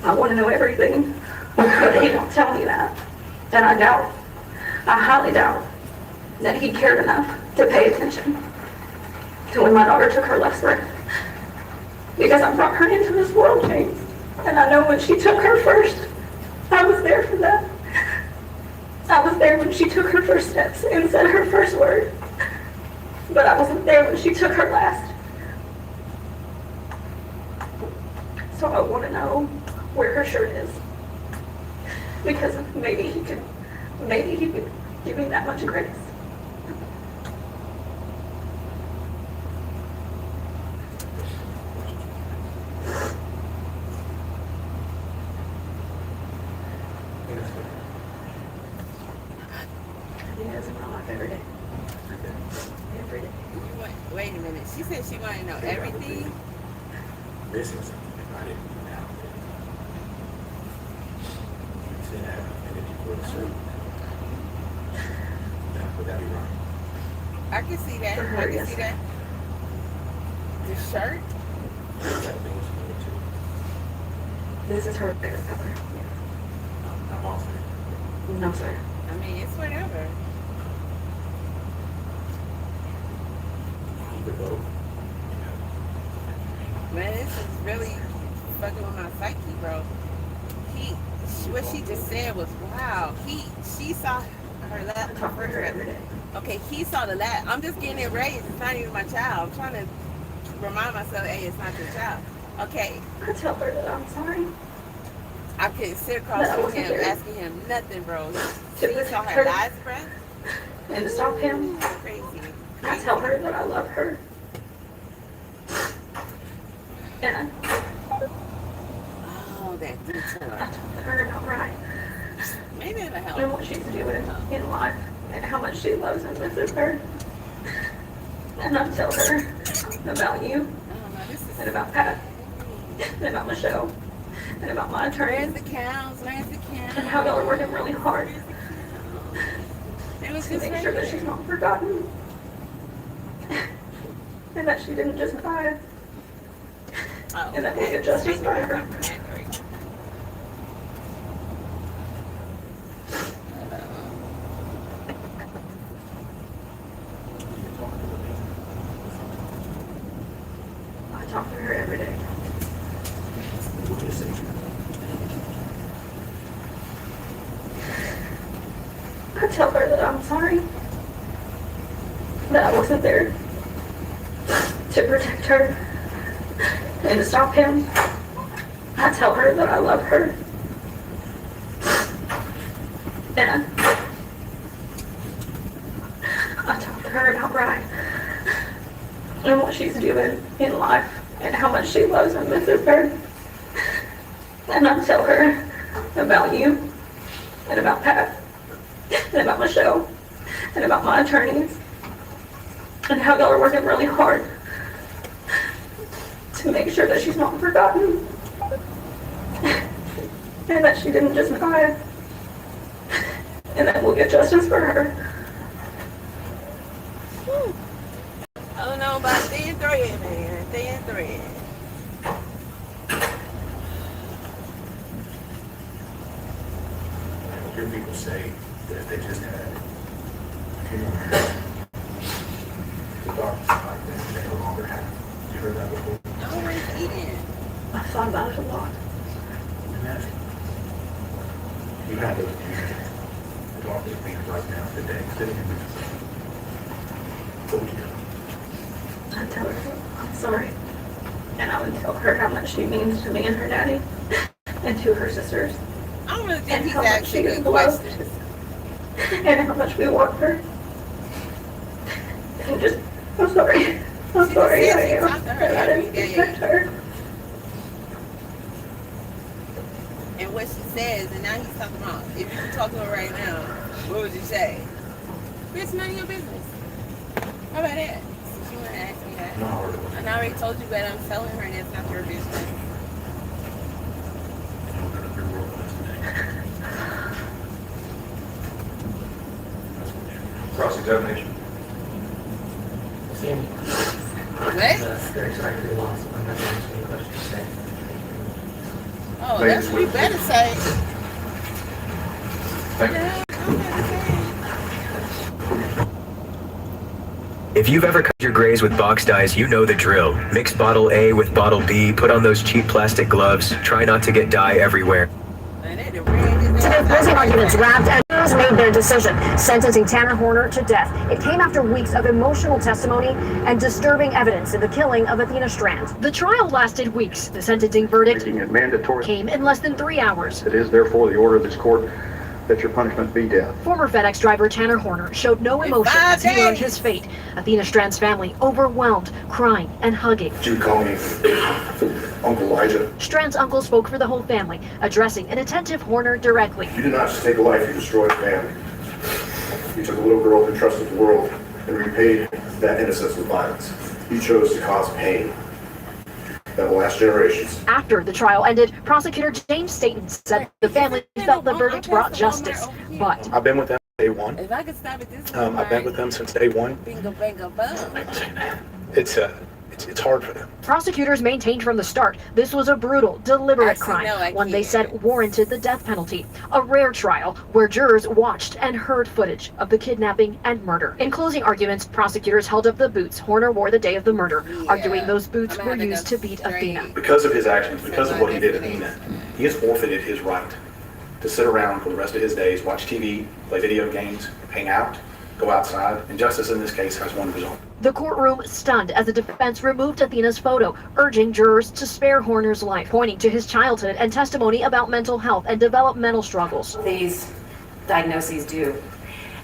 [SPEAKER 8] I want to know everything. But he won't tell me that. And I doubt, I highly doubt, that he cared enough to pay attention to when my daughter took her last breath. Because I brought her into this world, James. And I know when she took her first, I was there for that. I was there when she took her first steps and said her first word. But I wasn't there when she took her last. So I want to know where her shirt is. Because maybe he could give me that much grace. Yes, it's not my favorite day. Every day.
[SPEAKER 2] Wait a minute. She said she wanted to know everything.
[SPEAKER 9] This is something that I didn't know now. You said I have an affinity for the suit. Would that be wrong?
[SPEAKER 2] I can see that.
[SPEAKER 8] For
[SPEAKER 2] I
[SPEAKER 8] her,
[SPEAKER 2] can
[SPEAKER 8] yes.
[SPEAKER 2] see that. The shirt?
[SPEAKER 9] That means me too.
[SPEAKER 8] This is her favorite color.
[SPEAKER 9] I'm off it.
[SPEAKER 8] No, sir.
[SPEAKER 2] I mean, it's whatever.
[SPEAKER 9] Either both.
[SPEAKER 2] Man, this is really fucking with my psyche, bro. What she just said was, wow. She saw her last. Okay, he saw the last. I'm just getting it raised. It's not even my child. I'm trying to remind myself, hey, it's not your child. Okay.
[SPEAKER 8] I tell her that I'm sorry.
[SPEAKER 2] I could sit across
[SPEAKER 8] That
[SPEAKER 2] from
[SPEAKER 8] wasn't
[SPEAKER 2] him,
[SPEAKER 8] fair.
[SPEAKER 2] asking him nothing, bro.
[SPEAKER 8] To
[SPEAKER 2] She saw
[SPEAKER 8] protect
[SPEAKER 2] her
[SPEAKER 8] her.
[SPEAKER 2] last breath.
[SPEAKER 8] And to stop him,
[SPEAKER 2] Crazy.
[SPEAKER 8] I tell her that I love her. And
[SPEAKER 2] Oh, that detail.
[SPEAKER 8] I told her about right.
[SPEAKER 2] Maybe it'll help.
[SPEAKER 8] And what she's doing in life and how much she loves and misses her. And I tell her about you and about Pat and about Michelle and about my attorney.
[SPEAKER 2] Where's the cows? Where's the cows?
[SPEAKER 8] And how y'all are working really hard
[SPEAKER 2] It was
[SPEAKER 8] to
[SPEAKER 2] just
[SPEAKER 8] make
[SPEAKER 2] right
[SPEAKER 8] sure that
[SPEAKER 2] there.
[SPEAKER 8] she's not forgotten. And that she didn't just die.
[SPEAKER 2] Oh,
[SPEAKER 8] And that we get justice for her. I talk to her every day. I tell her that I'm sorry. That I wasn't there to protect her and to stop him. I tell her that I love her. And I talked to her outright and what she's doing in life and how much she loves and misses her. And I tell her about you and about Pat and about Michelle and about my attorneys and how y'all are working really hard to make sure that she's not forgotten and that she didn't just die and that we'll get justice for her.
[SPEAKER 2] I don't know about thin thread, man. Thin thread.
[SPEAKER 9] I hear people say that if they just had a few more minutes, the doctors like that, they no longer have. You heard that before?
[SPEAKER 2] No one's eating.
[SPEAKER 8] I thought about it a lot.
[SPEAKER 9] Imagine. You have those views. The doctor's being right now today, sitting in this. What would you do?
[SPEAKER 8] I'd tell her I'm sorry. And I would tell her how much she means to me and her daddy and to her sisters.
[SPEAKER 2] I don't really think
[SPEAKER 8] And
[SPEAKER 2] he's
[SPEAKER 8] how much
[SPEAKER 2] asking
[SPEAKER 8] she is
[SPEAKER 2] good
[SPEAKER 8] loved.
[SPEAKER 2] questions.
[SPEAKER 8] And how much we want her. And just, I'm sorry. I'm sorry. I am.
[SPEAKER 2] Talk to her
[SPEAKER 8] And I
[SPEAKER 2] every
[SPEAKER 8] didn't
[SPEAKER 2] day.
[SPEAKER 8] expect her.
[SPEAKER 2] And what she says, and now he's talking about, if you could talk to her right now, what would you say? It's none of your business. How about that? Since you want to ask me that.
[SPEAKER 9] No,
[SPEAKER 2] And I already told you that I'm telling her that's not your business.
[SPEAKER 9] Cross-examination.
[SPEAKER 2] What? Oh, that's what you better say. What the hell?
[SPEAKER 19] If you've ever cut your grays with box dyes, you know the drill. Mix bottle A with bottle B, put on those cheap plastic gloves, try not to get dye everywhere.
[SPEAKER 20] Today's closing arguments wrapped and jurors made their decision, sentencing Tanner Horner to death. It came after weeks of emotional testimony and disturbing evidence in the killing of Athena Strand. The trial lasted weeks. The sentencing verdict came in less than 3 hours.
[SPEAKER 21] It is therefore the order of this court that your punishment be death.
[SPEAKER 20] Former FedEx driver Tanner Horner showed no emotion as he learned his fate. Athena Strand's family overwhelmed, crying and hugging.
[SPEAKER 21] You call me Uncle Elijah.
[SPEAKER 20] Strand's uncle spoke for the whole family, addressing an attentive Horner directly.
[SPEAKER 21] You did not just take a life, you destroyed a family. You took a little girl who trusted the world and repaid that innocence with violence. You chose to cause pain that will last generations.
[SPEAKER 20] After the trial ended, prosecutor James Staten said the family felt the verdict brought justice, but
[SPEAKER 14] I've been with them day one.
[SPEAKER 2] If I could stop at this
[SPEAKER 14] I've been with them since day one.
[SPEAKER 2] bingo, bango, boom.
[SPEAKER 14] It's hard for them.
[SPEAKER 20] prosecutors maintained from the start this was a brutal, deliberate
[SPEAKER 2] Actually, no, I
[SPEAKER 20] crime, one they
[SPEAKER 2] can't.
[SPEAKER 20] said warranted the death penalty. A rare trial where jurors watched and heard footage of the kidnapping and murder. In closing arguments, prosecutors held up the boots Horner wore the day of the murder, arguing those boots were used to beat Athena.
[SPEAKER 9] Because of his actions, because of what he did to Athena, he has forfeited his right to sit around for the rest of his days, watch TV, play video games, hang out, go outside, and justice in this case has one result.
[SPEAKER 20] The courtroom stunned as the defense removed Athena's photo, urging jurors to spare Horner's life, pointing to his childhood and testimony about mental health and developmental struggles.
[SPEAKER 4] These diagnoses do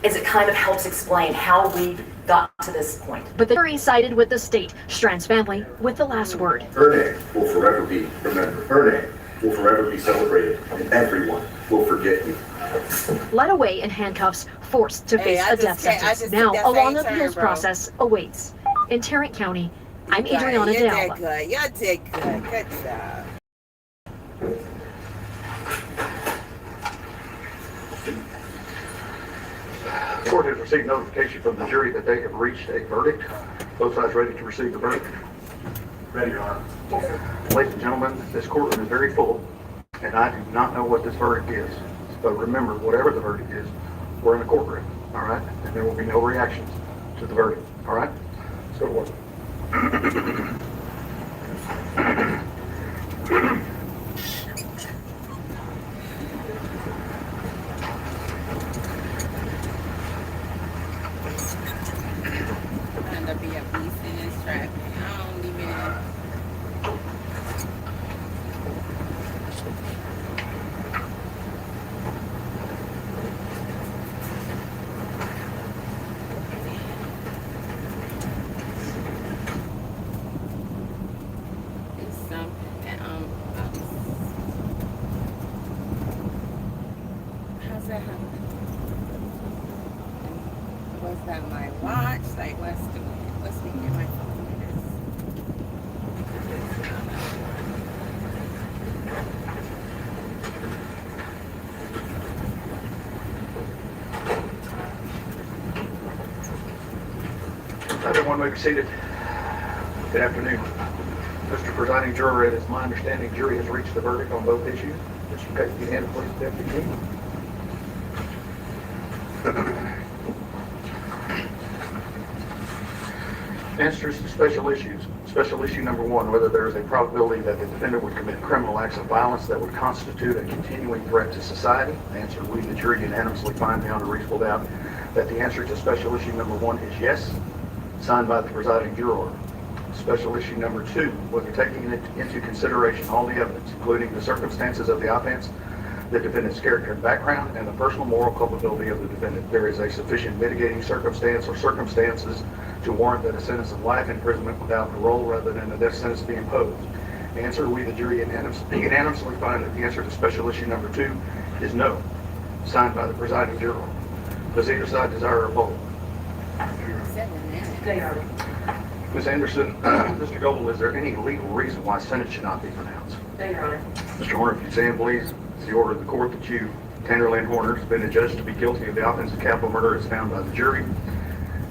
[SPEAKER 4] is it kind of helps explain how we got to this point.
[SPEAKER 20] But the jury sided with the state, Strand's family with the last word.
[SPEAKER 21] Her name will forever be remembered. Her name will forever be celebrated, and everyone will forget you.
[SPEAKER 20] Led away in handcuffs, forced to face a death sentence. Now, a long appeals process awaits. In Tarrant County, I'm Adriana
[SPEAKER 2] You're
[SPEAKER 20] De
[SPEAKER 2] that
[SPEAKER 20] Alba.
[SPEAKER 2] good. You're that good. Good job.
[SPEAKER 21] The court has received notification from the jury that they have reached a verdict. Both sides ready to receive the verdict? Ready, Your Honor. Ladies and gentlemen, this courtroom is very full, and I do not know what this verdict is. But remember, whatever the verdict is, we're in a courtroom, all right? And there will be no reactions to the verdict, all right? Let's go to work.
[SPEAKER 2] End up being a beast in this track. I don't even.
[SPEAKER 21] Everyone may be seated. Good afternoon. Mr. Presiding Juror, it is my understanding the jury has reached the verdict on both issues. Mr. Peck, you hand it, please, Deputy Chief. Answers to special issues. Special issue number 1, whether there is a probability that the defendant would commit criminal acts of violence that would constitute a continuing threat to society. The answer, we, the jury, unanimously find beyond a reasonable doubt that the answer to special issue number 1 is yes, signed by the presiding juror. Special issue number 2, whether taking into consideration all the evidence, including the circumstances of the offense, the defendant's character and background, and the personal moral culpability of the defendant, there is a sufficient mitigating circumstance or circumstances to warrant that a sentence of life imprisonment without parole rather than a death sentence be imposed. The answer, we, the jury, unanimously find that the answer to special issue number 2 is no, signed by the presiding juror. Does either side desire a vote? Ms. Anderson, Mr. Goble, is there any legal reason why sentence should not be pronounced? Mr. Horner, if you stand, please. It's the order of the court that you, Tanner Lynn Horner, has been adjudged to be guilty of the offense of capital murder as found by the jury.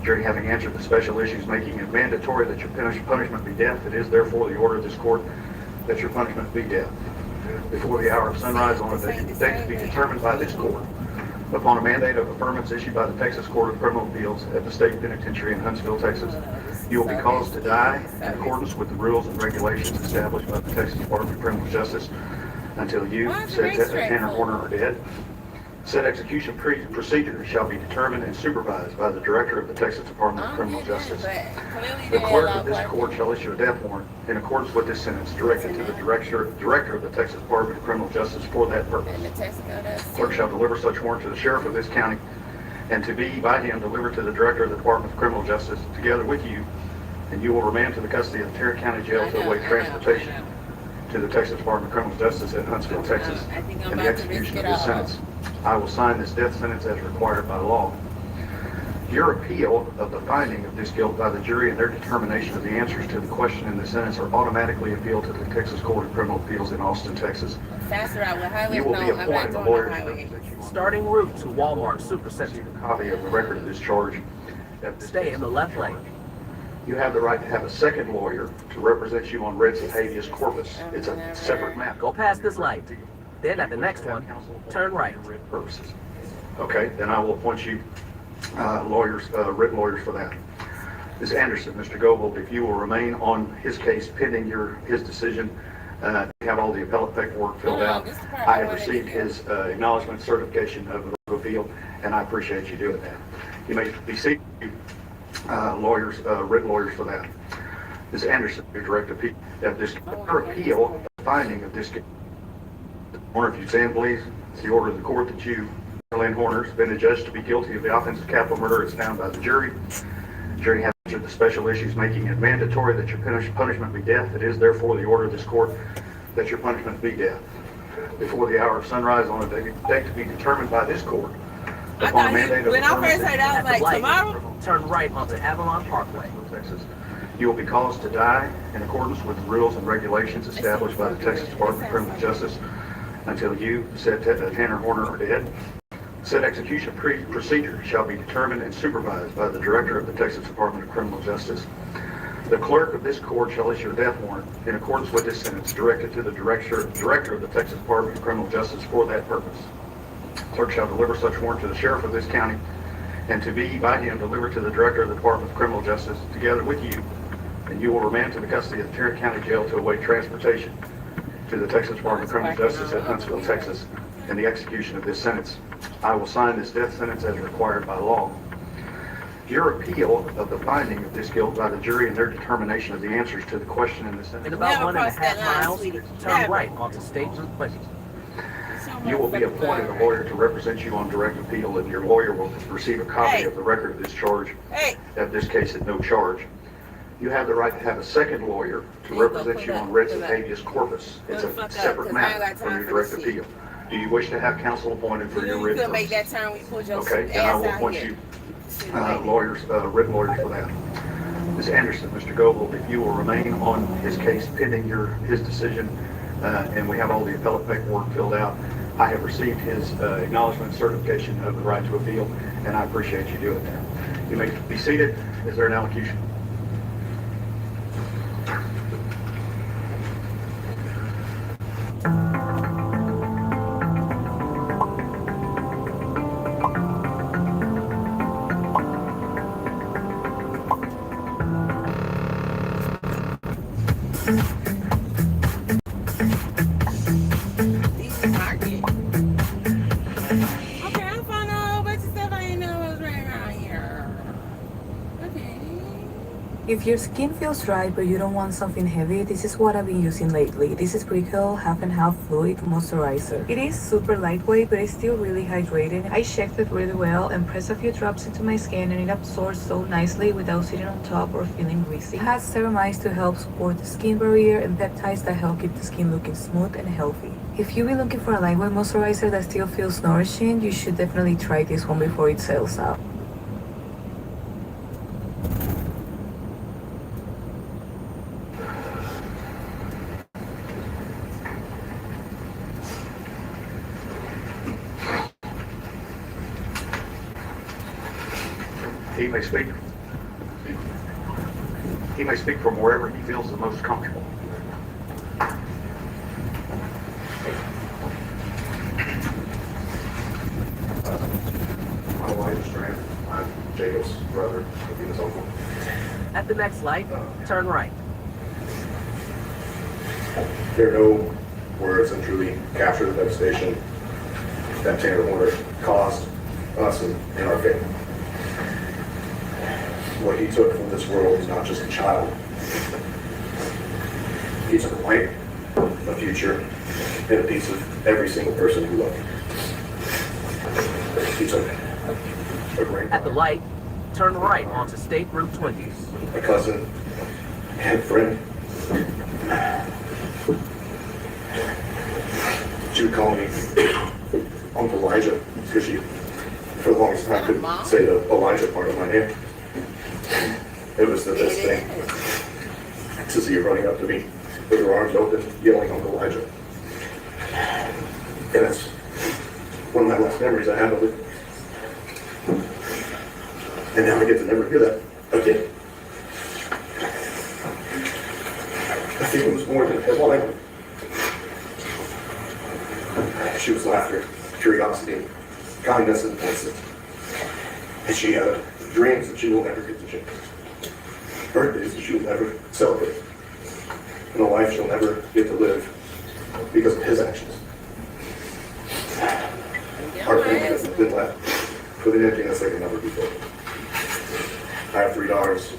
[SPEAKER 21] Jury having answered the special issues, making it mandatory that your punishment be death, it is therefore the order of this court that your punishment be death. Before the hour of sunrise on a date to be determined by this court, upon a mandate of affirmance issued by the Texas Court of Criminal Appeals at the State Penitentiary in Huntsville, Texas, you will be caused to die in accordance with the rules and regulations established by the Texas Department of Criminal Justice until you, said Tanner Horner, are dead. Said execution procedure shall be determined and supervised by the Director of the Texas Department of Criminal Justice. The clerk of this court shall issue a death warrant in accordance with this sentence directed to the Director of the Texas Department of Criminal Justice for that purpose. Clerk shall deliver such warrant to the Sheriff of this county and to be by him delivered to the Director of the Department of Criminal Justice together with you, and you will remain to the custody of the Tarrant County Jail to await transportation to the Texas Department of Criminal Justice at Huntsville, Texas, and the execution of this sentence. I will sign this death sentence as required by law. Your appeal of the finding of this guilt by the jury and their determination of the answers to the question in the sentence are automatically appealed to the Texas Court of Criminal Appeals in Austin, Texas. You will be appointed a lawyer to represent you.
[SPEAKER 11] Starting route to Walmart Supercenter.
[SPEAKER 21] A copy of the record of this charge.
[SPEAKER 11] Stay in the left lane.
[SPEAKER 21] You have the right to have a second lawyer to represent you on writs of habeas corpus. It's a separate matter.
[SPEAKER 11] Go past this light. Then at the next one, turn right.
[SPEAKER 21] Purposes. Okay, then I will appoint you written lawyers for that. Ms. Anderson, Mr. Goble, if you will remain on his case pending his decision, have all the appellate paperwork filled out. I have received his acknowledgement certification of the appeal, and I appreciate you doing that. You may be seated, written lawyers for that. Ms. Anderson, your direct appeal of this appeal, the finding of this. Horner, if you stand, please. It's the order of the court that you, Lynn Horner, has been adjudged to be guilty of the offense of capital murder as found by the jury. Jury has answered the special issues, making it mandatory that your punishment be death. It is therefore the order of this court that your punishment be death. Before the hour of sunrise on a date to be determined by this court, upon a mandate of
[SPEAKER 2] when I first heard that, I was like, tomorrow?
[SPEAKER 11] Turn right onto Avalon Parkway.
[SPEAKER 21] Texas. You will be caused to die in accordance with the rules and regulations established by the Texas Department of Criminal Justice until you, said Tanner Horner, are dead. Said execution procedure shall be determined and supervised by the Director of the Texas Department of Criminal Justice. The clerk of this court shall issue a death warrant in accordance with this sentence directed to the Director of the Texas Department of Criminal Justice for that purpose. Clerk shall deliver such warrant to the Sheriff of this county and to be by him delivered to the Director of the Department of Criminal Justice together with you, and you will remain to the custody of the Tarrant County Jail to await transportation to the Texas Department of Criminal Justice at Huntsville, Texas, and the execution of this sentence. I will sign this death sentence as required by law. Your appeal of the finding of this guilt by the jury and their determination of the answers to the question in the sentence.
[SPEAKER 11] In about 1.5 miles, turn right onto State Route 20.
[SPEAKER 21] You will be appointed a lawyer to represent you on direct appeal, and your lawyer will receive a copy of the record of this charge. In this case, at no charge. You have the right to have a second lawyer to represent you on writs of habeas corpus. It's a separate matter from your direct appeal. Do you wish to have counsel appointed for your writs? Okay, then I will appoint you written lawyers for that. Ms. Anderson, Mr. Goble, if you will remain on his case pending his decision, and we have all the appellate paperwork filled out. I have received his acknowledgement certification of the right to appeal, and I appreciate you doing that. You may be seated. Is there an allocution?
[SPEAKER 2] Decent market. Okay, I found a whole bunch of stuff I didn't know was right around here. Okay.
[SPEAKER 6] If your skin feels dry but you don't want something heavy, this is what I've been using lately. This is Brickle Half and Half Fluid Moisturizer. It is super lightweight but it's still really hydrating. I checked it really well and pressed a few drops into my skin and it absorbs so nicely without sitting on top or feeling greasy. It has ceramides to help support the skin barrier and peptides that help keep the skin looking smooth and healthy. If you've been looking for a lightweight moisturizer that still feels nourishing, you should definitely try this one before it sells out.
[SPEAKER 21] He may speak. He may speak from wherever he feels the most comfortable.
[SPEAKER 14] My wife is Strand. I'm Jacob's brother, Athena's uncle.
[SPEAKER 11] At the next light, turn right.
[SPEAKER 14] There are no words that truly capture the devastation that Tanner Horner caused us and our family. What he took from this world is not just a child. He took a life, a future, and a piece of every single person who loved him. He took a great
[SPEAKER 11] At the light, turn right onto State Route 20.
[SPEAKER 14] a cousin and a friend. She would call me Uncle Elijah because she, for the longest time, couldn't say the Elijah part of my name. It was the best thing to see her running up to me with her arms open, yelling Uncle Elijah. And that's one of my last memories I have of it. And now I get to never hear that again. I think it was more than headline. She was laughter, curiosity, kindness, and innocence. And she had dreams that she will never get to chase. Birthdays that she will never celebrate. And a life she'll never get to live because of his actions. Our family has been left with an emptiness that can never be filled. I have 3 daughters,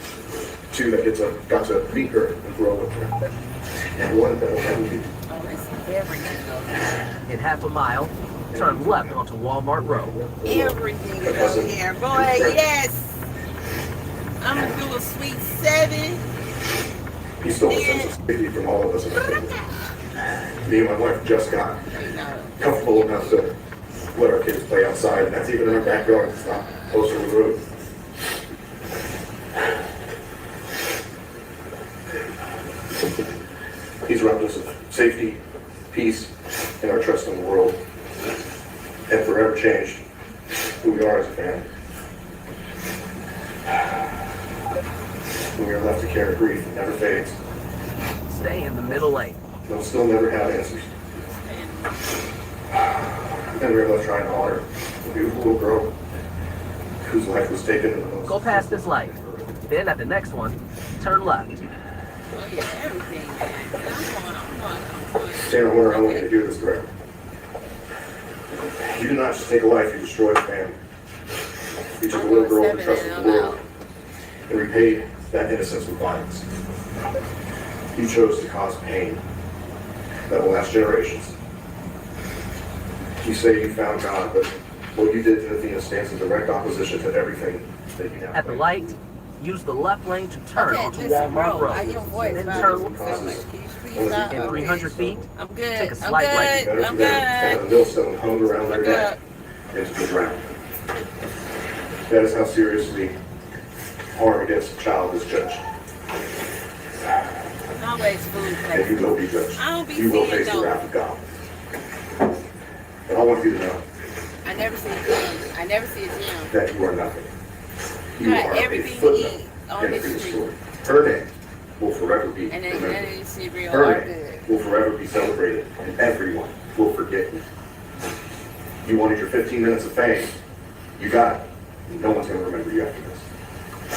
[SPEAKER 14] 2 that got to meet her and grow with her, and 1 that will never be.
[SPEAKER 11] In half a mile, turn left onto Walmart Road.
[SPEAKER 2] Everything is over here. Boy, yes. I'm gonna do a sweet 7.
[SPEAKER 14] He stole a sense of safety from all of us in our family. Me and my wife just got comfortable enough to let our kids play outside, and that's even in our backyard. It's not close to the road. He's robbed us of safety, peace, and our trust in the world, and forever changed who we are as a family. When we are left to carry grief that never fades.
[SPEAKER 11] Stay in the middle lane.
[SPEAKER 14] They'll still never have answers. And we're left trying to honor the beautiful little girl whose life was taken in the most.
[SPEAKER 11] Go past this light. Then at the next one, turn left.
[SPEAKER 14] Tanner Horner, I want you to do this correctly. You did not just take a life, you destroyed a family. You took a little girl who trusted the world and repaid that innocence with violence. You chose to cause pain that will last generations. You say you found God, but what you did to Athena stands in direct opposition to everything that you now
[SPEAKER 11] At the light, use the left lane to turn onto Walmart Road. Then turn in 300 feet.
[SPEAKER 2] I'm good.
[SPEAKER 11] Take a slight right.
[SPEAKER 2] I'm good.
[SPEAKER 14] And a millstone hung around their neck and to be drowned. That is how seriously harm against a child is judged.
[SPEAKER 2] Always food.
[SPEAKER 14] And you will be judged.
[SPEAKER 2] I don't be
[SPEAKER 14] You will
[SPEAKER 2] seeing
[SPEAKER 14] face the
[SPEAKER 2] no.
[SPEAKER 14] wrath of God. But I want you to know
[SPEAKER 2] I never see a gym. I never see a gym.
[SPEAKER 14] that you are nothing. You
[SPEAKER 2] Got
[SPEAKER 14] are a
[SPEAKER 2] everything to
[SPEAKER 14] footnote
[SPEAKER 2] eat on
[SPEAKER 14] in
[SPEAKER 2] this
[SPEAKER 14] Athena's
[SPEAKER 2] street.
[SPEAKER 14] story. Her name will forever be
[SPEAKER 2] And then
[SPEAKER 14] remembered.
[SPEAKER 2] you see real
[SPEAKER 14] Her
[SPEAKER 2] are
[SPEAKER 14] name
[SPEAKER 2] good.
[SPEAKER 14] will forever be celebrated, and everyone will forget you. You wanted your 15 minutes of fame. You got it. No one's going to remember you after this.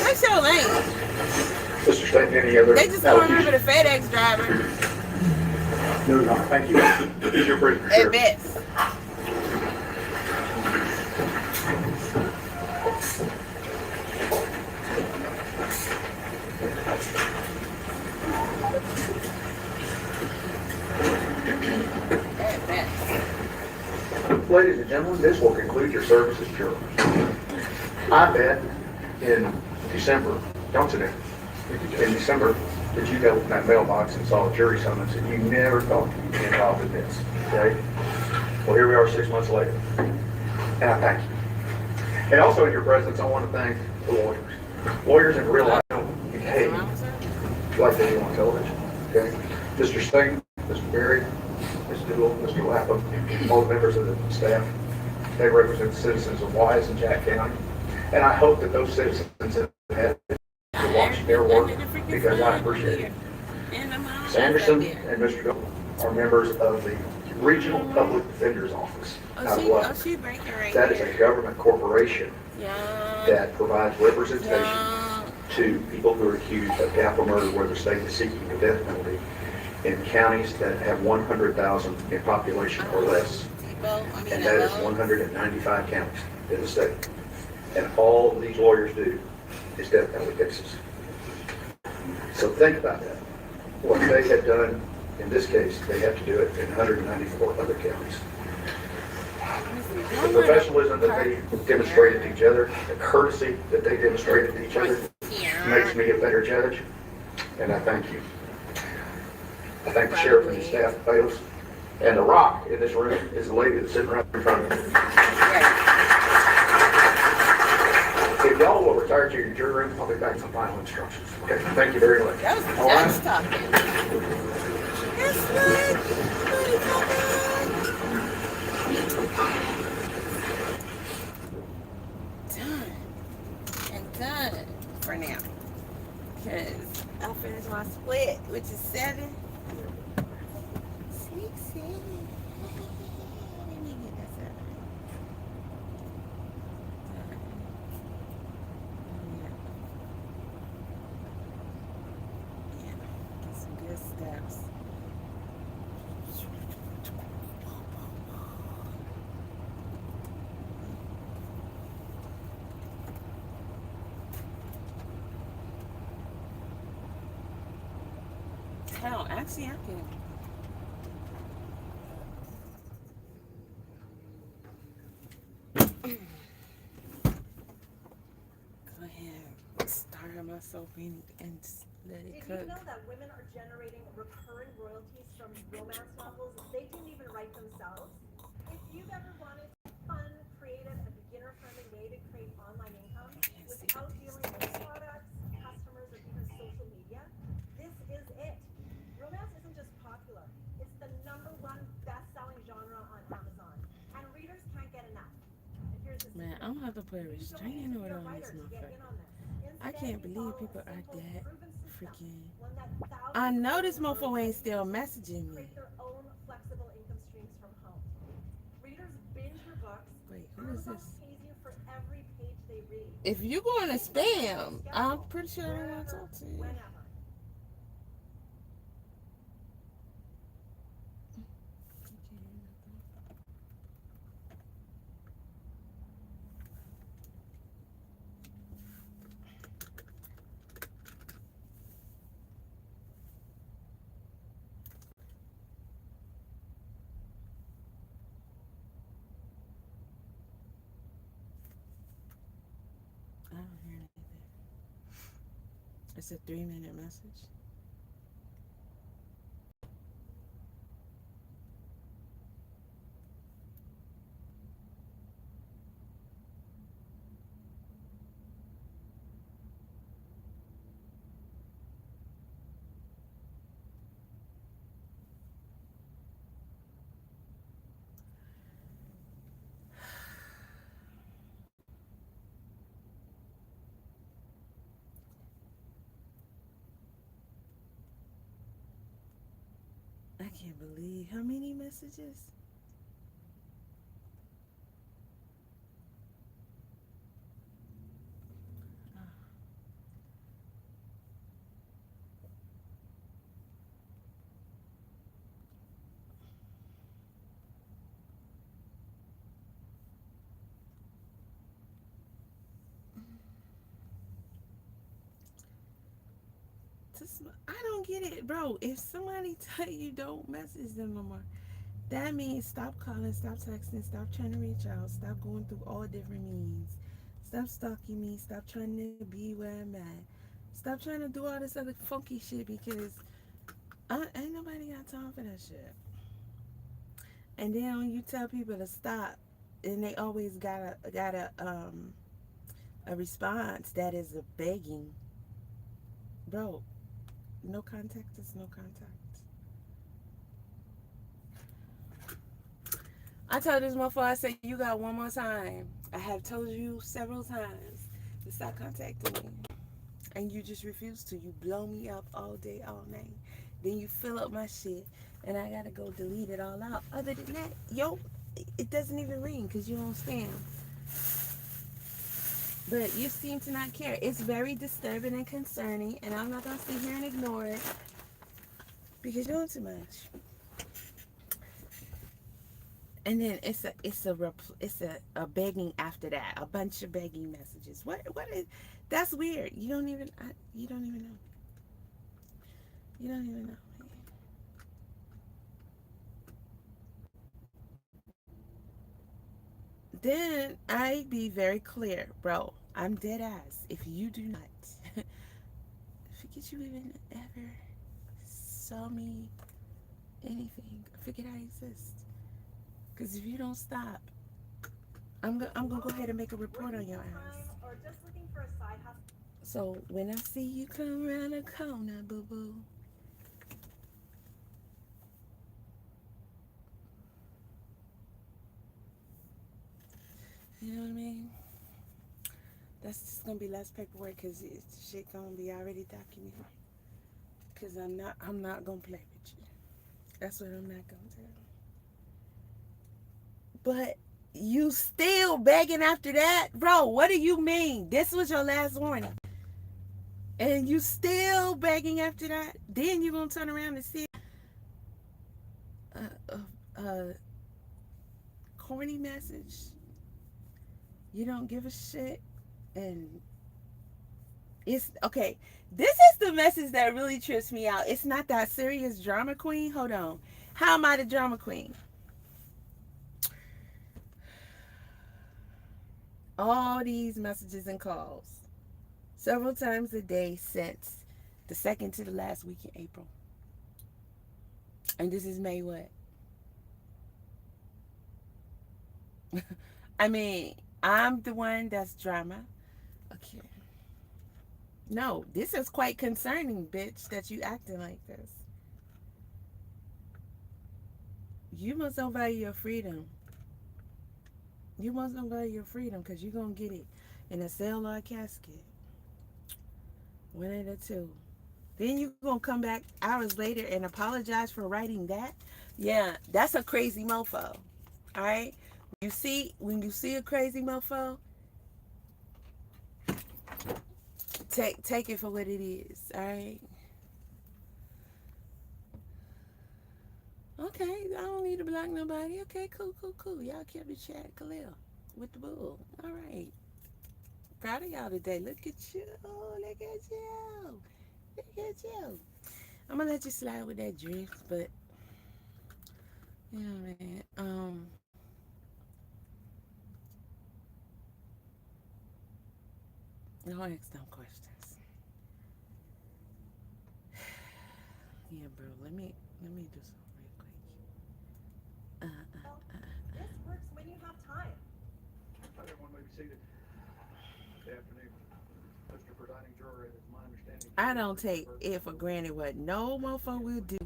[SPEAKER 2] What's your name?
[SPEAKER 21] Mr. State, any other?
[SPEAKER 2] They just don't remember the FedEx driver.
[SPEAKER 21] No, no, thank you. You're pretty sure.
[SPEAKER 2] At best.
[SPEAKER 21] Ladies and gentlemen, this will conclude your services bureau. I bet in December, don't you know, in December, that you go in that mailbox and saw a jury summons and you never thought you'd be involved in this, okay? Well, here we are 6 months later, and I thank you. And also in your presence, I want to thank the lawyers. Lawyers in real life don't behave like they do on television, okay? Mr. Sting, Mr. Berry, Ms. Dooley, Mr. Lapham, all the members of the staff, they represent the citizens of Wise and Jack County. And I hope that those citizens have had to watch their work because I appreciate it. Sanderson and Mr. Dooley are members of the Regional Public Defender's Office. That is a government corporation that provides representation to people who are accused of capital murder where the state is seeking the death penalty in counties that have 100,000 in population or less. And that is 195 counties in the state. And all these lawyers do is death penalty cases. So think about that. What they have done in this case, they have to do it in 194 other counties. The professionalism that they demonstrated to each other, the courtesy that they demonstrated to each other, makes me a better judge, and I thank you. I thank the sheriff and his staff at Palos. And the rock in this room is the lady that's sitting right in front of me. If y'all will retire to your jury room, I'll be back with some final instructions. Okay, thank you very much.
[SPEAKER 2] That was the judge talking. Yes, done. And done for now. Because I'll finish my split, which is 7. 6, 7. Let me get that 7. Yeah. Get some good steps. Hell, actually, I can. Go ahead, stir myself in and let it cook.
[SPEAKER 16] Did you know that women are generating recurring royalties from romance novels they didn't even write themselves? If you've ever wanted a fun, creative, and beginner-friendly way to create online income without dealing with products, customers, or even social media, this is it. Romance isn't just popular, it's the #1 best-selling genre on Amazon, and readers can't get enough. And here's the
[SPEAKER 2] Man, I'm gonna have to put a restraining order on this motherfucker. I can't believe people are that freaking. I know this motherfucker ain't still messaging me.
[SPEAKER 16] Flexible income streams from home. Readers binge your books.
[SPEAKER 2] Wait, who is this?
[SPEAKER 16] Pays you for every page they read.
[SPEAKER 2] If you going to spam, I'm pretty sure I don't want to talk to you.
[SPEAKER 16] Whenever.
[SPEAKER 2] I don't hear anything. It's a 3-minute message. I can't believe how many messages. I don't get it, bro. If somebody tell you don't message them no more, that means stop calling, stop texting, stop trying to reach out, stop going through all different means, stop stalking me, stop trying to be where I'm at, stop trying to do all this other funky shit, because ain't nobody got time for that shit. And then when you tell people to stop, and they always got a response that is a begging, bro. No contact is no contact. I told this motherfucker, I said, you got one more time. I have told you several times to stop contacting me. And you just refuse to. You blow me up all day, all night. Then you fill up my shit, and I gotta go delete it all out. Other than that, it doesn't even ring because you don't spam. But you seem to not care. It's very disturbing and concerning, and I'm not gonna sit here and ignore it because you're doing too much. And then it's a begging after that, a bunch of begging messages. What is that's weird. You don't even know. You don't even know. Then I be very clear, bro. I'm dead ass. If you do not forget you even ever saw me anything, forget I exist. Because if you don't stop, I'm gonna go ahead and make a report on your ass. So when I see you come around the corner, boo boo, you know what I mean? That's just gonna be less paperwork because shit gonna be already documented. Because I'm not gonna play with you. That's what I'm not gonna do. But you still begging after that? Bro, what do you mean? This was your last warning. And you still begging after that? Then you gonna turn around and see a corny message. You don't give a shit. And it's okay. This is the message that really trips me out. It's not that serious, drama queen. Hold on. How am I the drama queen? All these messages and calls several times a day since the second to the last week in April. And this is May what? I mean, I'm the one that's drama. Okay. No, this is quite concerning, bitch, that you acting like this. You must don't value your freedom. You must don't value your freedom because you're going to get it in a cell or a casket. One of the two. Then you're going to come back hours later and apologize for writing that? Yeah, that's a crazy mofo. All right? When you see a crazy mofo, take it for what it is. All right? Okay, I don't need to block nobody. Okay, cool. Y'all kept the chat Khalil with the bull. All right. Proud of y'all today. Look at you. Look at you. Look at you. I'm gonna let you slide with that drift, but yeah, man. No ask dumb questions. Yeah, bro. Let me do something real quick.
[SPEAKER 16] This works when you have time.
[SPEAKER 21] Everyone may be seated. Good afternoon. Mr. Presiding Juror, it is my understanding.
[SPEAKER 2] I don't take it for granted what no mofo will do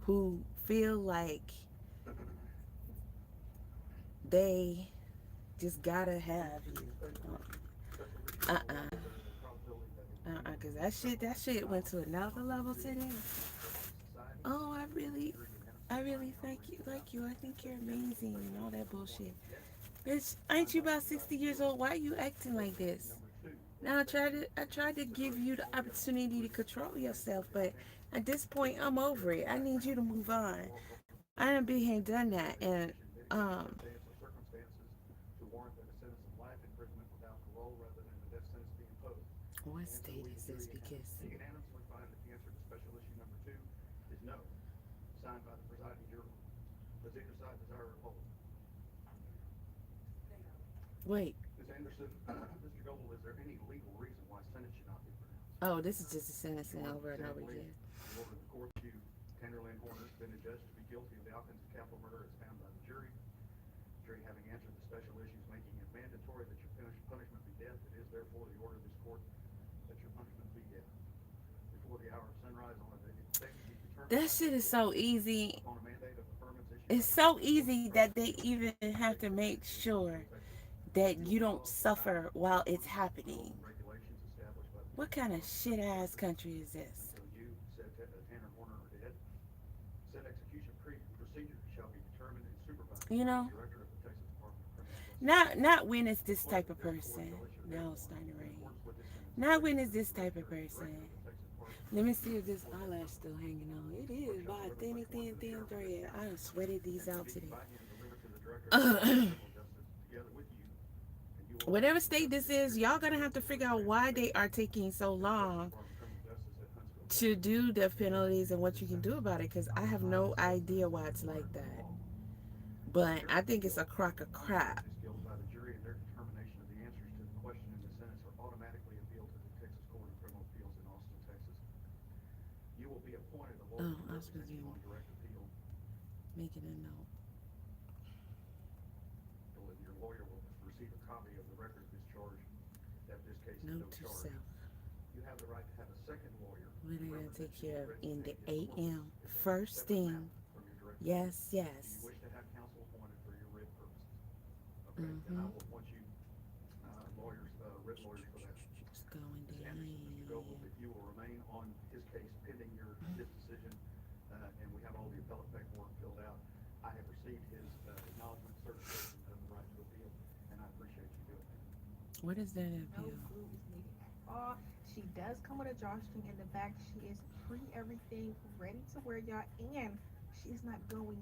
[SPEAKER 2] who feel like they just gotta have you. Cause that shit went to another level today. Oh, I really thank you. I think you're amazing and all that bullshit. Bitch, ain't you about 60 years old? Why are you acting like this? Now I tried to give you the opportunity to control yourself, but at this point I'm over it. I need you to move on. I done been here and done that, and what state is this? Because
[SPEAKER 21] Does either side desire a poll?
[SPEAKER 2] Wait.
[SPEAKER 21] Ms. Anderson, Mr. Goble, is there any legal reason why sentence should not be pronounced?
[SPEAKER 2] Oh, this is just a sentencing over and over again.
[SPEAKER 21] In order the court to Tanner Lynn Horner has been adjudged to be guilty of the offense of capital murder as found by the jury. Jury having answered the special issues making it mandatory that your punishment be death, it is therefore the order of this court that your punishment be death. Before the hour of sunrise on a day determined.
[SPEAKER 2] That shit is so easy.
[SPEAKER 21] Upon a mandate of affirmance issued.
[SPEAKER 2] It's so easy that they even have to make sure that you don't suffer while it's happening. What kind of shit ass country is this?
[SPEAKER 21] Until you, said Tanner Horner, are dead. Said execution procedure shall be determined and supervised.
[SPEAKER 2] You know,
[SPEAKER 21] By the Director of the Texas Department of Criminal Justice.
[SPEAKER 2] not when it's this type of person. No, it's starting to rain. Not when it's this type of person. Let me see if this eyelash still hanging on. It is by a thin thread. I have sweated these out today. Whatever state this is, y'all gonna have to figure out why they are taking so long to do death penalties and what you can do about it, because I have no idea why it's like that. But I think it's a crock of crap.
[SPEAKER 21] By the jury and their determination of the answers to the question in the sentence are automatically appealed to the Texas Court of Criminal Appeals in Austin, Texas. You will be appointed a lawyer
[SPEAKER 2] I was supposed to be
[SPEAKER 21] on direct appeal.
[SPEAKER 2] making a note.
[SPEAKER 21] Your lawyer will receive a copy of the record of discharge. That this case is
[SPEAKER 2] Note
[SPEAKER 21] no
[SPEAKER 2] to
[SPEAKER 21] charge.
[SPEAKER 2] self.
[SPEAKER 21] You have the right to have a second lawyer.
[SPEAKER 2] What are you gonna take care of in the AM? First thing. Yes,
[SPEAKER 21] You
[SPEAKER 2] yes.
[SPEAKER 21] wish to have counsel appointed for your writ purposes. Okay, and I will appoint you lawyers, writ lawyers for that.
[SPEAKER 2] It's going
[SPEAKER 21] Ms.
[SPEAKER 2] down.
[SPEAKER 21] Anderson, Mr. Goble, if you will remain on his case pending his decision, and we have all the appellate paperwork filled out, I have received his acknowledgement certification of the right to appeal, and I appreciate you doing that.
[SPEAKER 2] What is that
[SPEAKER 7] No
[SPEAKER 2] appeal?
[SPEAKER 7] glue is needed at all. She does come with a drawstring in the back. She is pre everything, ready to wear y'all, and she's not going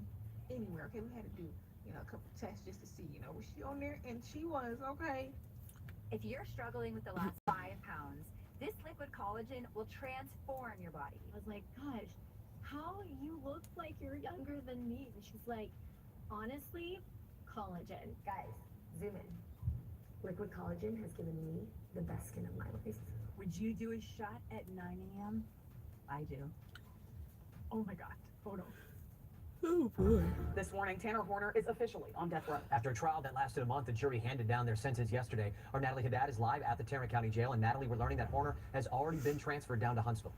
[SPEAKER 7] anywhere. Okay, we had to do, a couple tests just to see, was she on there? And she was, okay.
[SPEAKER 22] If you're struggling with the last 5 pounds, this liquid collagen will transform your body. I was like, gosh, how you look like you're younger than me. And she's like, honestly, collagen. Guys, zoom in. Liquid collagen has given me the best skin of my life. Would you do a shot at 9 a.m.? I do. Oh my God, photo.
[SPEAKER 2] Oh boy.
[SPEAKER 23] This morning, Tanner Horner is officially on death row. After a trial that lasted a month, the jury handed down their sentence yesterday. Our Natalie Haddad is live at the Tarrant County Jail, and Natalie, we're learning that Horner has already been transferred down to Huntsville.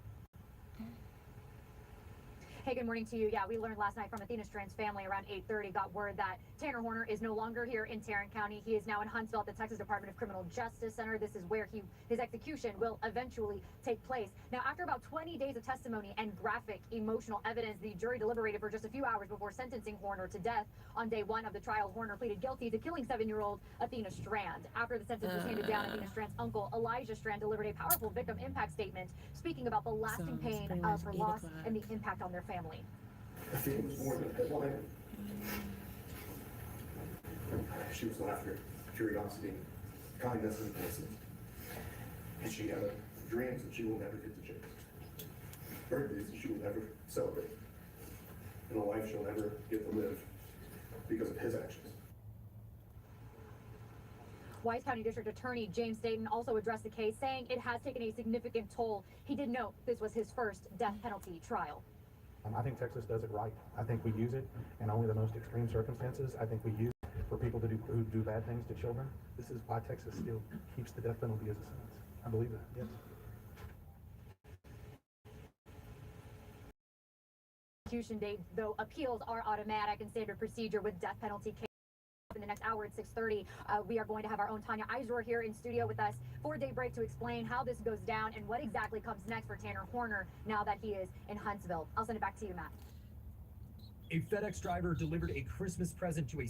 [SPEAKER 22] Hey, good morning to you. Yeah, we learned last night from Athena Strand's family around 8:30, got word that Tanner Horner is no longer here in Tarrant County. He is now in Huntsville at the Texas Department of Criminal Justice Center. This is where his execution will eventually take place. Now, after about 20 days of testimony and graphic emotional evidence, the jury deliberated for just a few hours before sentencing Horner to death. On day 1 of the trial, Horner pleaded guilty to killing 7-year-old Athena Strand. After the sentence was handed down, Athena Strand's uncle, Elijah Strand, delivered a powerful victim impact statement, speaking about the lasting pain of her loss and the impact on their family.
[SPEAKER 14] Athena was more than a headline. She was laughter, curiosity, kindness, and innocence. And she had dreams that she will never get to chase, birthdays that she will never celebrate, and a life she'll never get to live because of his actions.
[SPEAKER 22] Wise County District Attorney James Dayton also addressed the case, saying it has taken a significant toll. He did note this was his first death penalty trial.
[SPEAKER 24] I think Texas does it right. I think we use it in only the most extreme circumstances. I think we use it for people who do bad things to children. This is why Texas still keeps the death penalty as a sentence. I believe that, yes.
[SPEAKER 22] Execution date, though, appeals are automatic and standard procedure with death penalty cases. In the next hour at 6:30, we are going to have our own Tanya Eisler here in studio with us for daybreak to explain how this goes down and what exactly comes next for Tanner Horner now that he is in Huntsville. I'll send it back to you, Matt.
[SPEAKER 23] A FedEx driver delivered a Christmas present to a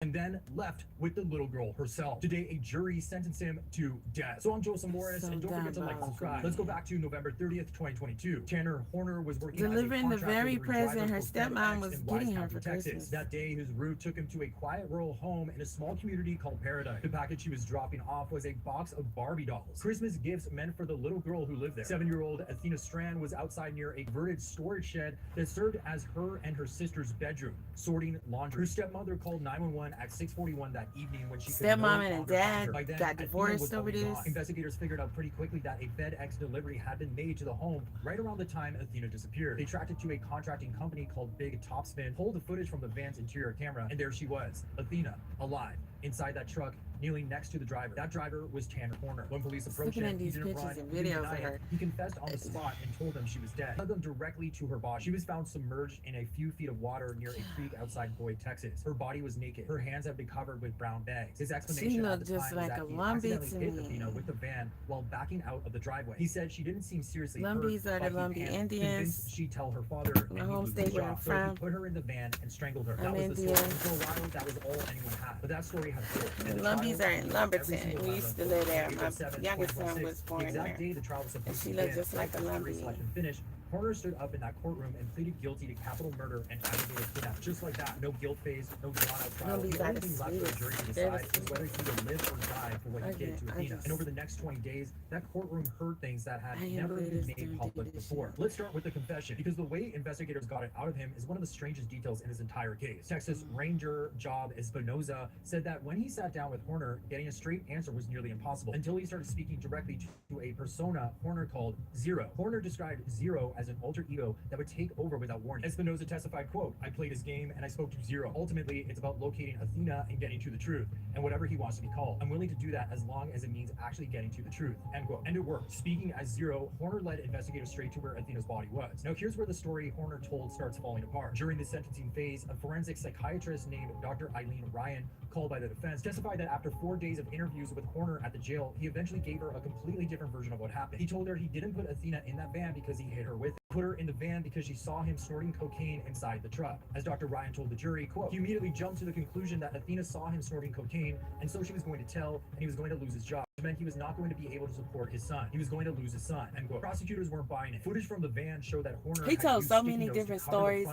[SPEAKER 1] and then left with the little girl herself. Today, a jury sentenced him to death. So I'm Joseph Morris, and don't forget to like and subscribe. Let's go back to November 30th, 2022. Tanner Horner was working
[SPEAKER 2] delivering
[SPEAKER 1] as a
[SPEAKER 2] the very
[SPEAKER 1] present
[SPEAKER 2] her stepmom was getting her for
[SPEAKER 1] Texas.
[SPEAKER 2] Christmas.
[SPEAKER 1] That day, his route took him to a quiet rural home in a small community called Paradise. The package he was dropping off was a box of Barbie dolls, Christmas gifts meant for the little girl who lived there. 7-year-old Athena Strand was outside near a converted storage shed that served as her and her sister's bedroom, sorting laundry. Her stepmother called 911 at 6:41 that evening when she
[SPEAKER 2] stepmom and dad got divorced over this.
[SPEAKER 1] Investigators figured out pretty quickly that a FedEx delivery had been made to the home right around the time Athena disappeared. They tracked it to a contracting company called Big Topspin, pulled the footage from the van's interior camera, and there she was, Athena, alive, inside that truck, kneeling next to the driver. That driver was Tanner Horner. When police approached him, he didn't run, he didn't deny it. He confessed on the spot and told them she was dead. Led them directly to her body. She was found submerged in a few feet of water near a creek outside Boyd, Texas. Her body was naked. Her hands had been covered with brown bags. His explanation at the time was that he accidentally hit Athena with the van while backing out of the driveway. He said she didn't seem seriously hurt,
[SPEAKER 2] Lumbees are the Lumbee Indians.
[SPEAKER 1] She'd tell her father
[SPEAKER 2] the home state where I'm
[SPEAKER 1] so
[SPEAKER 2] from.
[SPEAKER 1] he put her in the van and strangled her. That
[SPEAKER 2] I'm
[SPEAKER 1] was
[SPEAKER 2] Indian.
[SPEAKER 1] the story. For a while, that was all anyone had. But that story had hope.
[SPEAKER 2] The Lumbees are in Lumberton. We used to live there. My youngest son was born there. And she looked just like a Lumbee.
[SPEAKER 1] Horner stood up in that courtroom and pleaded guilty to capital murder and aggravated kidnapping. Just like that, no guilt phase, no drawn-out trial. The only thing left for the jury to decide is whether he would live or die for what he did to Athena. And over the next 20 days, that courtroom heard things that had never been made public before. Let's start with the confession, because the way investigators got it out of him is one of the strangest details in his entire case. Texas Ranger Job Espinoza said that when he sat down with Horner, getting a straight answer was nearly impossible until he started speaking directly to a persona Horner called Zero. Horner described Zero as an alter ego that would take over without warning. Espinoza testified, quote, "I played his game and I spoke to Zero. Ultimately, it's about locating Athena and getting to the truth, and whatever he wants to be called. I'm willing to do that as long as it means actually getting to the truth," end quote. And it worked. Speaking as Zero, Horner led investigators straight to where Athena's body was. Now here's where the story Horner told starts falling apart. During the sentencing phase, a forensic psychiatrist named Dr. Eileen Ryan, called by the defense, testified that after 4 days of interviews with Horner at the jail, he eventually gave her a completely different version of what happened. He told her he didn't put Athena in that van because he hit her with it. Put her in the van because she saw him snorting cocaine inside the truck. As Dr. Ryan told the jury, quote, "He immediately jumped to the conclusion that Athena saw him snorting cocaine, and so she was going to tell, and he was going to lose his job. It meant he was not going to be able to support his son. He was going to lose his son," end quote. Prosecutors weren't buying it. Footage from the van showed that Horner
[SPEAKER 2] he told so many different stories.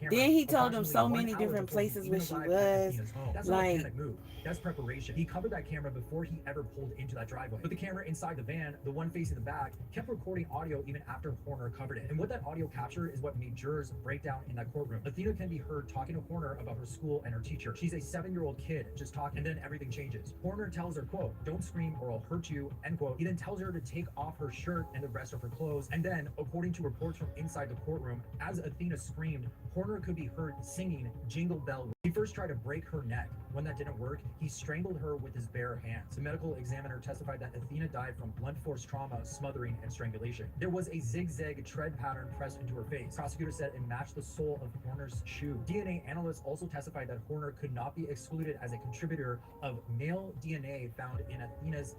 [SPEAKER 2] Then he told them so many different places where she was. Like,
[SPEAKER 1] that's preparation. He covered that camera before he ever pulled into that driveway. But the camera inside the van, the one facing the back, kept recording audio even after Horner covered it. And what that audio captured is what made jurors break down in that courtroom. Athena can be heard talking to Horner about her school and her teacher. She's a 7-year-old kid just talking, and then everything changes. Horner tells her, quote, "Don't scream or I'll hurt you," end quote. He then tells her to take off her shirt and the rest of her clothes. And then, according to reports from inside the courtroom, as Athena screamed, Horner could be heard singing Jingle Bell. He first tried to break her neck. When that didn't work, he strangled her with his bare hands. The medical examiner testified that Athena died from blunt force trauma, smothering, and strangulation. There was a zigzag tread pattern pressed into her face. Prosecutors said it matched the sole of Horner's shoe. DNA analysts also testified that Horner could not be excluded as a contributor of male DNA found in Athena's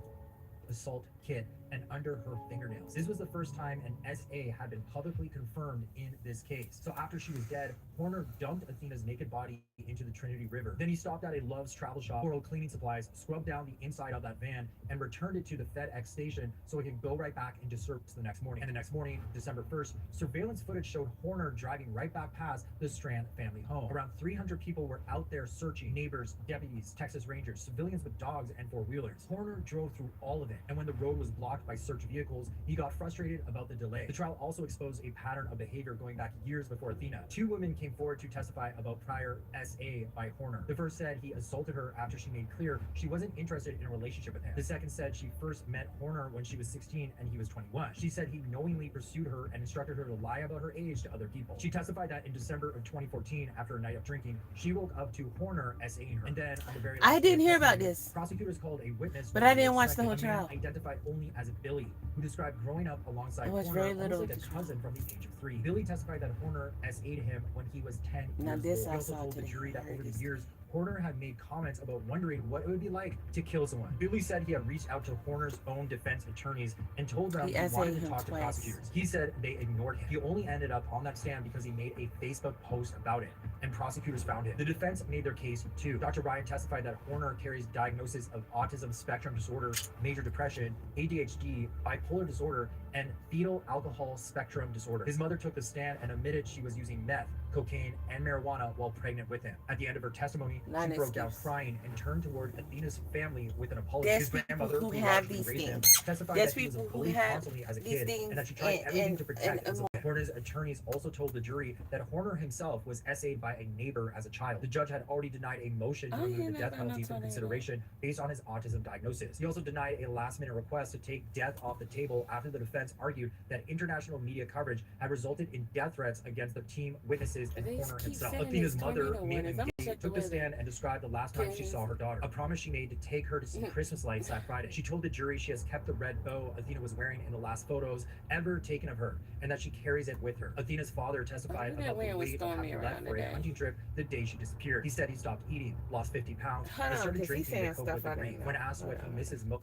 [SPEAKER 1] assault kit and under her fingernails. This was the first time an SA had been publicly confirmed in this case. So after she was dead, Horner dumped Athena's naked body into the Trinity River. Then he stopped at a Love's travel shop, borrowed cleaning supplies, scrubbed down the inside of that van, and returned it to the FedEx station so he could go right back into service the next morning. And the next morning, December 1st, surveillance footage showed Horner driving right back past the Strand family home. Around 300 people were out there searching: neighbors, deputies, Texas Rangers, civilians with dogs and four-wheelers. Horner drove through all of it, and when the road was blocked by search vehicles, he got frustrated about the delay. The trial also exposed a pattern of behavior going back years before Athena. 2 women came forward to testify about prior SA by Horner. The first said he assaulted her after she made clear she wasn't interested in a relationship with him. The second said she first met Horner when she was 16 and he was 21. She said he knowingly pursued her and instructed her to lie about her age to other people. She testified that in December of 2014, after a night of drinking, she woke up to Horner SAing her. And then on the very last
[SPEAKER 2] I didn't hear about this.
[SPEAKER 1] Prosecutors called a witness,
[SPEAKER 2] but I didn't watch the whole trial.
[SPEAKER 1] Identified only as Billy, who described growing up alongside
[SPEAKER 2] I watched
[SPEAKER 1] Horner
[SPEAKER 2] very little
[SPEAKER 1] almost like a cousin from the age of 3. Billy testified that Horner SA'd him when he was 10
[SPEAKER 2] Now
[SPEAKER 1] years
[SPEAKER 2] this
[SPEAKER 1] old.
[SPEAKER 2] I
[SPEAKER 1] He also
[SPEAKER 2] saw
[SPEAKER 1] told the
[SPEAKER 2] today.
[SPEAKER 1] jury that over the years, Horner had made comments about wondering what it would be like to kill someone. Billy said he had reached out to Horner's own defense attorneys and told them he wanted to talk to prosecutors. He said they ignored him. He only ended up on that stand because he made a Facebook post about it, and prosecutors found him. The defense made their case too. Dr. Ryan testified that Horner carries diagnosis of autism spectrum disorder, major depression, ADHD, bipolar disorder, and fetal alcohol spectrum disorder. His mother took the stand and admitted she was using meth, cocaine, and marijuana while pregnant with him. At the end of her testimony, she broke down crying and turned toward Athena's family with an apology. His grandmother, who have these things, testified that he was bullied constantly as a kid and that she tried everything to protect him. Horner's attorneys also told the jury that Horner himself was essayed by a neighbor as a child. The judge had already denied a motion to remove the death penalty from consideration based on his autism diagnosis. He also denied a last-minute request to take death off the table after the defense argued that international media coverage had resulted in death threats against the team witnesses and Horner himself. Athena's mother, Maitland Gay, took the stand and described the last time she saw her daughter, a promise she made to take her to see Christmas lights that Friday. She told the jury she has kept the red bow Athena was wearing in the last photos ever taken of her, and that she carries it with her. Athena's father testified about the weight of having left for a hunting trip the day she disappeared. He said he stopped eating, lost 50 pounds, and started drinking to cope with the grief. When asked what Mrs. Mo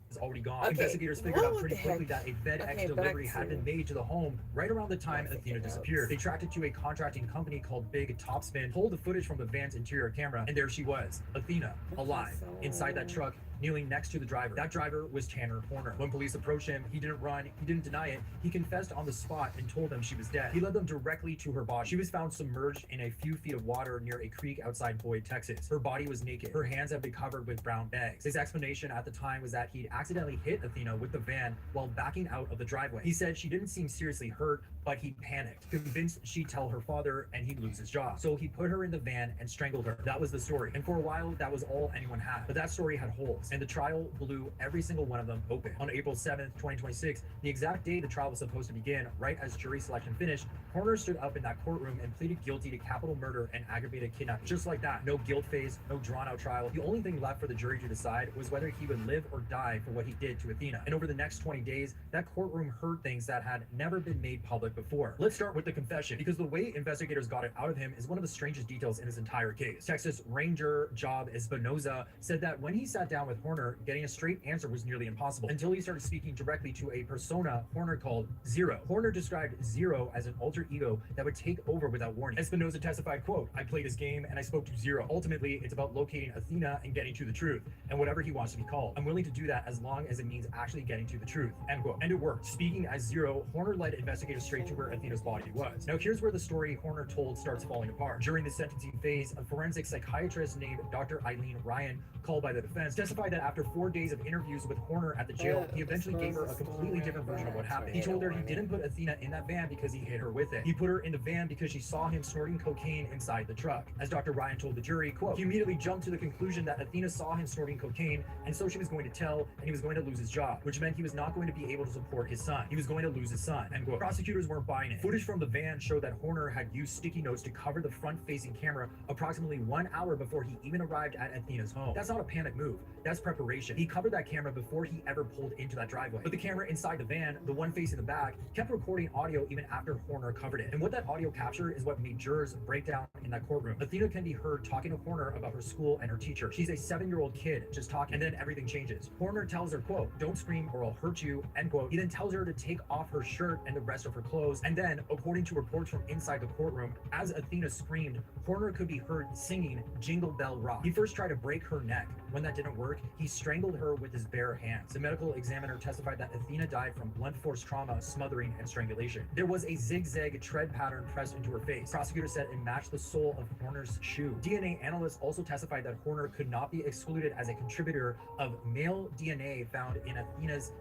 [SPEAKER 1] is already gone. Investigators figured out pretty quickly that a FedEx delivery had been made to the home right around the time Athena disappeared. They tracked it to a contracting company called Big Topspin, pulled the footage from the van's interior camera, and there she was, Athena, alive, inside that truck, kneeling next to the driver. That driver was Tanner Horner. When police approached him, he didn't run, he didn't deny it, he confessed on the spot and told them she was dead. He led them directly to her body. She was found submerged in a few feet of water near a creek outside Boyd, Texas. Her body was naked. Her hands had been covered with brown bags. His explanation at the time was that he'd accidentally hit Athena with the van while backing out of the driveway. He said she didn't seem seriously hurt, but he panicked, convinced she'd tell her father and he'd lose his job. So he put her in the van and strangled her. That was the story. And for a while, that was all anyone had. But that story had holes, and the trial blew every single one of them open. On April 7th, 2026, the exact day the trial was supposed to begin, right as jury selection finished, Horner stood up in that courtroom and pleaded guilty to capital murder and aggravated kidnapping. Just like that, no guilt phase, no drawn-out trial. The only thing left for the jury to decide was whether he would live or die for what he did to Athena. And over the next 20 days, that courtroom heard things that had never been made public before. Let's start with the confession, because the way investigators got it out of him is one of the strangest details in this entire case. Texas Ranger Job Espinoza said that when he sat down with Horner, getting a straight answer was nearly impossible until he started speaking directly to a persona Horner called Zero. Horner described Zero as an alter ego that would take over without warning. Espinoza testified, quote, "I played his game and I spoke to Zero. Ultimately, it's about locating Athena and getting to the truth, and whatever he wants to be called. I'm willing to do that as long as it means actually getting to the truth," end quote. And it worked. Speaking as Zero, Horner led investigators straight to where Athena's body was. Now here's where the story Horner told starts falling apart. During the sentencing phase, a forensic psychiatrist named Dr. Eileen Ryan, called by the defense, testified that after 4 days of interviews with Horner at the jail, he eventually gave her a completely different version of what happened. He told her he didn't put Athena in that van because he hit her with it. He put her in the van because she saw him snorting cocaine inside the truck. As Dr. Ryan told the jury, quote, "He immediately jumped to the conclusion that Athena saw him snorting cocaine, and so she was going to tell, and he was going to lose his job, which meant he was not going to be able to support his son. He was going to lose his son," end quote. Prosecutors weren't buying it. Footage from the van showed that Horner had used sticky notes to cover the front-facing camera approximately 1 hour before he even arrived at Athena's home. That's not a panic move. That's preparation. He covered that camera before he ever pulled into that driveway. But the camera inside the van, the one facing the back, kept recording audio even after Horner covered it. And what that audio captured is what made jurors break down in that courtroom. Athena can be heard talking to Horner about her school and her teacher. She's a 7-year-old kid just talking, and then everything changes. Horner tells her, quote, "Don't scream or I'll hurt you," end quote. He then tells her to take off her shirt and the rest of her clothes. And then, according to reports from inside the courtroom, as Athena screamed, Horner could be heard singing Jingle Bell Rock. He first tried to break her neck. When that didn't work, he strangled her with his bare hands. The medical examiner testified that Athena died from blunt force trauma, smothering, and strangulation. There was a zigzag tread pattern pressed into her face. Prosecutors said it matched the sole of Horner's shoe. DNA analysts also testified that Horner could not be excluded as a contributor of male DNA found in Athena's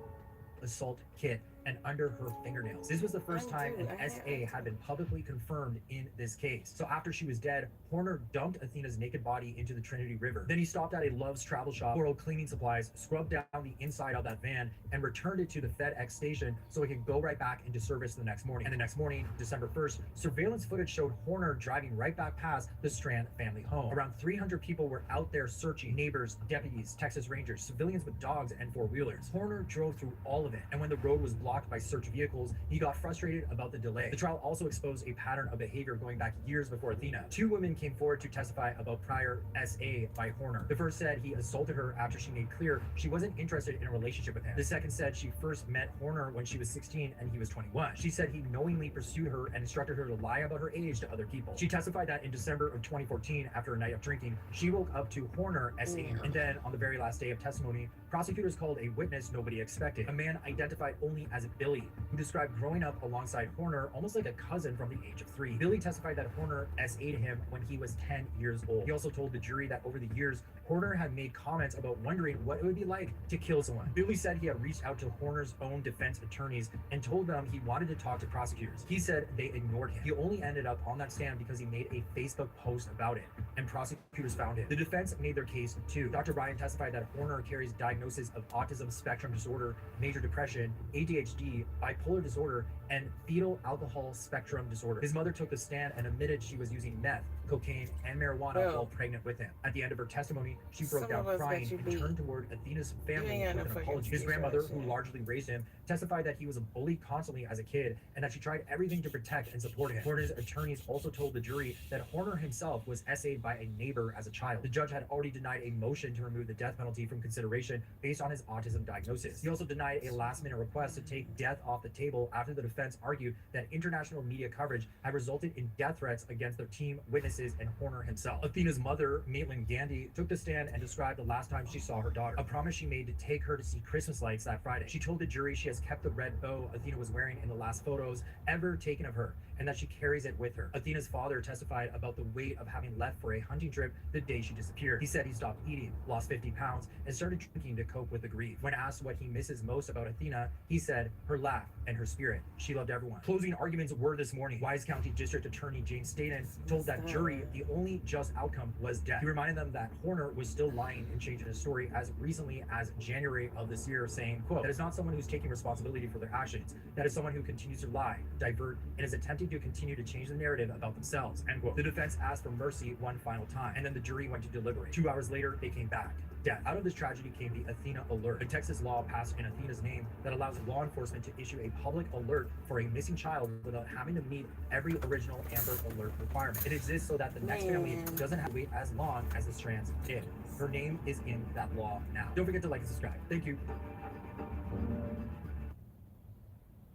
[SPEAKER 1] assault kit and under her fingernails. This was the first time an SA had been publicly confirmed in this case. So after she was dead, Horner dumped Athena's naked body into the Trinity River. Then he stopped at a Love's travel shop, borrowed cleaning supplies, scrubbed down the inside of that van, and returned it to the FedEx station so it could go right back into service the next morning. And the next morning, December 1st, surveillance footage showed Horner driving right back past the Strand family home. Around 300 people were out there searching: neighbors, deputies, Texas Rangers, civilians with dogs, and four-wheelers. Horner drove through all of it, and when the road was blocked blocked by search vehicles, he got frustrated about the delay. The trial also exposed a pattern of behavior going back years before Athena. 2 women came forward to testify about prior SA by Horner. The first said he assaulted her after she made clear she wasn't interested in a relationship with him. The second said she first met Horner when she was 16 and he was 21. She said he knowingly pursued her and instructed her to lie about her age to other people. She testified that in December of 2014, after a night of drinking, she woke up to Horner SA her. And then on the very last day of testimony, prosecutors called a witness nobody expected, a man identified only as Billy, who described growing up alongside Horner almost like a cousin from the age of 3. Billy testified that Horner SA'd him when he was 10 years old. He also told the jury that over the years, Horner had made comments about wondering what it would be like to kill someone. Billy said he had reached out to Horner's own defense attorneys and told them he wanted to talk to prosecutors. He said they ignored him. He only ended up on that stand because he made a Facebook post about it, and prosecutors found him. The defense made their case too. Dr. Bryan testified that Horner carries diagnosis of autism spectrum disorder, major depression, ADHD, bipolar disorder, and fetal alcohol spectrum disorder. His mother took the stand and admitted she was using meth, cocaine, and marijuana while pregnant with him. At the end of her testimony, she broke down crying and turned toward Athena's family with an apology. His grandmother, who largely raised him, testified that he was bullied constantly as a kid and that she tried everything to protect and support him. Horner's attorneys also told the jury that Horner himself was SA'd by a neighbor as a child. The judge had already denied a motion to remove the death penalty from consideration based on his autism diagnosis. He also denied a last-minute request to take death off the table after the defense argued that international media coverage had resulted in death threats against their team witnesses and Horner himself. Athena's mother, Maitland Gandhi, took the stand and described the last time she saw her daughter, a promise she made to take her to see Christmas lights that Friday. She told the jury she has kept the red bow Athena was wearing in the last photos ever taken of her, and that she carries it with her. Athena's father testified about the weight of having left for a hunting trip the day she disappeared. He said he stopped eating, lost 50 pounds, and started drinking to cope with the grief. When asked what he misses most about Athena, he said her laugh and her spirit. She loved everyone. Closing arguments were this morning. Wise County District Attorney James Staten told that jury the only just outcome was death. He reminded them that Horner was still lying and changing his story as recently as January of this year, saying, quote, "That is not someone who's taking responsibility for their actions. That is someone who continues to lie, divert, and is attempting to continue to change the narrative about themselves," end quote. The defense asked for mercy one final time, and then the jury went to deliberate. 2 hours later, they came back. Death. Out of this tragedy came the Athena Alert, a Texas law passed in Athena's name that allows law enforcement to issue a public alert for a missing child without having to meet every original Amber Alert requirement. It exists so that the next family doesn't have to wait as long as the Strands did. Her name is in that law now. Don't forget to like and subscribe. Thank you.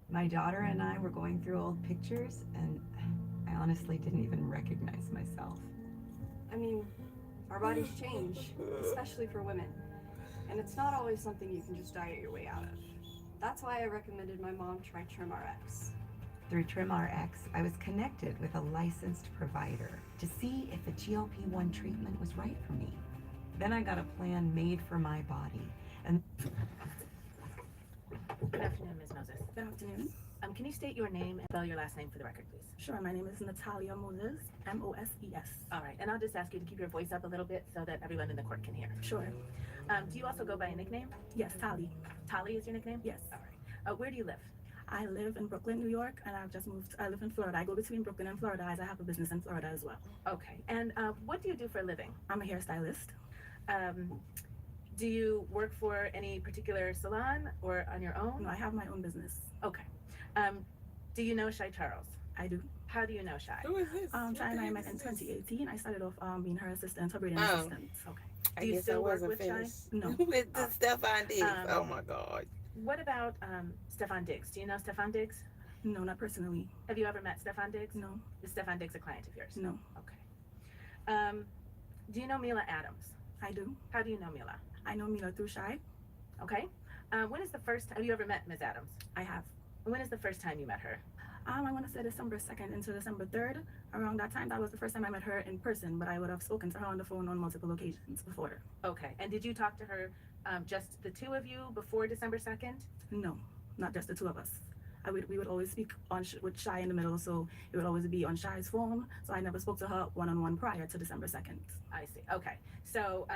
[SPEAKER 3] My daughter and I were going through old pictures, and I honestly didn't even recognize myself.
[SPEAKER 5] I mean, our bodies change, especially for women. And it's not always something you can just diet your way out of. That's why I recommended my mom try TrimRx.
[SPEAKER 3] Through TrimRx, I was connected with a licensed provider to see if a GLP-1 treatment was right for me. Then I got a plan made for my body. And
[SPEAKER 10] Good afternoon, Ms. Moses.
[SPEAKER 12] Good afternoon.
[SPEAKER 10] Can you state your name and spell your last name for the record, please?
[SPEAKER 12] Sure, my name is Natalia Moses, M-O-S-E-S.
[SPEAKER 10] All right, and I'll just ask you to keep your voice up a little bit so that everyone in the court can hear.
[SPEAKER 12] Sure.
[SPEAKER 10] Do you also go by a nickname?
[SPEAKER 12] Yes, Tali.
[SPEAKER 10] Tali is your nickname?
[SPEAKER 12] Yes.
[SPEAKER 10] All right. Where do you live?
[SPEAKER 12] I live in Brooklyn, New York, and I've just moved. I live in Florida. I go between Brooklyn and Florida as I have a business in Florida as well.
[SPEAKER 10] Okay, and what do you do for a living?
[SPEAKER 12] I'm a hairstylist.
[SPEAKER 10] Do you work for any particular salon or on your own?
[SPEAKER 12] No, I have my own business.
[SPEAKER 10] Okay. Do you know Shy Charles?
[SPEAKER 12] I do.
[SPEAKER 10] How do you know Shy?
[SPEAKER 2] Who is this?
[SPEAKER 12] Shy and I met in 2018. I started off being her assistant, her braiding assistant.
[SPEAKER 10] Okay.
[SPEAKER 2] I
[SPEAKER 10] Do you
[SPEAKER 2] guess
[SPEAKER 10] still
[SPEAKER 2] I
[SPEAKER 10] work
[SPEAKER 2] wasn't
[SPEAKER 10] with Shy?
[SPEAKER 2] finished.
[SPEAKER 12] No.
[SPEAKER 2] With the stuff I did. Oh my God.
[SPEAKER 10] What about Stefan Diggs? Do you know Stefan Diggs?
[SPEAKER 12] No, not personally.
[SPEAKER 10] Have you ever met Stefan Diggs?
[SPEAKER 12] No.
[SPEAKER 10] Is Stefan Diggs a client of yours?
[SPEAKER 12] No.
[SPEAKER 10] Okay. Do you know Mila Adams?
[SPEAKER 12] I do.
[SPEAKER 10] How do you know Mila?
[SPEAKER 12] I know Mila through Shy.
[SPEAKER 10] Okay. When is the first time, have you ever met Ms. Adams?
[SPEAKER 12] I have.
[SPEAKER 10] When is the first time you met her?
[SPEAKER 12] I want to say December 2nd into December 3rd. Around that time, that was the first time I met her in person, but I would have spoken to her on the phone on multiple occasions before.
[SPEAKER 10] Okay. And did you talk to her, just the two of you before December 2nd?
[SPEAKER 12] No, not just the two of us. We would always speak with Shy in the middle, so it would always be on Shy's phone. So I never spoke to her one-on-one prior to December 2nd.
[SPEAKER 10] I see. Okay. So,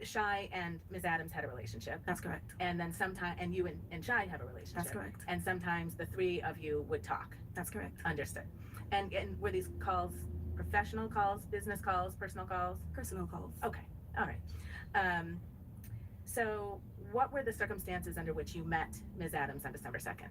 [SPEAKER 10] Shy and Ms. Adams had a relationship.
[SPEAKER 12] That's correct.
[SPEAKER 10] And then and you and Shy have a relationship.
[SPEAKER 12] That's correct.
[SPEAKER 10] And sometimes the three of you would talk.
[SPEAKER 12] That's correct.
[SPEAKER 10] Understood. And were these calls professional calls, business calls, personal calls?
[SPEAKER 12] Personal calls.
[SPEAKER 10] Okay. All right. So what were the circumstances under which you met Ms. Adams on December 2nd?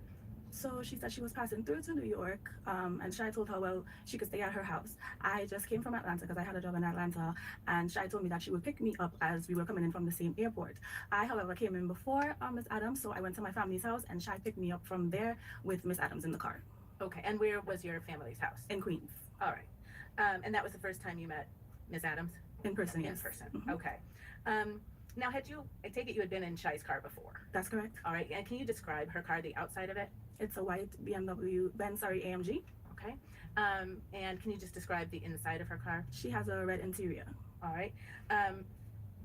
[SPEAKER 12] So she said she was passing through to New York, and Shai told her, well, she could stay at her house. I just came from Atlanta because I had a job in Atlanta, and Shai told me that she would pick me up as we were coming in from the same airport. I, however, came in before Ms. Adams, so I went to my family's house, and Shai picked me up from there with Ms. Adams in the car.
[SPEAKER 10] Okay, and where was your family's house?
[SPEAKER 12] In Queens.
[SPEAKER 10] All right. And that was the first time you met Ms. Adams?
[SPEAKER 12] In person, yes.
[SPEAKER 10] In person,
[SPEAKER 12] Mm-hmm.
[SPEAKER 10] Okay. Now, I take it you had been in Shai's car before?
[SPEAKER 12] That's correct.
[SPEAKER 10] All right, and can you describe her car, the outside of it?
[SPEAKER 12] It's a white AMG.
[SPEAKER 10] Okay. And can you just describe the inside of her car?
[SPEAKER 12] She has a red interior.
[SPEAKER 10] All right.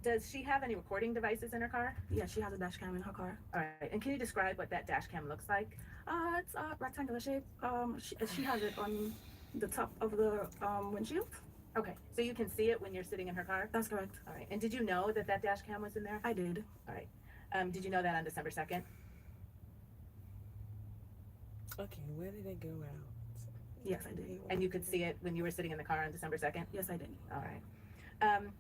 [SPEAKER 10] Does she have any recording devices in her car?
[SPEAKER 12] Yeah, she has a dash cam in her car.
[SPEAKER 10] All right, and can you describe what that dash cam looks like?
[SPEAKER 12] It's a rectangular shape. She has it on the top of the windshield.
[SPEAKER 10] Okay, so you can see it when you're sitting in her car?
[SPEAKER 12] That's correct.
[SPEAKER 10] All right, and did you know that that dash cam was in there?
[SPEAKER 12] I did.
[SPEAKER 10] All right. Did you know that on December 2nd?
[SPEAKER 2] Okay, where did it go out?
[SPEAKER 12] Yes, I did.
[SPEAKER 10] And you could see it when you were sitting in the car on December 2nd?
[SPEAKER 12] Yes, I did.
[SPEAKER 10] All right.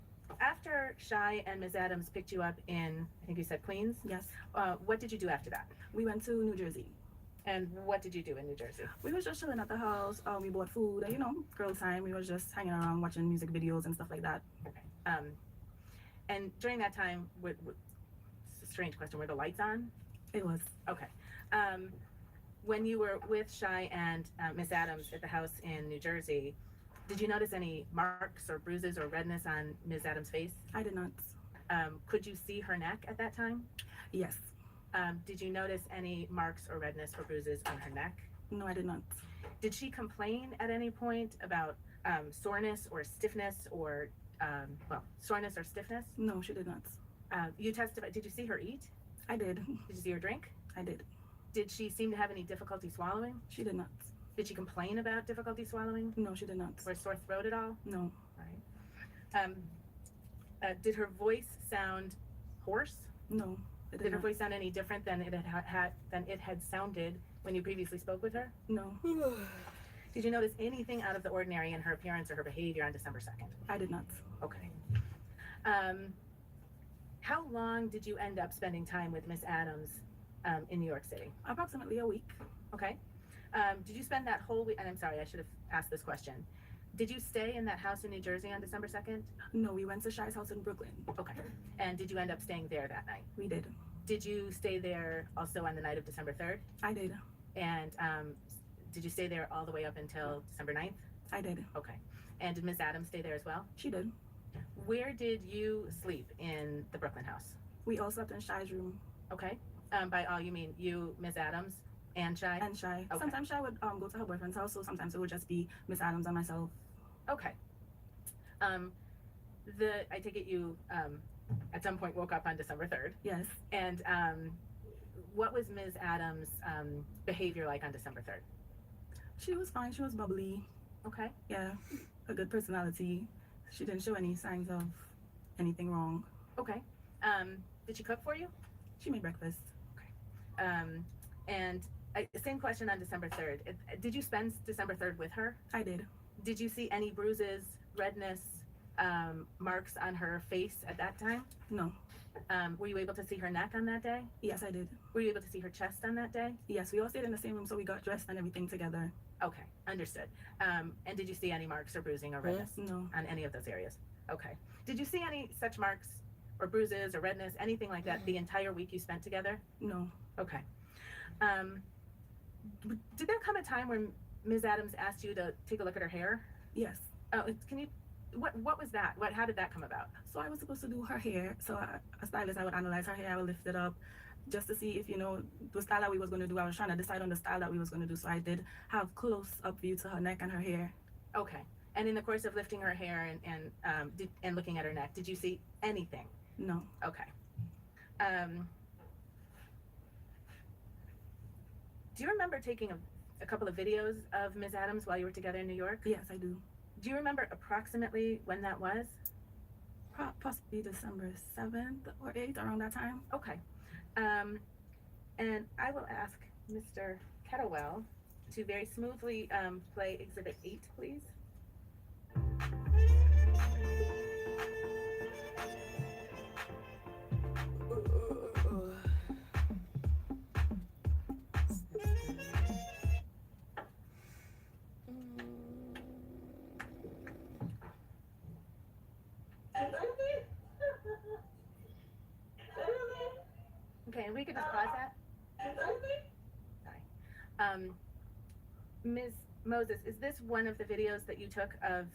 [SPEAKER 10] After Shai and Ms. Adams picked you up in, I think you said Queens?
[SPEAKER 12] Yes.
[SPEAKER 10] What did you do after that?
[SPEAKER 12] We went to New Jersey.
[SPEAKER 10] And what did you do in New Jersey?
[SPEAKER 12] We was just chilling at the house. We bought food, girl time. We was just hanging around watching music videos and stuff like that.
[SPEAKER 10] Okay. And during that time, it's a strange question, were the lights on?
[SPEAKER 12] It was.
[SPEAKER 10] Okay. When you were with Shai and Miss Adams at the house in New Jersey, did you notice any marks or bruises or redness on Ms. Adams' face?
[SPEAKER 12] I did not.
[SPEAKER 10] Could you see her neck at that time?
[SPEAKER 12] Yes.
[SPEAKER 10] Did you notice any marks or redness or bruises on her neck?
[SPEAKER 12] No, I did not.
[SPEAKER 10] Did she complain at any point about soreness or stiffness or, soreness or stiffness?
[SPEAKER 12] No, she did not.
[SPEAKER 10] You testified, did you see her eat?
[SPEAKER 12] I did.
[SPEAKER 10] Did you see her drink?
[SPEAKER 12] I did.
[SPEAKER 10] Did she seem to have any difficulty swallowing?
[SPEAKER 12] She did not.
[SPEAKER 10] Did she complain about difficulty swallowing?
[SPEAKER 12] No, she did not.
[SPEAKER 10] Or sore throat at all?
[SPEAKER 12] No.
[SPEAKER 10] Right. Did her voice sound hoarse?
[SPEAKER 12] No.
[SPEAKER 10] Did her voice sound any different than it had sounded when you previously spoke with her?
[SPEAKER 12] No.
[SPEAKER 10] Did you notice anything out of the ordinary in her appearance or her behavior on December 2nd?
[SPEAKER 12] I did not.
[SPEAKER 10] Okay. How long did you end up spending time with Miss Adams in New York City?
[SPEAKER 12] Approximately a week.
[SPEAKER 10] Okay. Did you spend that whole week? And I'm sorry, I should have asked this question. Did you stay in that house in New Jersey on December 2nd?
[SPEAKER 12] No, we went to Shai's house in Brooklyn.
[SPEAKER 10] Okay. And did you end up staying there that night?
[SPEAKER 12] We did.
[SPEAKER 10] Did you stay there also on the night of December 3rd?
[SPEAKER 12] I did.
[SPEAKER 10] And did you stay there all the way up until December 9th?
[SPEAKER 12] I did.
[SPEAKER 10] Okay. And did Miss Adams stay there as well?
[SPEAKER 12] She did.
[SPEAKER 10] Where did you sleep in the Brooklyn house?
[SPEAKER 12] We all slept in Shai's room.
[SPEAKER 10] Okay. By all, you mean you, Miss Adams, and Shai?
[SPEAKER 12] And Shai.
[SPEAKER 10] Okay.
[SPEAKER 12] Sometimes Shai would go to her boyfriend's house, so sometimes it would just be Miss Adams and myself.
[SPEAKER 10] Okay. I take it you at some point woke up on December 3rd.
[SPEAKER 12] Yes.
[SPEAKER 10] And what was Ms. Adams' behavior like on December 3rd?
[SPEAKER 12] She was fine. She was bubbly.
[SPEAKER 10] Okay.
[SPEAKER 12] Yeah. A good personality. She didn't show any signs of anything wrong.
[SPEAKER 10] Okay. Did she cook for you?
[SPEAKER 12] She made breakfast.
[SPEAKER 10] Okay. And same question on December 3rd. Did you spend December 3rd with her?
[SPEAKER 12] I did.
[SPEAKER 10] Did you see any bruises, redness, marks on her face at that time?
[SPEAKER 12] No.
[SPEAKER 10] Were you able to see her neck on that day?
[SPEAKER 12] Yes, I did.
[SPEAKER 10] Were you able to see her chest on that day?
[SPEAKER 12] Yes, we all stayed in the same room, so we got dressed and everything together.
[SPEAKER 10] Okay, understood. And did you see any marks or bruising or redness?
[SPEAKER 12] No.
[SPEAKER 10] On any of those areas? Okay. Did you see any such marks or bruises or redness, anything like that, the entire week you spent together?
[SPEAKER 12] No.
[SPEAKER 10] Okay. Did there come a time when Ms. Adams asked you to take a look at her hair?
[SPEAKER 12] Yes.
[SPEAKER 10] Oh, can you? What was that? How did that come about?
[SPEAKER 12] So I was supposed to do her hair. So a stylist, I would analyze her hair. I would lift it up, just to see if the style that we was going to do. I was trying to decide on the style that we was going to do. So I did have close up view to her neck and her hair.
[SPEAKER 10] Okay. And in the course of lifting her hair and looking at her neck, did you see anything?
[SPEAKER 12] No.
[SPEAKER 10] Okay. Do you remember taking a couple of videos of Ms. Adams while you were together in New York?
[SPEAKER 12] Yes, I do.
[SPEAKER 10] Do you remember approximately when that was?
[SPEAKER 12] Possibly December 7th or 8th, around that time.
[SPEAKER 10] Okay. And I will ask Mr. Kettlewell to very smoothly play Exhibit 8, please. could just pause that. Sorry. Ms. Moses, is this one of the videos that you took of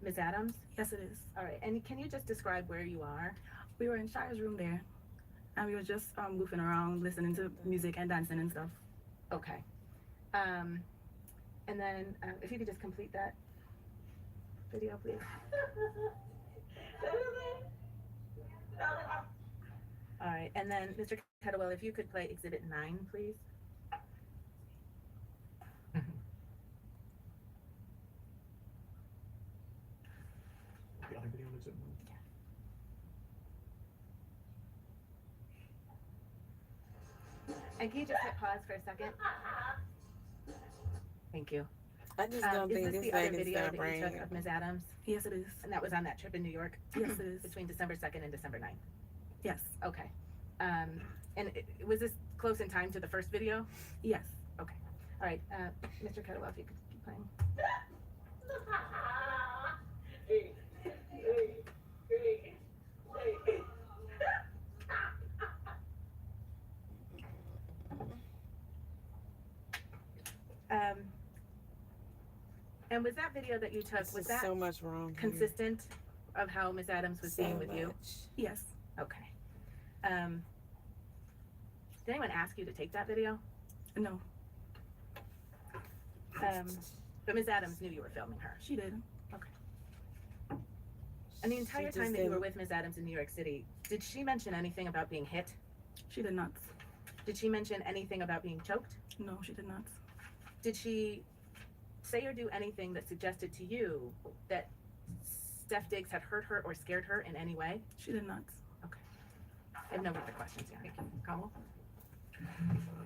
[SPEAKER 10] Ms. Adams?
[SPEAKER 12] Yes, it is.
[SPEAKER 10] All right, and can you just describe where you are?
[SPEAKER 12] We were in Shire's room there, and we were just goofing around, listening to music and dancing and stuff.
[SPEAKER 10] Okay. And then if you could just complete that video, please. All right, and then Mr. Kettlewell, if you could play Exhibit 9, please.
[SPEAKER 24] The other video looks at one.
[SPEAKER 10] And can you just hit pause for a second? Thank you.
[SPEAKER 2] I just don't think
[SPEAKER 10] is
[SPEAKER 2] this
[SPEAKER 10] this the other
[SPEAKER 2] lady's
[SPEAKER 10] video
[SPEAKER 2] not
[SPEAKER 10] that you
[SPEAKER 2] bringing
[SPEAKER 10] took
[SPEAKER 2] it.
[SPEAKER 10] of Ms. Adams?
[SPEAKER 12] Yes, it is.
[SPEAKER 10] And that was on that trip in New York?
[SPEAKER 12] Yes, it is.
[SPEAKER 10] Between December 2nd and December 9th?
[SPEAKER 12] Yes.
[SPEAKER 10] Okay. And was this close in time to the first video?
[SPEAKER 12] Yes.
[SPEAKER 10] Okay. All right. Mr. Kettlewell, if you could keep playing. And was that video that you took, was that
[SPEAKER 2] so much wrong here.
[SPEAKER 10] consistent of how Ms. Adams was being with you?
[SPEAKER 12] Yes.
[SPEAKER 10] Okay. Did anyone ask you to take that video?
[SPEAKER 12] No.
[SPEAKER 10] But Ms. Adams knew you were filming her.
[SPEAKER 12] She did.
[SPEAKER 10] Okay. And the entire
[SPEAKER 2] just
[SPEAKER 10] time that you were
[SPEAKER 2] didn't-
[SPEAKER 10] with Ms. Adams in New York City, did she mention anything about being hit?
[SPEAKER 12] She did not.
[SPEAKER 10] Did she mention anything about being choked?
[SPEAKER 12] No, she did not.
[SPEAKER 10] Did she say or do anything that suggested to you that Steph Diggs had hurt her or scared her in any way?
[SPEAKER 12] She did not.
[SPEAKER 10] Okay. I have no further questions. Yeah. Thank you. Kamal?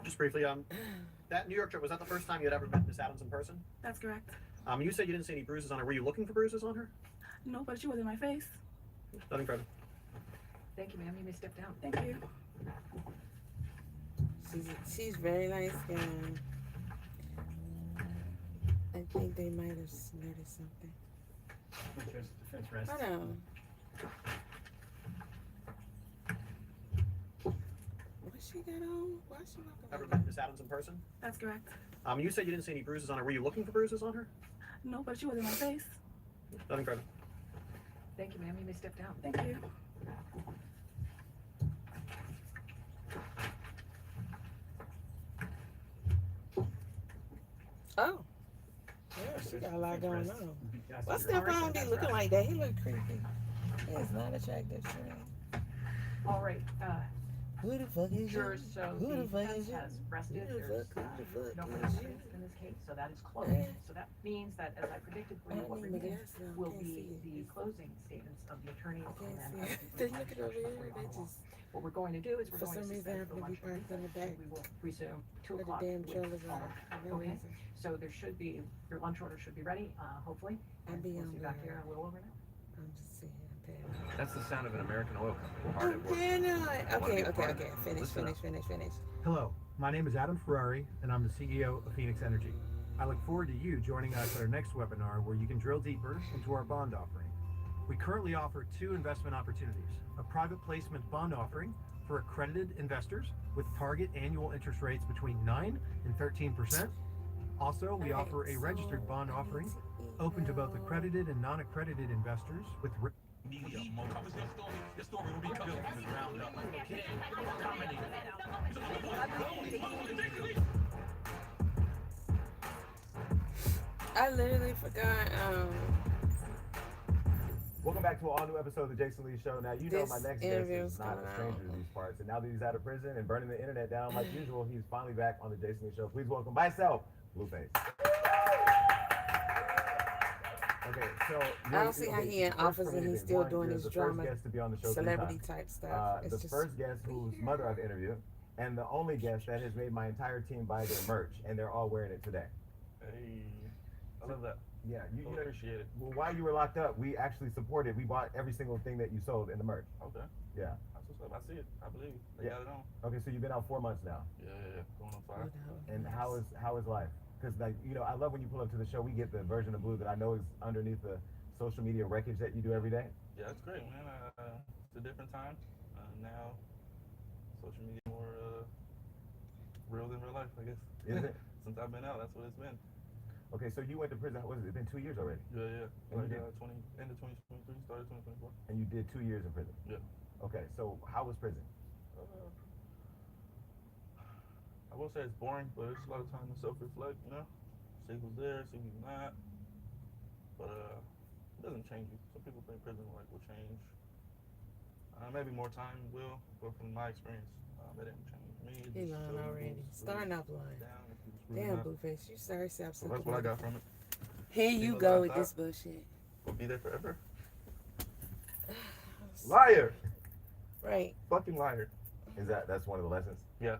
[SPEAKER 23] Just briefly, that New York trip, was that the first time you had ever met Miss Adams in person?
[SPEAKER 12] That's correct.
[SPEAKER 23] You said you didn't see any bruises on her. Were you looking for bruises on her?
[SPEAKER 12] No, but she was in my face.
[SPEAKER 23] Nothing further.
[SPEAKER 10] Thank you, ma'am. You may step down.
[SPEAKER 12] Thank you.
[SPEAKER 2] She's very nice skin. I think they might have noticed something. Hold on. What she got on? Why she walking?
[SPEAKER 23] Ever met Miss Adams in person?
[SPEAKER 12] That's correct.
[SPEAKER 23] You said you didn't see any bruises on her. Were you looking for bruises on her?
[SPEAKER 12] No, but she was in my face.
[SPEAKER 23] Nothing further.
[SPEAKER 10] Thank you, ma'am. You may step down.
[SPEAKER 12] Thank you.
[SPEAKER 2] Oh. Yeah, she got a lot going on. What's that wrong? He looking like that? He look creepy. He is not attractive to me.
[SPEAKER 10] All right.
[SPEAKER 2] Who the fuck is you?
[SPEAKER 10] Jurors, so
[SPEAKER 2] Who the fuck
[SPEAKER 10] defense
[SPEAKER 2] is you?
[SPEAKER 10] has rested.
[SPEAKER 2] Who the
[SPEAKER 10] There's
[SPEAKER 2] fuck
[SPEAKER 10] no
[SPEAKER 2] is
[SPEAKER 10] further
[SPEAKER 2] you?
[SPEAKER 10] evidence in this case, so that is closed.
[SPEAKER 2] Yeah.
[SPEAKER 10] So that means that, as I predicted for you, what
[SPEAKER 2] I don't even
[SPEAKER 10] remains
[SPEAKER 2] guess now.
[SPEAKER 10] will
[SPEAKER 2] Can't
[SPEAKER 10] be
[SPEAKER 2] see
[SPEAKER 10] the closing statements of the attorneys and then
[SPEAKER 2] see
[SPEAKER 10] other
[SPEAKER 2] it.
[SPEAKER 10] people
[SPEAKER 2] They
[SPEAKER 10] who
[SPEAKER 2] look it over
[SPEAKER 10] testify
[SPEAKER 2] here,
[SPEAKER 10] for
[SPEAKER 2] they
[SPEAKER 10] you.
[SPEAKER 2] just-
[SPEAKER 10] What we're going to do is we're
[SPEAKER 2] For
[SPEAKER 10] going
[SPEAKER 2] some
[SPEAKER 10] to
[SPEAKER 2] reason, I
[SPEAKER 10] suspend
[SPEAKER 2] have
[SPEAKER 10] for
[SPEAKER 2] to be
[SPEAKER 10] lunch
[SPEAKER 2] parked in the
[SPEAKER 10] recess, and
[SPEAKER 2] back.
[SPEAKER 10] we will resume 2
[SPEAKER 2] Where the
[SPEAKER 10] o'clock.
[SPEAKER 2] damn
[SPEAKER 10] with
[SPEAKER 2] trailers
[SPEAKER 10] our-
[SPEAKER 2] are. For no
[SPEAKER 10] Okay,
[SPEAKER 2] reason.
[SPEAKER 10] so there should be, your lunch order should be ready, hopefully.
[SPEAKER 2] I'll
[SPEAKER 10] And
[SPEAKER 2] be
[SPEAKER 10] we'll
[SPEAKER 2] on
[SPEAKER 10] see you back
[SPEAKER 2] there.
[SPEAKER 10] here in a little over now.
[SPEAKER 2] I'm just sitting here.
[SPEAKER 13] That's the sound of an American oil company. Hard at work.
[SPEAKER 2] Okay. Finish.
[SPEAKER 15] Hello, my name is Adam Ferrari, and I'm the CEO of Phoenix Energy. I look forward to you joining us at our next webinar where you can drill deeper into our bond offering. We currently offer 2 investment opportunities, a private placement bond offering for accredited investors with target annual interest rates between 9 and 13%. Also, we offer a registered bond offering open to both accredited and non-accredited investors with
[SPEAKER 2] I literally forgot.
[SPEAKER 17] Welcome back to an all-new episode of the Jason Lee Show. Now, you know
[SPEAKER 2] This
[SPEAKER 17] my next guest
[SPEAKER 2] interview
[SPEAKER 17] is
[SPEAKER 2] is
[SPEAKER 17] not a
[SPEAKER 2] going
[SPEAKER 17] stranger to these parts. And now that he's out of prison and burning the internet down like usual, he's finally back on the Jason Lee Show. Please welcome by himself, Blueface. Okay, so
[SPEAKER 2] I don't see how he in office and he's still doing his drama,
[SPEAKER 17] guest to be on the show
[SPEAKER 2] celebrity type stuff. It's
[SPEAKER 17] the
[SPEAKER 2] just
[SPEAKER 17] first guest whose mother I've interviewed, and the only guest that has made my entire team buy their merch, and they're all wearing it today.
[SPEAKER 13] Hey, I love that.
[SPEAKER 17] Yeah, you
[SPEAKER 13] appreciate it.
[SPEAKER 17] Well, while you were locked up, we actually supported. We bought every single thing that you sold in the merch.
[SPEAKER 13] Okay.
[SPEAKER 17] Yeah.
[SPEAKER 13] That's what's up. I see it. I believe it. They
[SPEAKER 17] Yeah.
[SPEAKER 13] got it on.
[SPEAKER 17] Okay, so you've been out 4 months now.
[SPEAKER 13] Yeah. Going on 5.
[SPEAKER 17] And how is life? Because I love when you pull up to the show. We get the version of Blue that I know is underneath the social media wreckage that you do every day.
[SPEAKER 13] Yeah, it's great, man. It's a different time. Now social media more real than real life, I guess.
[SPEAKER 17] Is it?
[SPEAKER 13] Since I've been out, that's what it's been.
[SPEAKER 17] Okay, so you went to prison. What has it been? 2 years already.
[SPEAKER 13] Yeah.
[SPEAKER 17] And
[SPEAKER 13] Like
[SPEAKER 17] you did,
[SPEAKER 13] end of 2023, started 2024.
[SPEAKER 17] and you did 2 years in prison.
[SPEAKER 13] Yeah.
[SPEAKER 17] Okay, so how was prison?
[SPEAKER 13] I won't say it's boring, but it's a lot of time to self-reflect, you know? See who's there, see who's not. But it doesn't change you. Some people think prison like will change. Maybe more time will, but from my experience, it didn't change me. It
[SPEAKER 2] He
[SPEAKER 13] just
[SPEAKER 2] lying
[SPEAKER 13] showed me
[SPEAKER 2] already.
[SPEAKER 13] who's
[SPEAKER 2] Starting off
[SPEAKER 13] really
[SPEAKER 2] lying.
[SPEAKER 13] down and who's really
[SPEAKER 2] Damn,
[SPEAKER 13] not.
[SPEAKER 2] Blueface, you sorry yourself
[SPEAKER 13] So that's what I got from it.
[SPEAKER 2] Here you
[SPEAKER 13] People
[SPEAKER 2] go
[SPEAKER 13] that I
[SPEAKER 2] with this
[SPEAKER 13] thought
[SPEAKER 2] bullshit.
[SPEAKER 13] Will be there forever. Liar.
[SPEAKER 2] Right.
[SPEAKER 13] Fucking liar.
[SPEAKER 17] That's one of the lessons?
[SPEAKER 13] Yeah,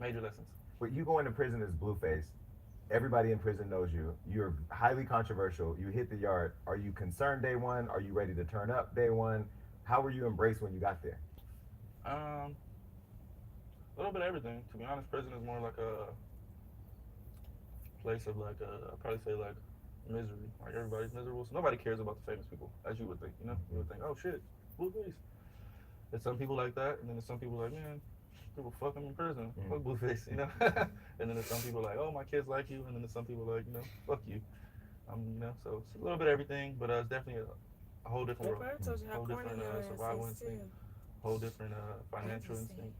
[SPEAKER 13] major lessons.
[SPEAKER 17] But you go into prison as Blueface. Everybody in prison knows you. You're highly controversial. You hit the yard. Are you concerned day one? Are you ready to turn up day one? How were you embraced when you got there?
[SPEAKER 13] A little bit of everything. To be honest, prison is more like a place of like I'd probably say like misery. Like everybody's miserable, so nobody cares about the famous people, as you would think. You know, you would think, oh shit, Blueface. There's some people like that, and then there's some people like, man, people fuck them in prison. Fuck Blueface, you know. And then there's some people like, oh, my kids like you, and then there's some people like, you know, fuck you. You know, so it's a little bit of everything, but it's definitely a whole different world. Whole different survival instinct, whole different financial instinct,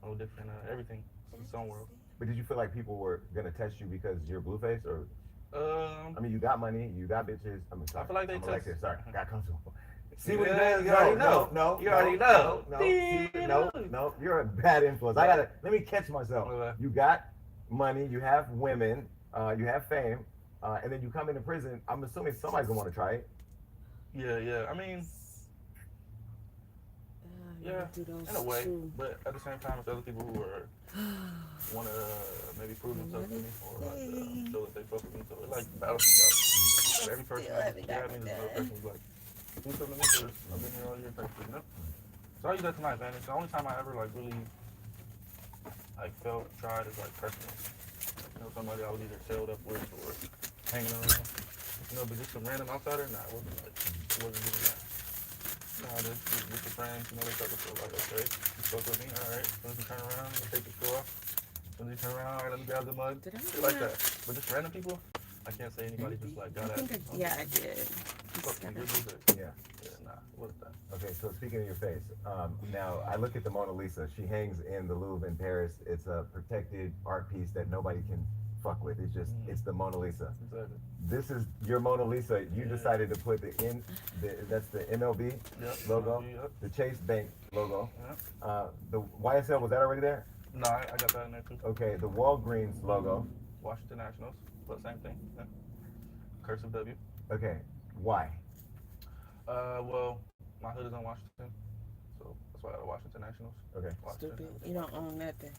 [SPEAKER 13] whole different everything. It's its own world.
[SPEAKER 17] But did you feel like people were gonna test you because you're Blueface, or? I mean, you got money, you got bitches. I'm sorry.
[SPEAKER 13] I feel like they test.
[SPEAKER 17] Like sorry, got comfortable. See
[SPEAKER 13] Yeah,
[SPEAKER 17] what he does?
[SPEAKER 13] you already know.
[SPEAKER 17] No,
[SPEAKER 13] You already know.
[SPEAKER 17] No. You're a bad influence. Let me catch myself. You got money, you have women, you have fame, and then you come into prison. I'm assuming somebody's gonna want to try it.
[SPEAKER 13] Yeah. I mean, yeah, in a way. But at the same time, it's other people who are want to maybe prove themselves to me or like show that they fuck with me. So it like balances out. Every person, means another person who's like, do something to me because I've been here all year, type shit, you know? So I use that to my advantage. The only time I ever like really like tried is like personal. You know, somebody I was either sailed up with or hanging around. You know, but just some random outsider, nah, it wasn't doing that. Nah, just with your friends, you know, they start to feel like, okay, you fuck with me, alright. As soon as you turn around, you take the straw off. As soon as you turn around, alright, let me grab the mug. Shit like that. But just random people, I can't say anybody just like got at me.
[SPEAKER 2] Yeah, I did.
[SPEAKER 17] Yeah.
[SPEAKER 13] Nah, what is that?
[SPEAKER 17] Okay, so speaking of your face, now I look at the Mona Lisa. She hangs in the Louvre in Paris. It's a protected art piece that nobody can fuck with. It's just, it's the Mona Lisa.
[SPEAKER 13] Exactly.
[SPEAKER 17] This is your Mona Lisa. You decided to put that's the MLB logo, the Chase Bank logo. The YSL, was that already there?
[SPEAKER 13] No, I got that in there too.
[SPEAKER 17] Okay, the Walgreens logo.
[SPEAKER 13] Washington Nationals, but same thing. Yeah. Cursive W.
[SPEAKER 17] Okay, why?
[SPEAKER 13] Well, my hood is on Washington, so that's why I got the Washington Nationals.
[SPEAKER 17] Okay.
[SPEAKER 2] Stupid. You don't own nothing.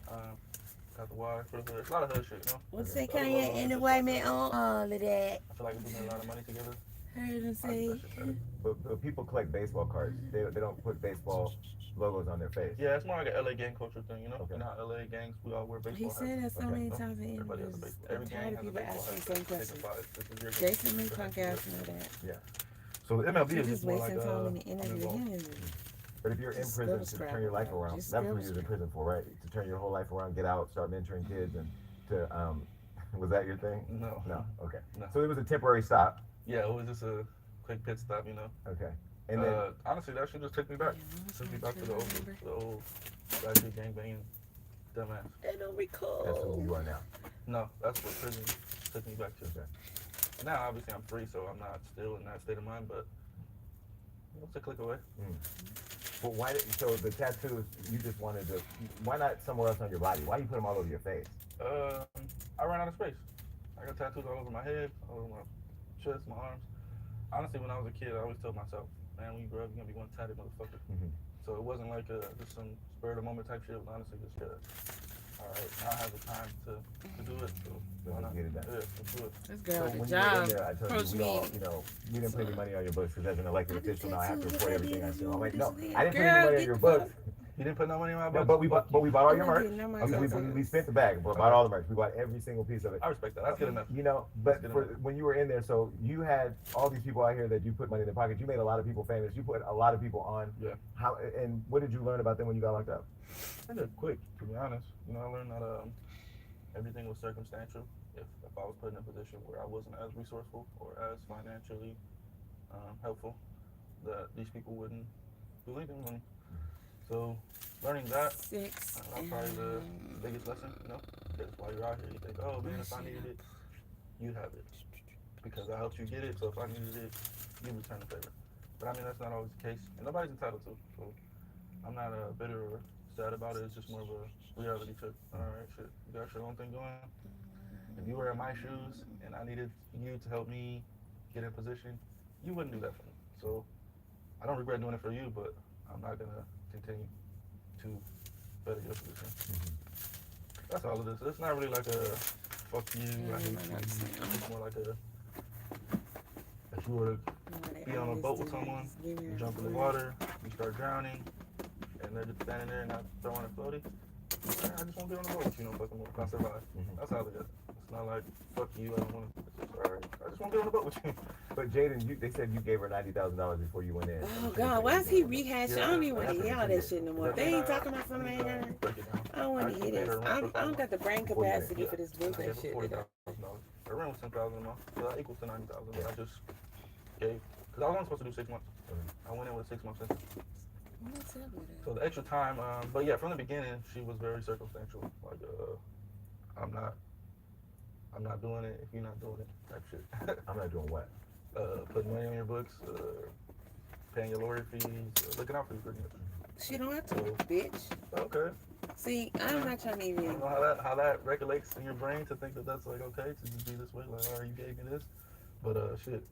[SPEAKER 13] Got the Y for the hood. It's a lot of hood shit, you know?
[SPEAKER 2] What's that Kanye and the white man on all of that?
[SPEAKER 13] I feel like we made a lot of money together.
[SPEAKER 2] Heard him say.
[SPEAKER 17] But people collect baseball cards. They don't put baseball logos on their face.
[SPEAKER 13] Yeah, it's more like an LA gang culture thing, you know? You know how LA gangs, we all wear baseball hats.
[SPEAKER 2] He said that so many times in
[SPEAKER 13] Everybody has a
[SPEAKER 2] interviews.
[SPEAKER 13] baseball. Every gang has a baseball hat.
[SPEAKER 2] Same question.
[SPEAKER 13] This is your
[SPEAKER 2] Jason me punk ass know that.
[SPEAKER 17] Yeah.
[SPEAKER 13] So the MLB is
[SPEAKER 2] just
[SPEAKER 13] just more like
[SPEAKER 2] wasting time in the interview.
[SPEAKER 17] But if you're in prison to turn your life around, that's what you're in prison for, right? To turn your whole life around, get out, start mentoring kids, and to was that your thing?
[SPEAKER 13] No.
[SPEAKER 17] No. Okay.
[SPEAKER 13] No.
[SPEAKER 17] So it was a temporary stop.
[SPEAKER 13] Yeah, it was just a quick pit stop, you know.
[SPEAKER 17] Okay. And then
[SPEAKER 13] honestly, that shit just took me back. Took me back to the old ratchet gangbanging dumbass.
[SPEAKER 2] That don't recall.
[SPEAKER 17] That's who you are now.
[SPEAKER 13] No, that's what prison took me back to. Okay. Now, obviously, I'm free, so I'm not still in that state of mind, but it's a click away.
[SPEAKER 17] But why? So the tattoos, you just wanted to. Why not somewhere else on your body? Why you put them all over your face?
[SPEAKER 13] I ran out of space. I got tattoos all over my head, all over my chest, my arms. Honestly, when I was a kid, I always told myself, man, when you grow up, you're gonna be one tatted motherfucker. So it wasn't like just some spur of the moment type shit. It was honestly just all right, now I have the time to do it. So why not?
[SPEAKER 17] Get it done.
[SPEAKER 13] Yeah, let's do it.
[SPEAKER 2] Let's go.
[SPEAKER 17] So when
[SPEAKER 2] Good
[SPEAKER 17] you were in
[SPEAKER 2] job.
[SPEAKER 17] there, I told
[SPEAKER 2] Approach
[SPEAKER 17] you, you didn't put any money on your books because as an elected official now I have to report everything I do. I'm like, no, I didn't put any money on your books.
[SPEAKER 13] You didn't put no money in my
[SPEAKER 17] No,
[SPEAKER 13] box.
[SPEAKER 17] but we bought all your merch.
[SPEAKER 2] getting no merch.
[SPEAKER 17] We spent the bag, but bought all the merch. We bought every single piece of it.
[SPEAKER 13] I respect that. That's good enough.
[SPEAKER 17] You know, but when you were in there, so you had all these people out here that you put money in their pockets. You made a lot of people famous. You put a lot of people on.
[SPEAKER 13] Yeah.
[SPEAKER 17] How and what did you learn about them when you got locked up?
[SPEAKER 13] I did quick, to be honest. You know, I learned that everything was circumstantial. If I was put in a position where I wasn't as resourceful or as financially helpful, that these people wouldn't believe in me. So learning that, that's probably the biggest lesson, you know? Because while you're out here, you think, oh man, if I needed it, you have it. Because I helped you get it, so if I needed it, you return the favor. But I mean, that's not always the case, and nobody's entitled to. So I'm not bitter or sad about it. It's just more of a reality check. All right, shit, you got your own thing going. If you were in my shoes and I needed you to help me get in position, you wouldn't do that for me. So I don't regret doing it for you, but I'm not gonna continue to better your position. That's all it is. It's not really like a fuck you, I hate you. It's more like a, if you were to be on a boat with someone, you jump in the water, you start drowning, and they're just standing there and not throwing a floaty. I just want to be on the boat with you, no fucking more. I survive. That's how it is. It's not like, fuck you, I don't want to. It's just, all right, I just want to be on the boat with you.
[SPEAKER 17] But Jaden, they said you gave her $90,000 before you went in.
[SPEAKER 2] Oh God, why is he rehashing? I don't even want to hear all that shit no more. They ain't talking about something I ain't heard. I don't want to hear this. I don't got the brain capacity for this bullshit shit.
[SPEAKER 13] $40,000. The rent was $10,000 a month, so that equals to $90,000. I just gave, because I was only supposed to do 6 months. I went in with 6 months in. So the extra time, but yeah, from the beginning, she was very circumstantial. Like, I'm not doing it if you're not doing it, type shit.
[SPEAKER 17] I'm not doing what?
[SPEAKER 13] Putting money on your books, paying your lawyer fees, looking out for you pretty much.
[SPEAKER 2] She don't have to, bitch.
[SPEAKER 13] Okay.
[SPEAKER 2] See, I'm not trying to even.
[SPEAKER 13] I don't know how that regulates in your brain to think that that's like okay to just be this way. Like, all right, you gave me this, but shit,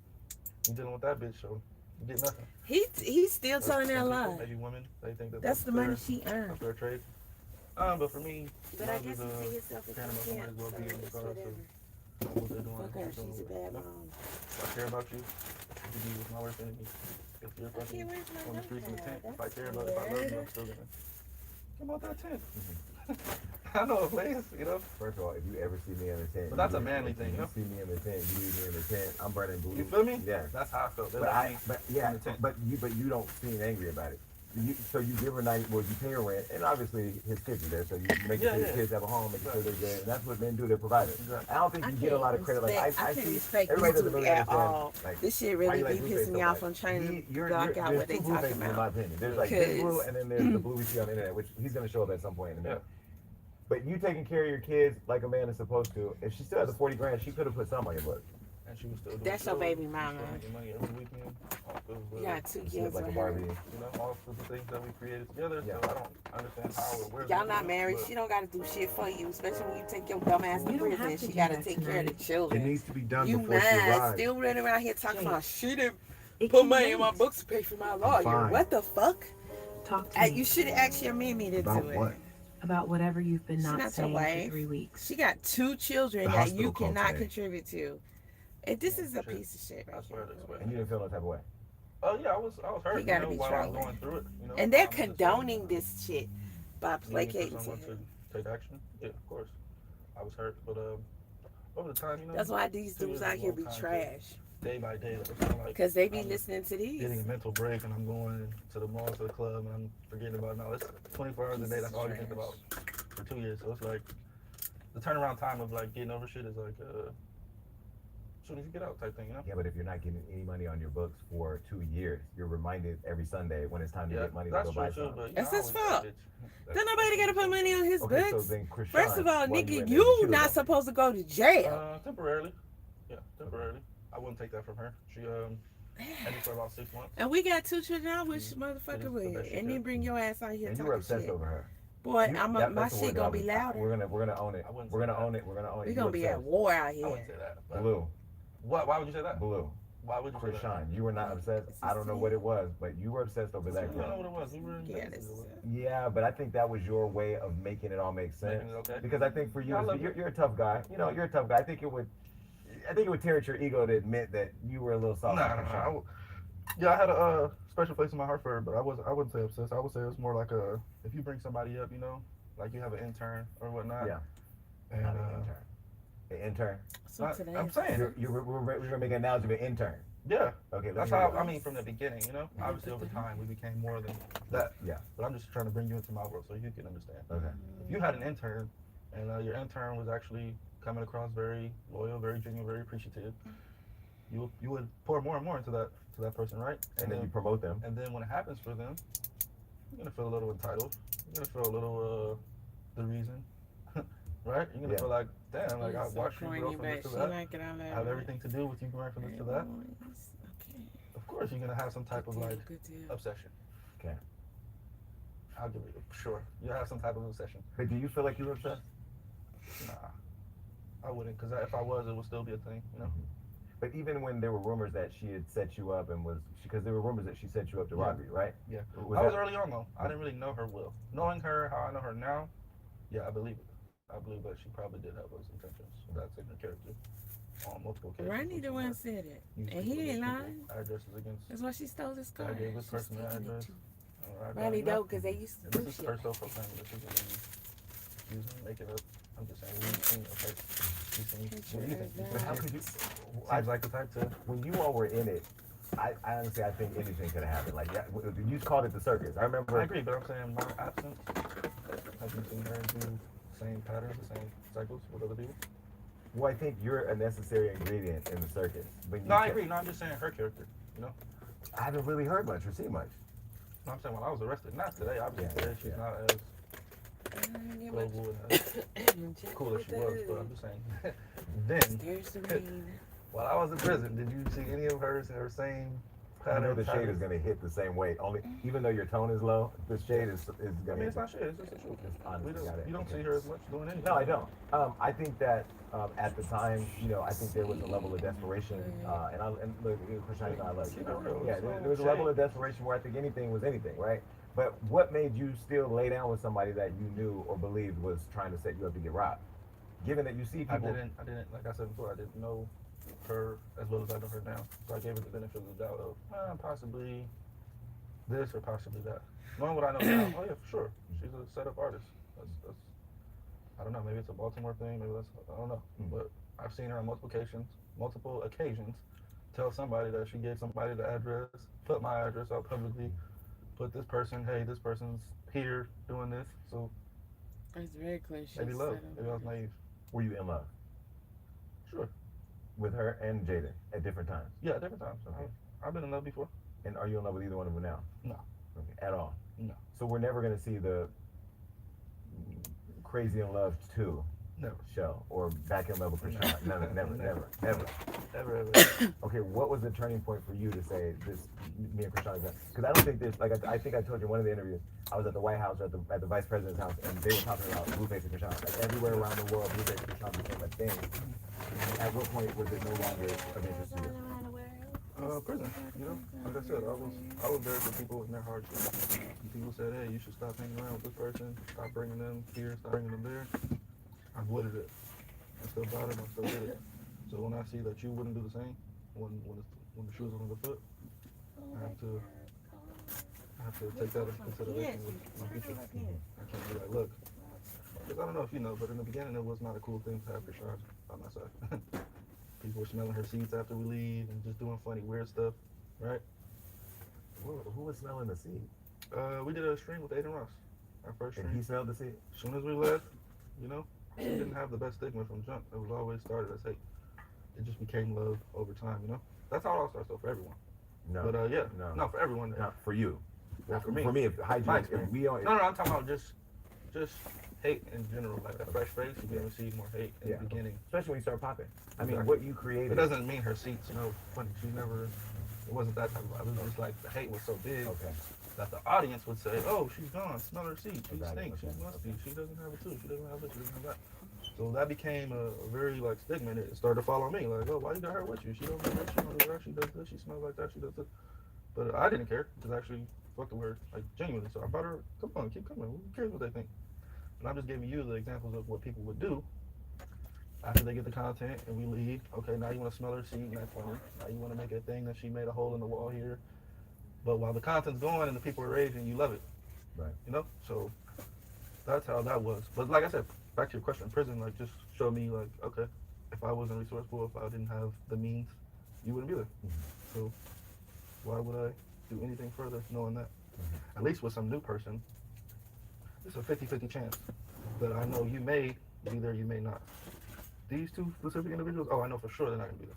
[SPEAKER 13] you dealing with that bitch, so you get nothing.
[SPEAKER 2] He's still telling that lie.
[SPEAKER 13] Maybe women, they think
[SPEAKER 2] that's the money she earned.
[SPEAKER 13] A fair trade. But for me,
[SPEAKER 2] but I guess he see himself as a
[SPEAKER 13] might as well be in the car. So what they're doing.
[SPEAKER 2] Fuck her, she's a bad mom.
[SPEAKER 13] If I care about you, you can be with my worst enemy. If you're fucking on the streets in the tent, if I care about, if I love you, I'm still gonna come out that tent. I know a place, you know.
[SPEAKER 17] First of all, if you ever see me in the tent,
[SPEAKER 13] but that's a manly thing, you know.
[SPEAKER 17] See me in the tent, you leave me in the tent, I'm burning blue.
[SPEAKER 13] You feel me?
[SPEAKER 17] Yeah,
[SPEAKER 13] that's how I felt.
[SPEAKER 17] But you don't seem angry about it. So you give her you pay her rent, and obviously his kids are there, so you make sure his kids have a home, make sure they're good, and that's what men do, they're providers. I don't think you get a lot of credit. Like I
[SPEAKER 2] can't
[SPEAKER 17] see
[SPEAKER 2] respect
[SPEAKER 17] everybody
[SPEAKER 2] this
[SPEAKER 17] doesn't really
[SPEAKER 2] at
[SPEAKER 17] understand.
[SPEAKER 2] all.
[SPEAKER 17] Like,
[SPEAKER 2] this shit really be pissing me off. I'm trying to block out what they talking about.
[SPEAKER 17] In my opinion, there's like this blue, and then there's the blue we see on the internet, which he's gonna show up at some point in a minute. But you taking care of your kids like a man is supposed to. If she still had the 40 grand, she could have put some on your book.
[SPEAKER 13] And she was still doing
[SPEAKER 2] that's your baby mama.
[SPEAKER 13] Money every weekend.
[SPEAKER 2] You got 2 kids
[SPEAKER 17] like a
[SPEAKER 2] with
[SPEAKER 17] Barbie.
[SPEAKER 2] her.
[SPEAKER 13] You know, all sorts of things that we created together. So I don't understand how or where.
[SPEAKER 2] Y'all not married. She don't got to do shit for you, especially when you take your dumb ass to prison. She got to take care of the children.
[SPEAKER 17] It needs to be done
[SPEAKER 2] you
[SPEAKER 17] before she arrives.
[SPEAKER 2] Still running around here talking about she didn't put money in my books to pay for my lawyer.
[SPEAKER 17] Fine.
[SPEAKER 2] What the fuck?
[SPEAKER 6] Talk to me.
[SPEAKER 2] You should have asked your mammy to
[SPEAKER 17] About
[SPEAKER 2] do
[SPEAKER 17] what?
[SPEAKER 2] it.
[SPEAKER 6] About whatever you've been not
[SPEAKER 2] not
[SPEAKER 6] saying
[SPEAKER 2] your
[SPEAKER 6] for
[SPEAKER 2] wife.
[SPEAKER 6] 3 weeks.
[SPEAKER 2] She got 2 children
[SPEAKER 17] The
[SPEAKER 2] that
[SPEAKER 17] hospital
[SPEAKER 2] you
[SPEAKER 17] called
[SPEAKER 2] cannot
[SPEAKER 17] today.
[SPEAKER 2] contribute to. And this is a piece of shit right here.
[SPEAKER 17] And you didn't feel no type of way.
[SPEAKER 13] Oh yeah, I was hurt.
[SPEAKER 2] He gotta be
[SPEAKER 13] while I was
[SPEAKER 2] trolling.
[SPEAKER 13] going through it. You know,
[SPEAKER 2] And they're condoning this shit by placating to
[SPEAKER 13] someone
[SPEAKER 2] him.
[SPEAKER 13] to take action. Yeah, of course. I was hurt, but over the time, you know.
[SPEAKER 2] That's why these
[SPEAKER 13] 2
[SPEAKER 2] dudes
[SPEAKER 13] years
[SPEAKER 2] out
[SPEAKER 13] is a
[SPEAKER 2] here
[SPEAKER 13] long
[SPEAKER 2] be
[SPEAKER 13] time.
[SPEAKER 2] trash.
[SPEAKER 13] Day by day, it's kind of like
[SPEAKER 2] Because they be
[SPEAKER 13] I'm
[SPEAKER 2] listening to these.
[SPEAKER 13] getting a mental break, and I'm going to the mall, to the club, and I'm forgetting about it. No, it's 24 hours a day. That's all you think about for 2 years. So it's like the turnaround time of like getting over shit is like as soon as you get out type thing, you know.
[SPEAKER 17] Yeah, but if you're not getting any money on your books for 2 years, you're reminded every Sunday when it's time to get money to go buy something.
[SPEAKER 2] That's his fault. Don't nobody gotta put money on his
[SPEAKER 17] Okay,
[SPEAKER 2] books.
[SPEAKER 17] so then Krishan,
[SPEAKER 2] First of all,
[SPEAKER 17] while you
[SPEAKER 2] nigga,
[SPEAKER 17] in there,
[SPEAKER 2] you
[SPEAKER 17] she was
[SPEAKER 2] not
[SPEAKER 17] on.
[SPEAKER 2] supposed to go to jail.
[SPEAKER 13] Temporarily. Yeah, temporarily. I wouldn't take that from her. She had me for about 6 months.
[SPEAKER 2] And we got 2 children. I wish motherfucker
[SPEAKER 13] It is the
[SPEAKER 2] would.
[SPEAKER 13] best
[SPEAKER 2] And then bring your ass out here
[SPEAKER 17] And you
[SPEAKER 2] talking
[SPEAKER 17] were obsessed
[SPEAKER 2] shit.
[SPEAKER 17] over her.
[SPEAKER 2] Boy, my
[SPEAKER 17] that's the
[SPEAKER 2] shit
[SPEAKER 17] word
[SPEAKER 2] gonna
[SPEAKER 17] that
[SPEAKER 2] be louder.
[SPEAKER 17] We're gonna own it. We're gonna own it. We're gonna own it.
[SPEAKER 2] We
[SPEAKER 17] You
[SPEAKER 2] gonna be at
[SPEAKER 17] obsessed.
[SPEAKER 2] war out
[SPEAKER 13] I
[SPEAKER 2] here.
[SPEAKER 13] wouldn't say that.
[SPEAKER 17] Blue.
[SPEAKER 13] Why would you say that?
[SPEAKER 17] Blue.
[SPEAKER 13] Why would you say that?
[SPEAKER 17] Krishan, you were not obsessed. I don't know what it was, but you were obsessed over that
[SPEAKER 13] I don't know
[SPEAKER 17] girl.
[SPEAKER 13] what it was. We were in
[SPEAKER 17] Yeah, but I think that was your way of making it all make sense.
[SPEAKER 13] Making it okay.
[SPEAKER 17] Because I think for you,
[SPEAKER 13] Yeah, I love
[SPEAKER 17] you're a tough guy. You know, you're a tough guy. I think it would tear at your ego to admit that you were a little soft.
[SPEAKER 13] Nah, Yeah, I had a special place in my heart for her, but I wouldn't say obsessed. I would say it's more like a if you bring somebody up, you know, like you have an intern or whatnot.
[SPEAKER 17] Yeah.
[SPEAKER 13] And
[SPEAKER 17] Not an intern. An intern.
[SPEAKER 13] I'm saying
[SPEAKER 17] we're gonna make an analogy of an intern.
[SPEAKER 13] Yeah.
[SPEAKER 17] Okay.
[SPEAKER 13] That's how I mean from the beginning, you know. Obviously over time we became more than that.
[SPEAKER 17] Yeah.
[SPEAKER 13] But I'm just trying to bring you into my world so you can understand.
[SPEAKER 17] Okay.
[SPEAKER 13] If you had an intern and your intern was actually coming across very loyal, very genuine, very appreciative, you would pour more and more into that person, right?
[SPEAKER 17] And then you promote them.
[SPEAKER 13] And then when it happens for them, you're gonna feel a little entitled. You're gonna feel a little the reason, right? You're gonna feel like, damn, like I watched you grow from this to that. I have everything to do with you growing from this to that. Of course, you're gonna have some type of like obsession.
[SPEAKER 17] Okay.
[SPEAKER 13] I'll give it sure. You'll have some type of obsession.
[SPEAKER 17] But do you feel like you were obsessed?
[SPEAKER 13] Nah, I wouldn't, because if I was, it would still be a thing, you know.
[SPEAKER 17] But even when there were rumors that she had set you up and because there were rumors that she set you up to rob you, right?
[SPEAKER 13] Yeah. I was early on though. I didn't really know her well. Knowing her how I know her now, yeah, I believe it. I believe that she probably did have those intentions. That's in her character on multiple occasions.
[SPEAKER 2] Rodney the one said it, and he ain't lying.
[SPEAKER 13] Addresses against.
[SPEAKER 2] That's why she stole his car.
[SPEAKER 13] I gave this person the address.
[SPEAKER 2] Rodney though, because they used to do
[SPEAKER 13] This is
[SPEAKER 2] shit.
[SPEAKER 13] her self-proclaimed. This isn't me using make it up. I'm just saying, we've seen okay.
[SPEAKER 17] But how could you?
[SPEAKER 13] I'd like the type to.
[SPEAKER 17] When you all were in it, I honestly I think anything could have happened. Like you called it the circus. I remember.
[SPEAKER 13] I agree, but I'm saying my absence. Have you seen her do the same patterns, the same cycles with other people?
[SPEAKER 17] Well, I think you're a necessary ingredient in the circus. But
[SPEAKER 13] No, I agree. No, I'm just saying her character. You know.
[SPEAKER 17] I haven't really heard much or seen much.
[SPEAKER 13] No, I'm saying when I was arrested, not today. Obviously, today she's not as global and as cool as she was. But I'm just saying. Then, while I was in prison, did you see any of her same
[SPEAKER 17] I know the shade is going to hit the same way. Only, even though your tone is low, the shade is going to.
[SPEAKER 13] I mean, it's not shade. It's just the truth. You don't see her as much doing anything.
[SPEAKER 17] No, I don't. I think that at the time, you know, I think there was a level of desperation, and look, Krishna, I love you. Yeah, there was a level of desperation where I think anything was anything, right? But what made you still lay down with somebody that you knew or believed was trying to set you up to get robbed? Given that you see people.
[SPEAKER 13] I didn't. Like I said before, I didn't know her as well as I know her now. So I gave her the benefit of the doubt of possibly this or possibly that. Knowing what I know now, oh yeah, for sure. She's a setup artist. That's I don't know, maybe it's a Baltimore thing, maybe that's, I don't know. But I've seen her on multiple occasions tell somebody that she gave somebody the address, put my address out publicly, put this person, hey, this person's here doing this. So
[SPEAKER 2] it's very clear.
[SPEAKER 13] Maybe love. Maybe I was naive.
[SPEAKER 17] Were you in love?
[SPEAKER 13] Sure.
[SPEAKER 17] With her and Jaden at different times?
[SPEAKER 13] Yeah, at different times. Okay. I've been in love before.
[SPEAKER 17] And are you in love with either one of them now?
[SPEAKER 13] No.
[SPEAKER 17] Okay. At all?
[SPEAKER 13] No.
[SPEAKER 17] So we're never going to see the Crazy in Love 2 show or Back in Love with Krishan? Never.
[SPEAKER 13] Ever.
[SPEAKER 17] Okay, what was the turning point for you to say this, me and Krishan? Because I don't think there's, like, I think I told you in one of the interviews, I was at the White House, at the Vice President's house, and they were talking about Blueface and Krishan. Like, everywhere around the world, Blueface and Krishan became a thing. At what point was it no longer of interest to you?
[SPEAKER 13] Prison, you know, like I said, I was there for people in their hardships. People said, hey, you should stop hanging around with this person, stop bringing them here, stop bringing them there. I avoided it. I still brought it, I still did it. So when I see that you wouldn't do the same, when the shoes are on the foot, I have to take that into consideration with my future. I can't be like, look, because I don't know if you know, but in the beginning it was not a cool thing to have Krishan by my side. People were smelling her seats after we leave and just doing funny, weird stuff, right?
[SPEAKER 17] Who was smelling the seat?
[SPEAKER 13] We did a stream with Aiden Ross, our first stream.
[SPEAKER 17] And he smelled the seat?
[SPEAKER 13] As soon as we left, you know, she didn't have the best stigma from jump. It was always started as hate. It just became love over time, you know? That's how it all starts, though, for everyone.
[SPEAKER 17] No.
[SPEAKER 13] But, no, for everyone.
[SPEAKER 17] Not for you.
[SPEAKER 13] Well, for me.
[SPEAKER 17] For me, if hygiene, if we don't...
[SPEAKER 13] No, I'm talking about just hate in general, like a fresh face, you're gonna receive more hate in the beginning.
[SPEAKER 17] Especially when you start popping. I mean, what you created.
[SPEAKER 13] It doesn't mean her seats, you know, funny. It wasn't that type of, it was just like the hate was so big that the audience would say, oh, she's gone, smell her seat, she stinks, she's musty, she doesn't have a tooth, she doesn't have this, she doesn't have that. So that became a very like stigma, and it started to follow me, like, oh, why you got her with you? She don't do this, she don't do that, she does this, she smells like that, she does this. But I didn't care, because actually, fuck the word, like genuinely. So I brought her, come on, keep coming, who cares what they think? And I'm just giving you the examples of what people would do after they get the content and we leave. Okay, now you want to smell her seat, and that's funny. Now you want to make a thing that she made a hole in the wall here, But while the content's going and the people are raging, you love it.
[SPEAKER 17] Right.
[SPEAKER 13] You know? So that's how that was. But like I said, back to your question, prison, like, just showed me, like, okay, if I wasn't resourceful, if I didn't have the means, you wouldn't be there. So why would I do anything further knowing that? At least with some new person, it's a 50-50 chance that I know you may be there, you may not. These two specific individuals, I know for sure they're not going to be there.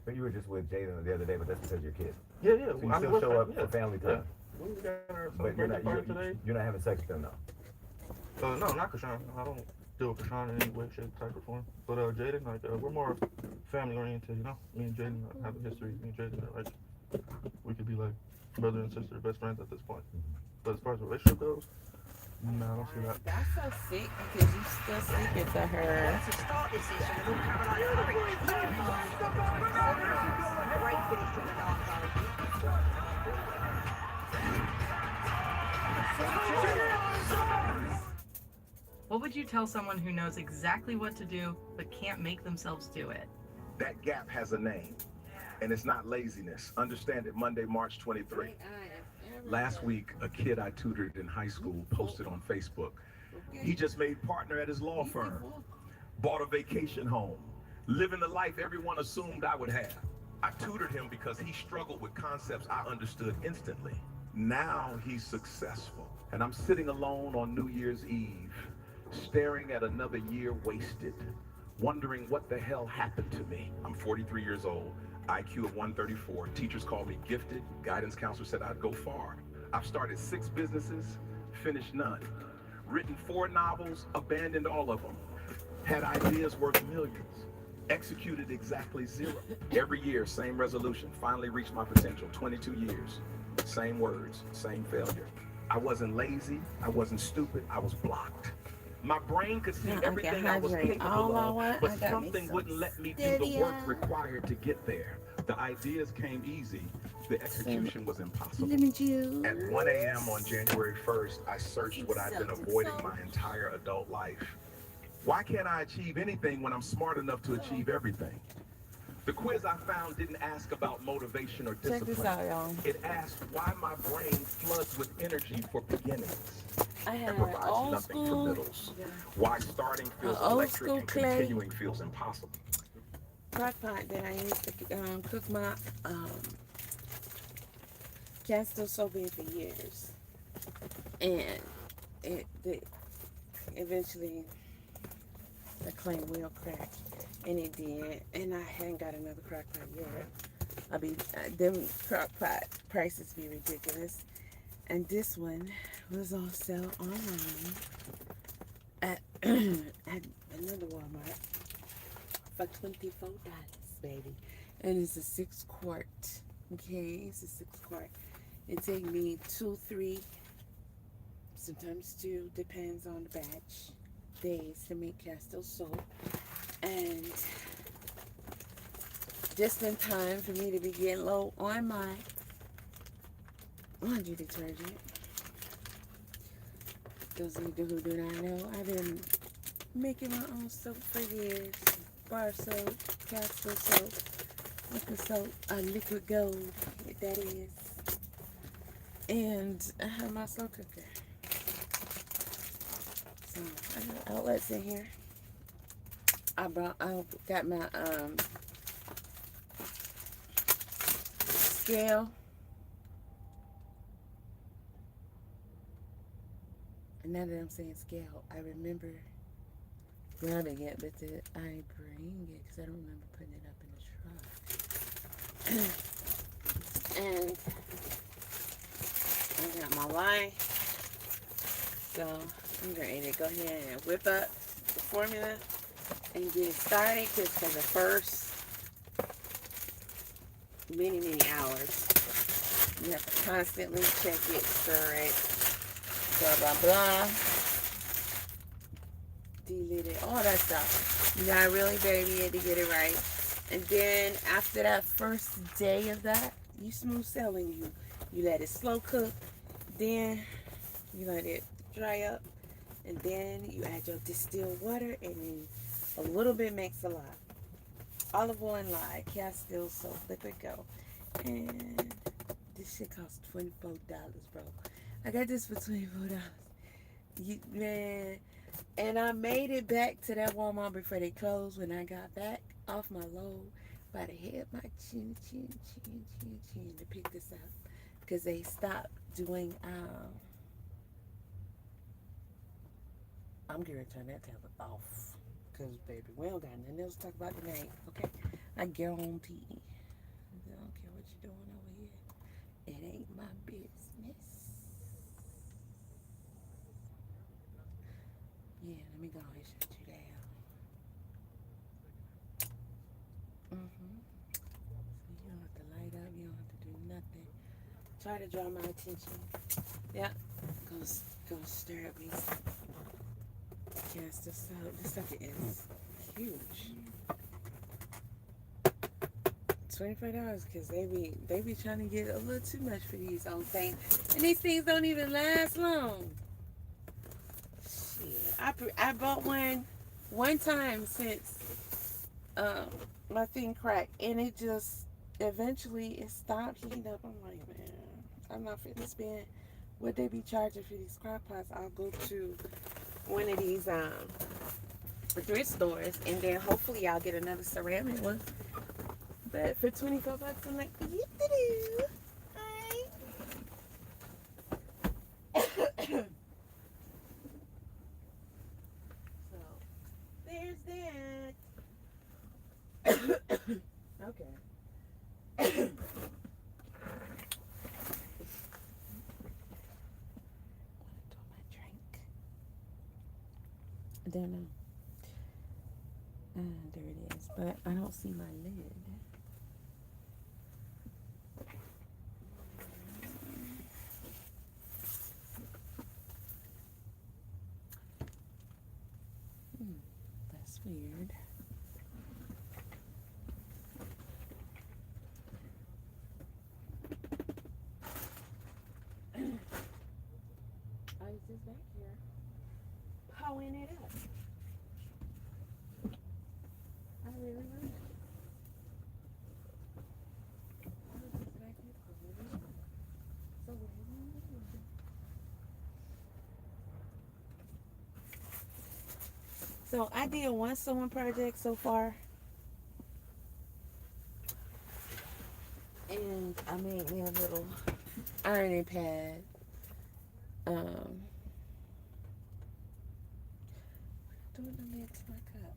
[SPEAKER 17] But you were just with Jaden the other day, but that's because you're kids.
[SPEAKER 13] Yeah.
[SPEAKER 17] So you still show up for family time.
[SPEAKER 13] Yeah. We got our
[SPEAKER 17] But you're not having sex with them,
[SPEAKER 13] no, not Kashawn. I don't deal with Kashawn in any way, shape, type, or form. But Jaden, like, we're more family oriented, you know? Me and Jaden have a history. Me and Jaden are like, we could be like brother and sister, best friends at this point. But as far as the relationship goes, no, I don't see that.
[SPEAKER 2] That's so sick because you still speaking to her.
[SPEAKER 8] What would you tell someone who knows exactly what to do but can't make themselves do it?
[SPEAKER 9] That gap has a name, and it's not laziness. Understand it Monday, March 23. Last week, a kid I tutored in high school posted on Facebook. He just made partner at his law firm, bought a vacation home, living the life everyone assumed I would have. I tutored him because he struggled with concepts I understood instantly. Now he's successful, and I'm sitting alone on New Year's Eve, staring at another year wasted, wondering what the hell happened to me. I'm 43 years old, IQ of 134. Teachers call me gifted. Guidance counselor said I'd go far. I've started 6 businesses, finished none. Written 4 novels, abandoned all of them. Had ideas worth millions. Executed exactly 0. Every year, same resolution. Finally reached my potential. 22 years. Same words, same failure. I wasn't lazy. I wasn't stupid. I was blocked. My brain could see everything I was capable of, but something wouldn't let me do the work required to get there. The ideas came easy. The execution was impossible. At 1 a.m. on January 1st, I searched what I've been avoiding my entire adult life. Why can't I achieve anything when I'm smart enough to achieve everything? The quiz I found didn't ask about motivation or discipline.
[SPEAKER 2] Check this out, y'all.
[SPEAKER 9] It asked why my brain floods with energy for beginnings.
[SPEAKER 2] I had
[SPEAKER 9] and provides
[SPEAKER 2] old
[SPEAKER 9] nothing
[SPEAKER 2] school,
[SPEAKER 9] for middles. Why starting feels
[SPEAKER 2] old
[SPEAKER 9] electric
[SPEAKER 2] school
[SPEAKER 9] and
[SPEAKER 2] clay.
[SPEAKER 9] continuing feels impossible.
[SPEAKER 2] Crock pot that I used to cook my cast soap in for years, and it eventually the clay will crack, and it did, and I hadn't got another crock pot yet. Them crock pot prices be ridiculous, and this one was on sale online at another Walmart for $24, baby. And it's a 6 quart. Okay, it's a 6 quart. It take me 2, 3, sometimes 2, depends on the batch, days to make Castile soap. And just in time for me to be getting low on my laundry detergent. Those of you who do not know, I've been making my own soap for years. Bar soap, Castile soap, liquid soap, liquid gold, that is. And I have my slow cooker. So I got outlets in here. I got my scale. And now that I'm saying scale, I remember grabbing it, but I bring it because I don't remember putting it up in the truck. And I got my wine. So I'm ready to go ahead and whip up the formula and get it started because for the first many hours you have to constantly check it, stir it, blah blah blah, delete it, all that stuff. You gotta really baby it to get it right. And then after that first day of that, you smooth sailing. You let it slow cook, then you let it dry up, and then you add your distilled water, and then a little bit makes a lot. Olive oil and lye, Castile soap, liquid go, and This shit costs $24, bro. I got this for $24. Man, and I made it back to that Walmart before they closed. When I got back off my load, about to hit my chin to pick this up, because they stopped doing I'm gonna turn that tablet off, because baby, we don't got nothing else to talk about tonight. Okay, I guarantee. I don't care what you're doing over here. It ain't my business. Yeah, let me go and shut you down. So you don't have to light up. You don't have to do nothing. Try to draw my attention. Yeah. Go stir up me some. Yes, this stuff is huge. $24, because they be trying to get a little too much for these old things, and these things don't even last long. Shit, I bought one time since my thing cracked, and it just eventually it stopped heating up. I'm like, man, I'm not finna spend what they be charging for these crock pots. I'll go to one of these thrift stores, and then hopefully I'll get another ceramic one. But for $24, I'm like, yip-de-doo. So there's that. Okay. I don't know. There it is, but I don't see my lid. That's weird. I was just back here pulling it up. I really love it. I was just back here pulling it up. So what do you do? So I did one sewing project so far, and I made me a little ironing pad. Doing the lid to my cup.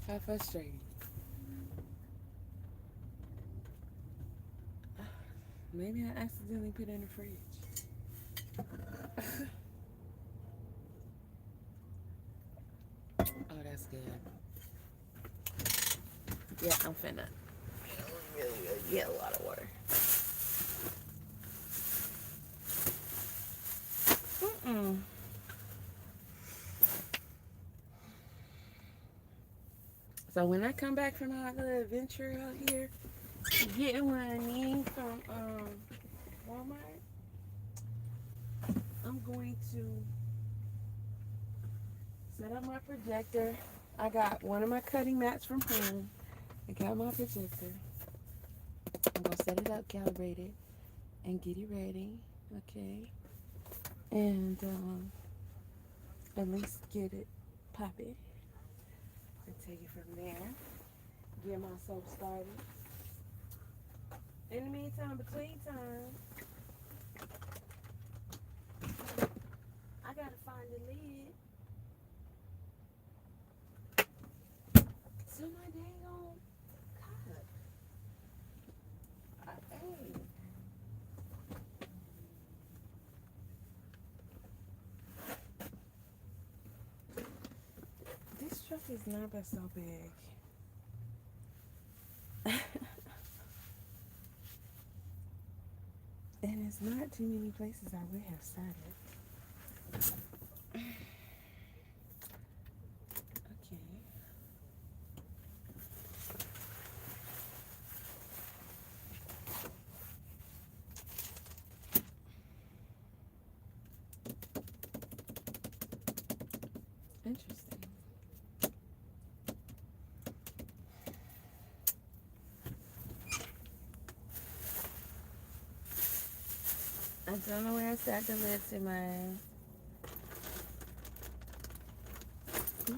[SPEAKER 2] How frustrating. Maybe I accidentally put it in the fridge. Oh, that's good. Yeah, I'm finna get a lot of water. So when I come back from our little adventure out here, getting what I need from Walmart, I'm going to set up my projector. I got one of my cutting mats from home. I got my projector. I'm gonna set it up, calibrate it, and get it ready. Okay. And at least get it popping. I'll take it from there. Get myself started. In the meantime, between time, I gotta find the lid to my dang old cup. Hey. This truck is never so big. And it's not too many places I would have started. Okay. Interesting. I don't know where I sat the list in my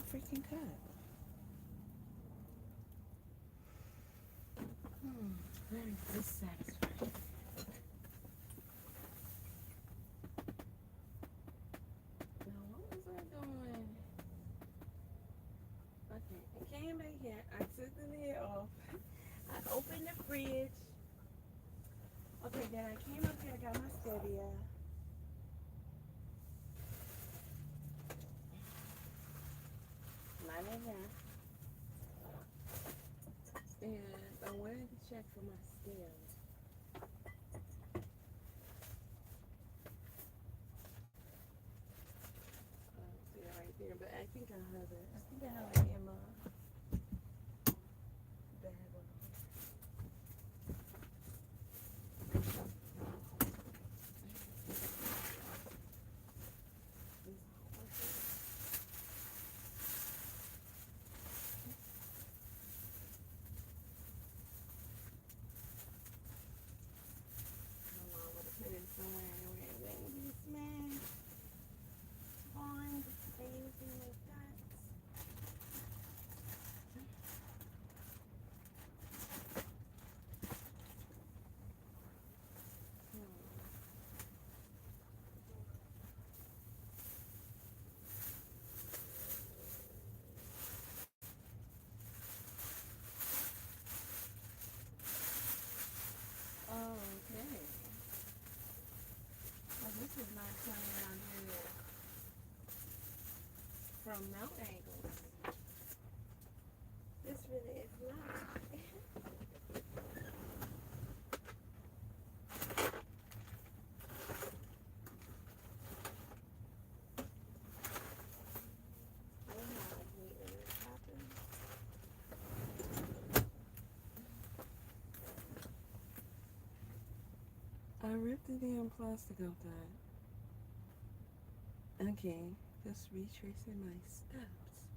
[SPEAKER 2] freaking cup. Very dissatisfied. Now, what was I doing? Okay, I came back here. I took the lid off. I opened the fridge. Okay, then I came up here. I got my stevia. Mine in there. And I wanted to check for my scales. See it right there, but I think I have it. I think I have it in my bag. Okay. Well, this is not coming out here from no angles. This really is not. I ripped the damn plastic off that. Okay, just retracing my steps.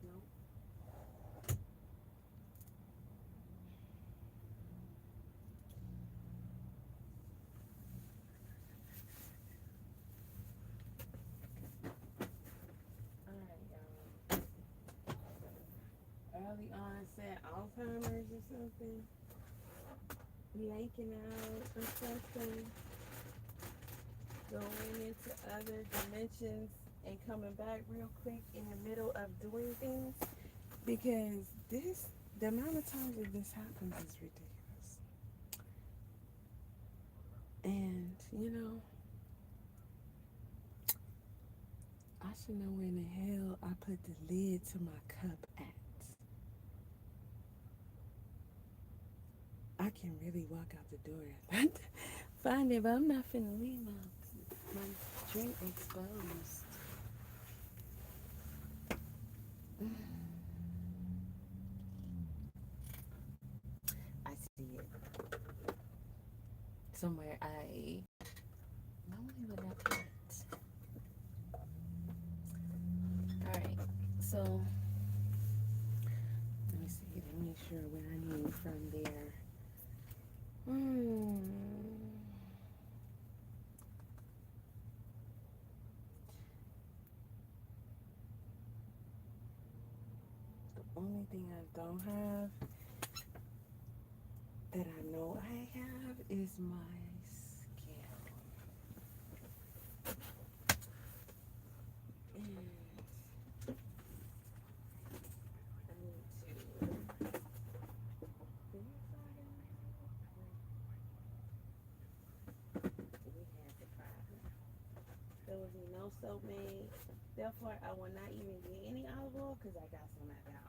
[SPEAKER 2] Nope. Early onset Alzheimer's or something, blanking out or something, going into other dimensions and coming back real quick in the middle of doing things, because the amount of times that this happens is ridiculous. And, I should know where in the hell I put the lid to my cup at. I can really walk out the door and find it, but I'm not finna leave my drink exposed. I see it. Somewhere I normally would not put it. Alright, so let me see, let me make sure what I need from there. The only thing I don't have that I know I have is my scale. And I need to verify that. There will be no soap made. Therefore, I will not even get any olive oil because I got some at the house.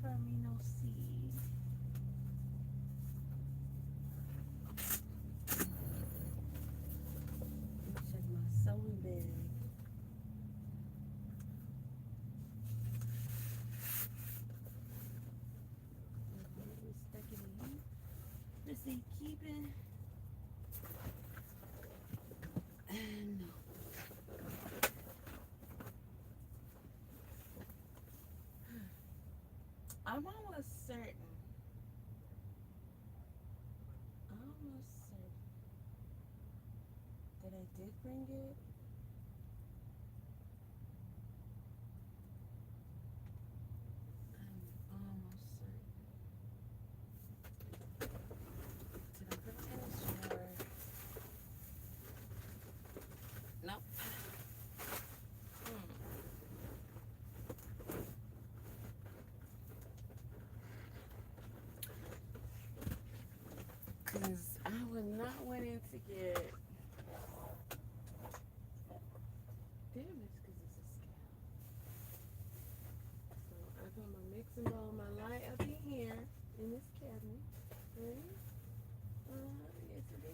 [SPEAKER 2] find me no seed. Check my sewing bag. Stuck it in. Let's see, keeping. And no. I'm almost certain. That I did bring it. I'm almost certain. Did I put it in the drawer? Nope. Because I would not want it to get damaged because it's a scale. So I put my mixing bowl, my light up in here in this cabinet. Right? Yes it is.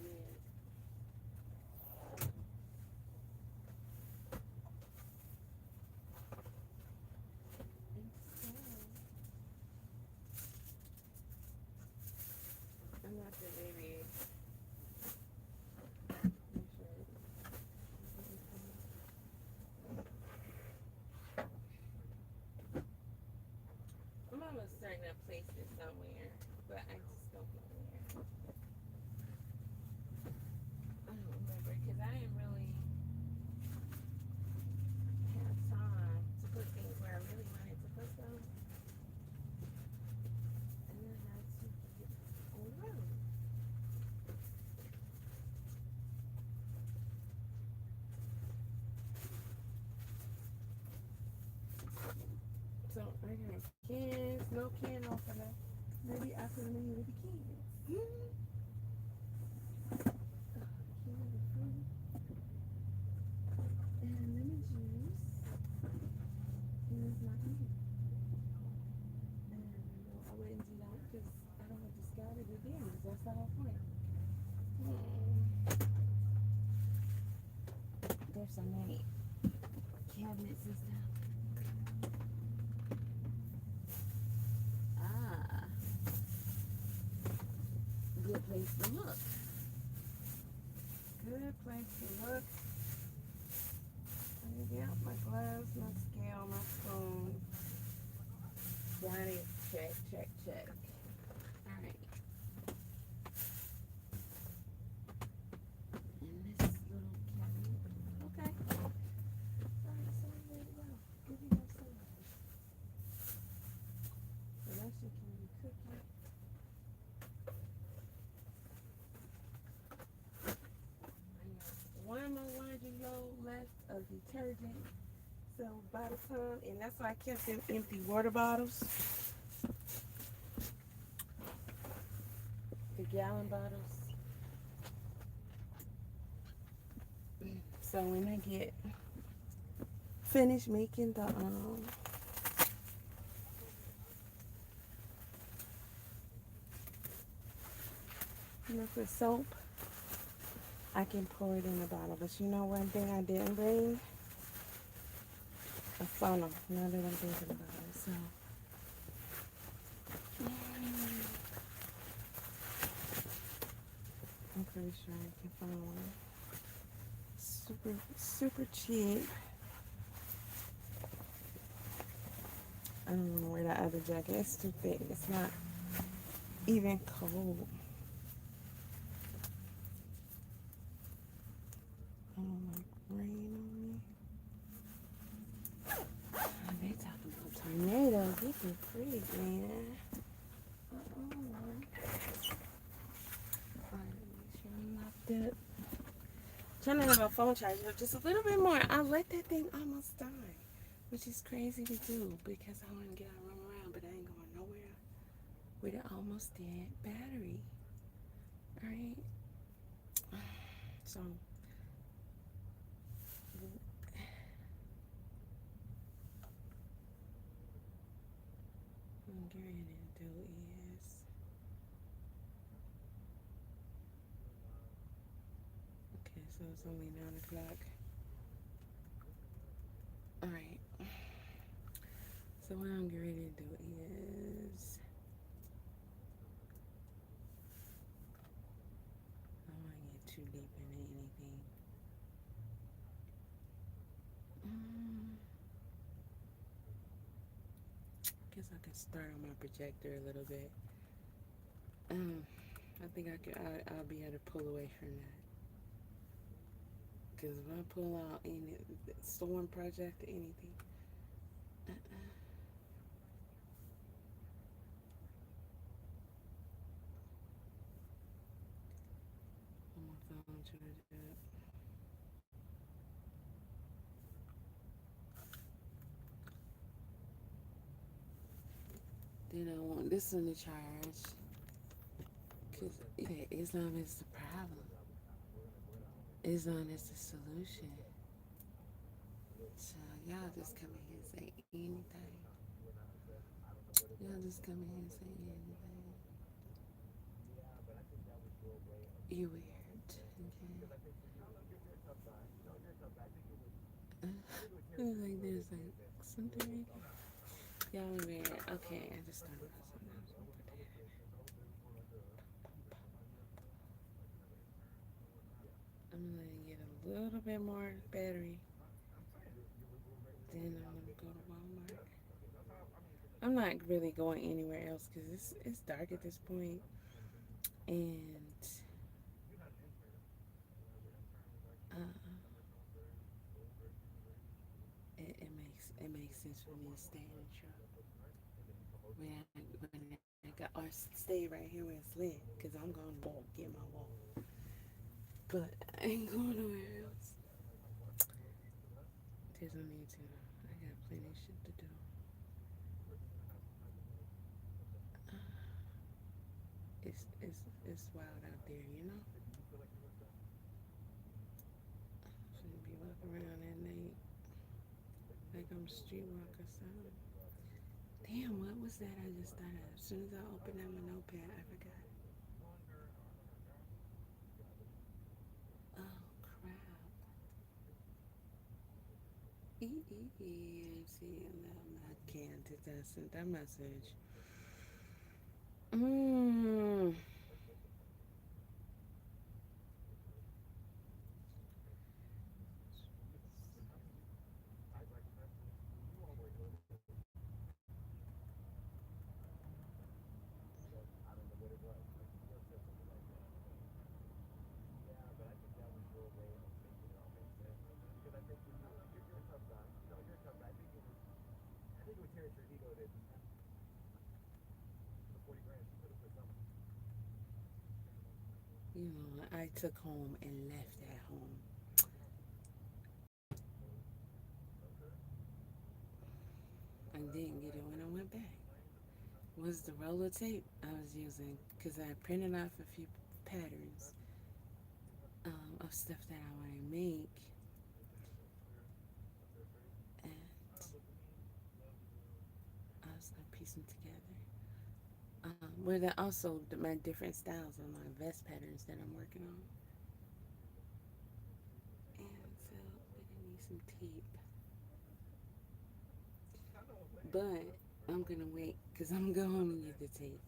[SPEAKER 2] I'm not the baby. I'm almost certain I placed it somewhere, but I just don't know where. I don't remember because I didn't really have time to put things where I really wanted to put them. And then I had to get on the road. So I got cans, no can opener. Maybe after the menu with the cans. Can of fruit and lemon juice. And it's not here. And no, I wouldn't do that because I don't want to discard it again. That's the whole point. There's so many cabinets and stuff. Good place to look. Good place to look. Yeah, my glass, my scale, my spoon. Got it. Check, check, check. Alright. And this little cabinet. Okay. Alright, so there you go. Give me your salad. So that shit can be cooking. One more laundry load left of detergent. So by the time, and that's why I kept them empty water bottles. The gallon bottles. So when I get finished making the liquid soap, I can pour it in the bottle. But you know one thing I didn't bring? A funnel. Now that I'm thinking about it. So I'm pretty sure I can find one. Super cheap. I don't want to wear that other jacket. It's too thick. It's not even cold. I don't like rain on me. They talking about tornadoes. This is pretty, man. Alright, make sure I'm locked up. Trying to have my phone charged up just a little bit more. I let that thing almost die, which is crazy to do because I want to get out and run around, but I ain't going nowhere with an almost dead battery. Alright? So, I'm getting ready to do is okay, so it's only 9 o'clock. Alright. So what I'm getting ready to do is I don't want to get too deep into anything. Guess I can start on my projector a little bit. I think I'll be able to pull away from that. Because if I pull out any storm project or anything, on my phone trying to do it. Then I want this one to charge. Because Islam is the problem. Islam is the solution. So y'all just come in here and say anything. Y'all just come in here and say anything. You weird. Okay. Like there's like something. Y'all are weird. Okay, I just thought about something else. I'm gonna get a little bit more battery. Then I'm gonna go to Walmart. I'm not really going anywhere else because it's dark at this point, and it makes sense for me to stay in the truck when I got or stay right here where it's lit because I'm gonna walk, get my walk, but I ain't going nowhere else. There's no need to. I got plenty of shit to do. It's wild out there, you know. Shouldn't be walking around at night like I'm a streetwalker. So, damn, what was that I just thought of? As soon as I opened up my notepad, I forgot. Oh crap! See, I can't. Did I send that message? You know, I took home and left at home. I didn't get it when I went back. Was the roller tape I was using because I printed off a few patterns of stuff that I want to make, and I was gonna piece them together. With also my different styles of my vest patterns that I'm working on, and so we're gonna need some tape. But I'm gonna wait because I'm going to get the tape.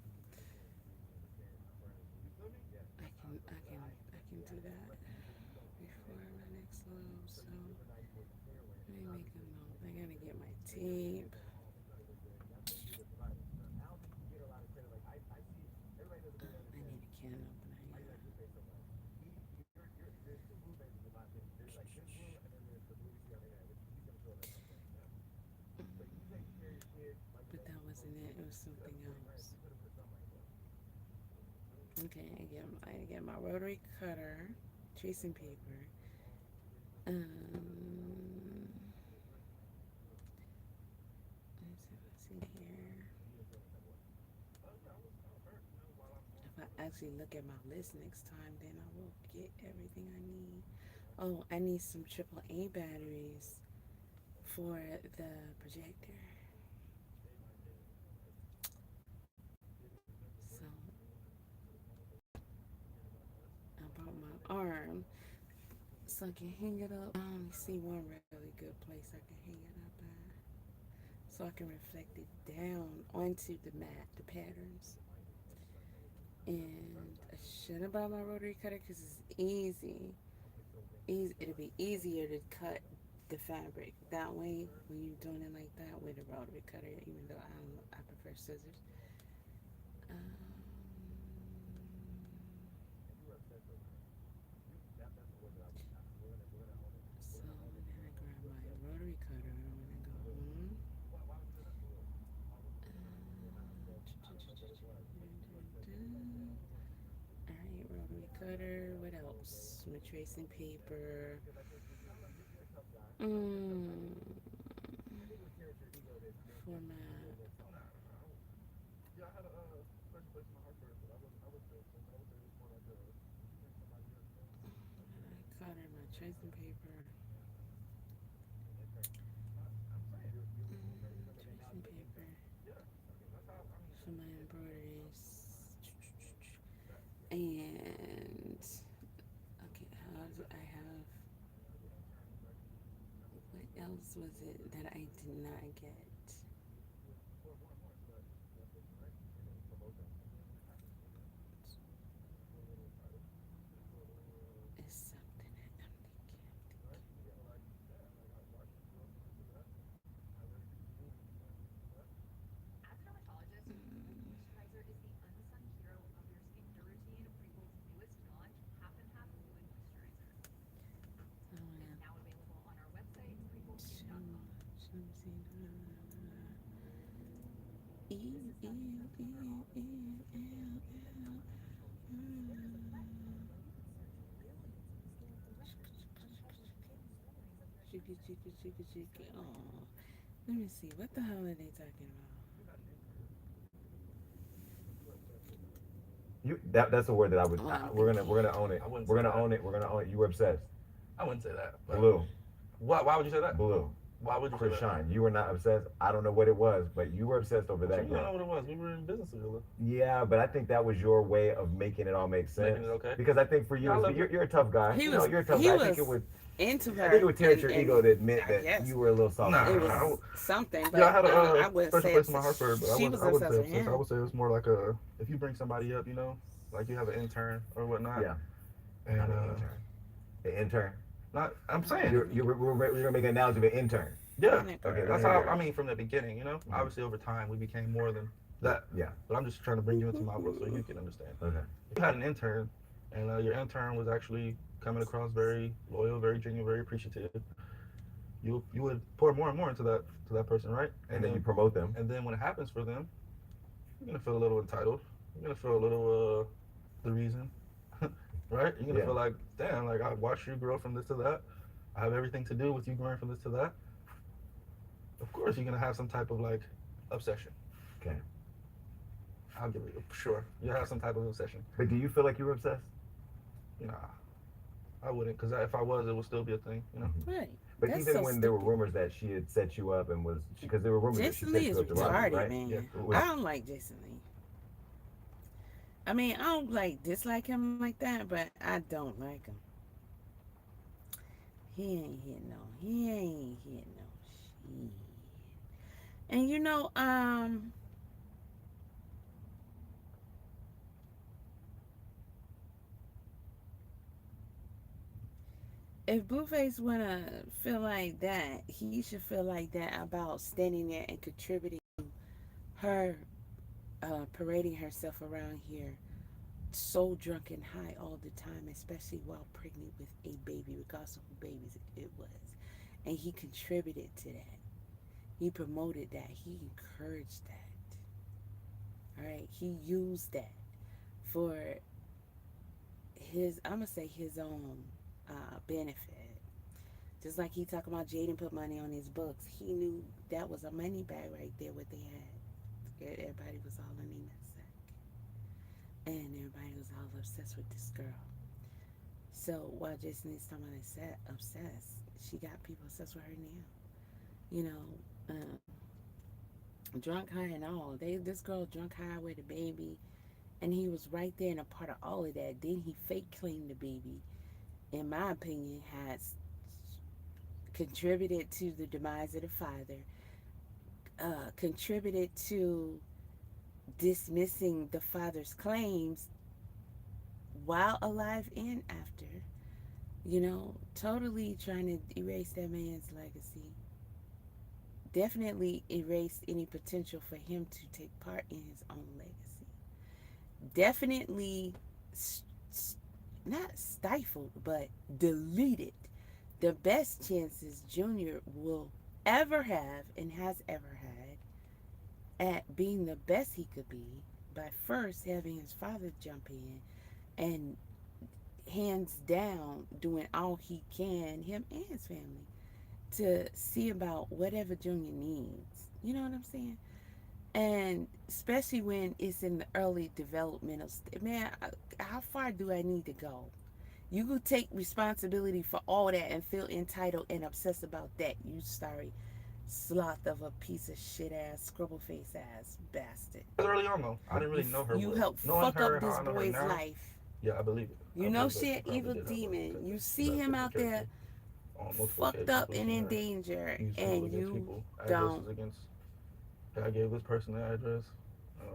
[SPEAKER 2] I can do that before my next load. So let me make a note. I gotta get my tape. I need a can opener. But that wasn't it. It was something else. Okay, I get my rotary cutter, tracing paper. Let's see here. If I actually look at my list next time, then I will get everything I need. Oh, I need some AAA batteries for the projector. arm so I can hang it up. I only see one really good place I can hang it up at, so I can reflect it down onto the mat, the patterns. And I shouldn't buy my rotary cutter because it's easy. It'll be easier to cut the fabric that way when you're doing it like that with a rotary cutter, even though I prefer scissors. So then I grab my rotary cutter and I'm gonna go alright, rotary cutter. What else? Some tracing paper. Format. Cutter, my tracing paper. Tracing paper for my embroideries. And okay, how do I have? What else was it that I did not get? It's something that I'm
[SPEAKER 22] As a dermatologist, moisturizer is the unsung hero of your skincare routine. Prequel's newest launch, Half and Half Fluid Moisturizer. It's now available on our website, prequelbeauty.com.
[SPEAKER 2] Oh, let me see. What the hell are they talking about?
[SPEAKER 17] That's a word that I would. We're gonna own it. We're gonna own it. We're gonna own it. You were obsessed.
[SPEAKER 13] I wouldn't say that.
[SPEAKER 17] Blue.
[SPEAKER 13] Why would you say that?
[SPEAKER 17] Blue.
[SPEAKER 13] Why would you
[SPEAKER 17] For
[SPEAKER 13] say that?
[SPEAKER 17] Shine, you were not obsessed. I don't know what it was, but you were obsessed over that
[SPEAKER 13] You don't
[SPEAKER 17] girl.
[SPEAKER 13] know what it was. We were in business together.
[SPEAKER 17] Yeah, but I think that was your way of making it all make sense.
[SPEAKER 13] Making it okay.
[SPEAKER 17] Because I think for you, you're a tough guy.
[SPEAKER 2] He
[SPEAKER 17] You know,
[SPEAKER 2] was-
[SPEAKER 17] you're a tough
[SPEAKER 2] he
[SPEAKER 17] guy. I
[SPEAKER 2] was
[SPEAKER 17] think it would
[SPEAKER 2] into her.
[SPEAKER 17] I think it would tear at your
[SPEAKER 2] and-
[SPEAKER 17] ego to admit that
[SPEAKER 2] yes.
[SPEAKER 17] you were a little soft.
[SPEAKER 13] Nah,
[SPEAKER 2] It was something, but
[SPEAKER 13] Yeah, I had
[SPEAKER 2] I would
[SPEAKER 13] special
[SPEAKER 2] say
[SPEAKER 13] place in my heart for her, but
[SPEAKER 2] she
[SPEAKER 13] I
[SPEAKER 2] was
[SPEAKER 13] wouldn't say
[SPEAKER 2] obsessed with
[SPEAKER 13] obsessed.
[SPEAKER 2] him.
[SPEAKER 13] I would say it was more like if you bring somebody up, you know, like you have an intern or whatnot.
[SPEAKER 17] Yeah.
[SPEAKER 13] And
[SPEAKER 17] Not an intern. An intern.
[SPEAKER 13] I'm saying
[SPEAKER 17] we're gonna make an analogy of an intern.
[SPEAKER 13] Yeah.
[SPEAKER 17] Okay.
[SPEAKER 13] That's how I mean from the beginning, you know. Obviously over time we became more than that.
[SPEAKER 17] Yeah.
[SPEAKER 13] But I'm just trying to bring you into my world so you can understand.
[SPEAKER 17] Okay.
[SPEAKER 13] You had an intern, and your intern was actually coming across very loyal, very genuine, very appreciative. You would pour more and more into that person, right?
[SPEAKER 17] And then you promote them.
[SPEAKER 13] And then when it happens for them, you're gonna feel a little entitled. You're gonna feel a little the reason, right? You're gonna feel like, damn, like I watched you grow from this to that. I have everything to do with you growing from this to that. Of course, you're gonna have some type of like obsession.
[SPEAKER 17] Okay.
[SPEAKER 13] I'll give you sure. You have some type of obsession.
[SPEAKER 17] But do you feel like you were obsessed?
[SPEAKER 13] Nah, I wouldn't, because if I was, it would still be a thing, you know.
[SPEAKER 2] Right.
[SPEAKER 17] But
[SPEAKER 2] That's
[SPEAKER 17] even
[SPEAKER 2] so
[SPEAKER 17] when there were rumors that she had set you up and was, because there were rumors that she
[SPEAKER 2] Jason
[SPEAKER 17] set
[SPEAKER 2] Lee
[SPEAKER 17] you
[SPEAKER 2] is
[SPEAKER 17] up to Robbie,
[SPEAKER 2] retarded,
[SPEAKER 17] right?
[SPEAKER 2] man.
[SPEAKER 17] Yeah.
[SPEAKER 2] I don't like Jason Lee. I mean, I don't like dislike him like that, but I don't like him. He ain't hitting no shit. And you know, if Blueface wanna feel like that, he should feel like that about standing there and contributing to her parading herself around here so drunk and high all the time, especially while pregnant with a baby, regardless of who babies it was. And he contributed to that. He promoted that. He encouraged that. All right. He used that for his, I'm going to say his own benefit. Just like he talking about Jaden put money on his books. He knew that was a money bag right there, what they had. Everybody was all in the sack. And everybody was all obsessed with this girl. So while Jason is talking about obsessed, she got people obsessed with her now. You know, drunk high and all. This girl drunk high with a baby And he was right there and a part of all of that. Then he fake claimed the baby, in my opinion, has contributed to the demise of the father, contributed to dismissing the father's claims while alive and after. You know, totally trying to erase that man's legacy. Definitely erase any potential for him to take part in his own legacy. Definitely not stifled, but deleted the best chances Junior will ever have and has ever had at being the best he could be by first having his father jump in and hands down doing all he can, him and his family, to see about whatever Junior needs. You know what I'm saying? And especially when it's in the early developmental man, how far do I need to go? You could take responsibility for all that and feel entitled and obsessed about that. You sorry sloth of a piece of shit ass, scribble face ass bastard.
[SPEAKER 13] Early on though, I didn't really know her.
[SPEAKER 2] You
[SPEAKER 13] well.
[SPEAKER 2] helped
[SPEAKER 13] Knowing
[SPEAKER 2] fuck
[SPEAKER 13] her,
[SPEAKER 2] up this
[SPEAKER 13] how I know her
[SPEAKER 2] boy's
[SPEAKER 13] now,
[SPEAKER 2] life.
[SPEAKER 13] Yeah, I believe it.
[SPEAKER 2] You know shit, evil demon. You see him out there fucked up and in danger, and you don't
[SPEAKER 13] against. I gave this person the address.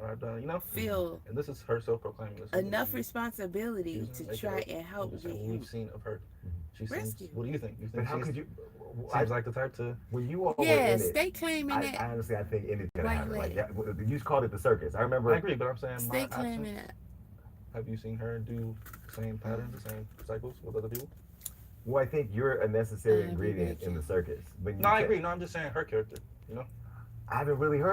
[SPEAKER 13] Or I've done, you know.
[SPEAKER 2] Feel
[SPEAKER 13] and this is her self-proclaiming.
[SPEAKER 2] Enough responsibility to try and help get him.
[SPEAKER 13] We've seen of her. She seems. What do you think? You
[SPEAKER 17] But
[SPEAKER 13] think
[SPEAKER 17] how could you?
[SPEAKER 13] seems like the type to?
[SPEAKER 17] When you all were
[SPEAKER 2] Yes,
[SPEAKER 17] in it,
[SPEAKER 2] they claiming
[SPEAKER 17] I
[SPEAKER 2] it.
[SPEAKER 17] honestly, I think anything's gonna
[SPEAKER 2] Why
[SPEAKER 17] happen.
[SPEAKER 2] you
[SPEAKER 17] Like,
[SPEAKER 2] at?
[SPEAKER 17] yeah, you called it the circus. I remember.
[SPEAKER 13] I agree, but I'm saying
[SPEAKER 2] They claiming it.
[SPEAKER 13] Have you seen her do the same patterns, the same cycles with other people?
[SPEAKER 17] Well, I think you're a necessary ingredient in the circus. But
[SPEAKER 13] No, I agree. No, I'm just saying her character. You know.
[SPEAKER 17] I haven't really heard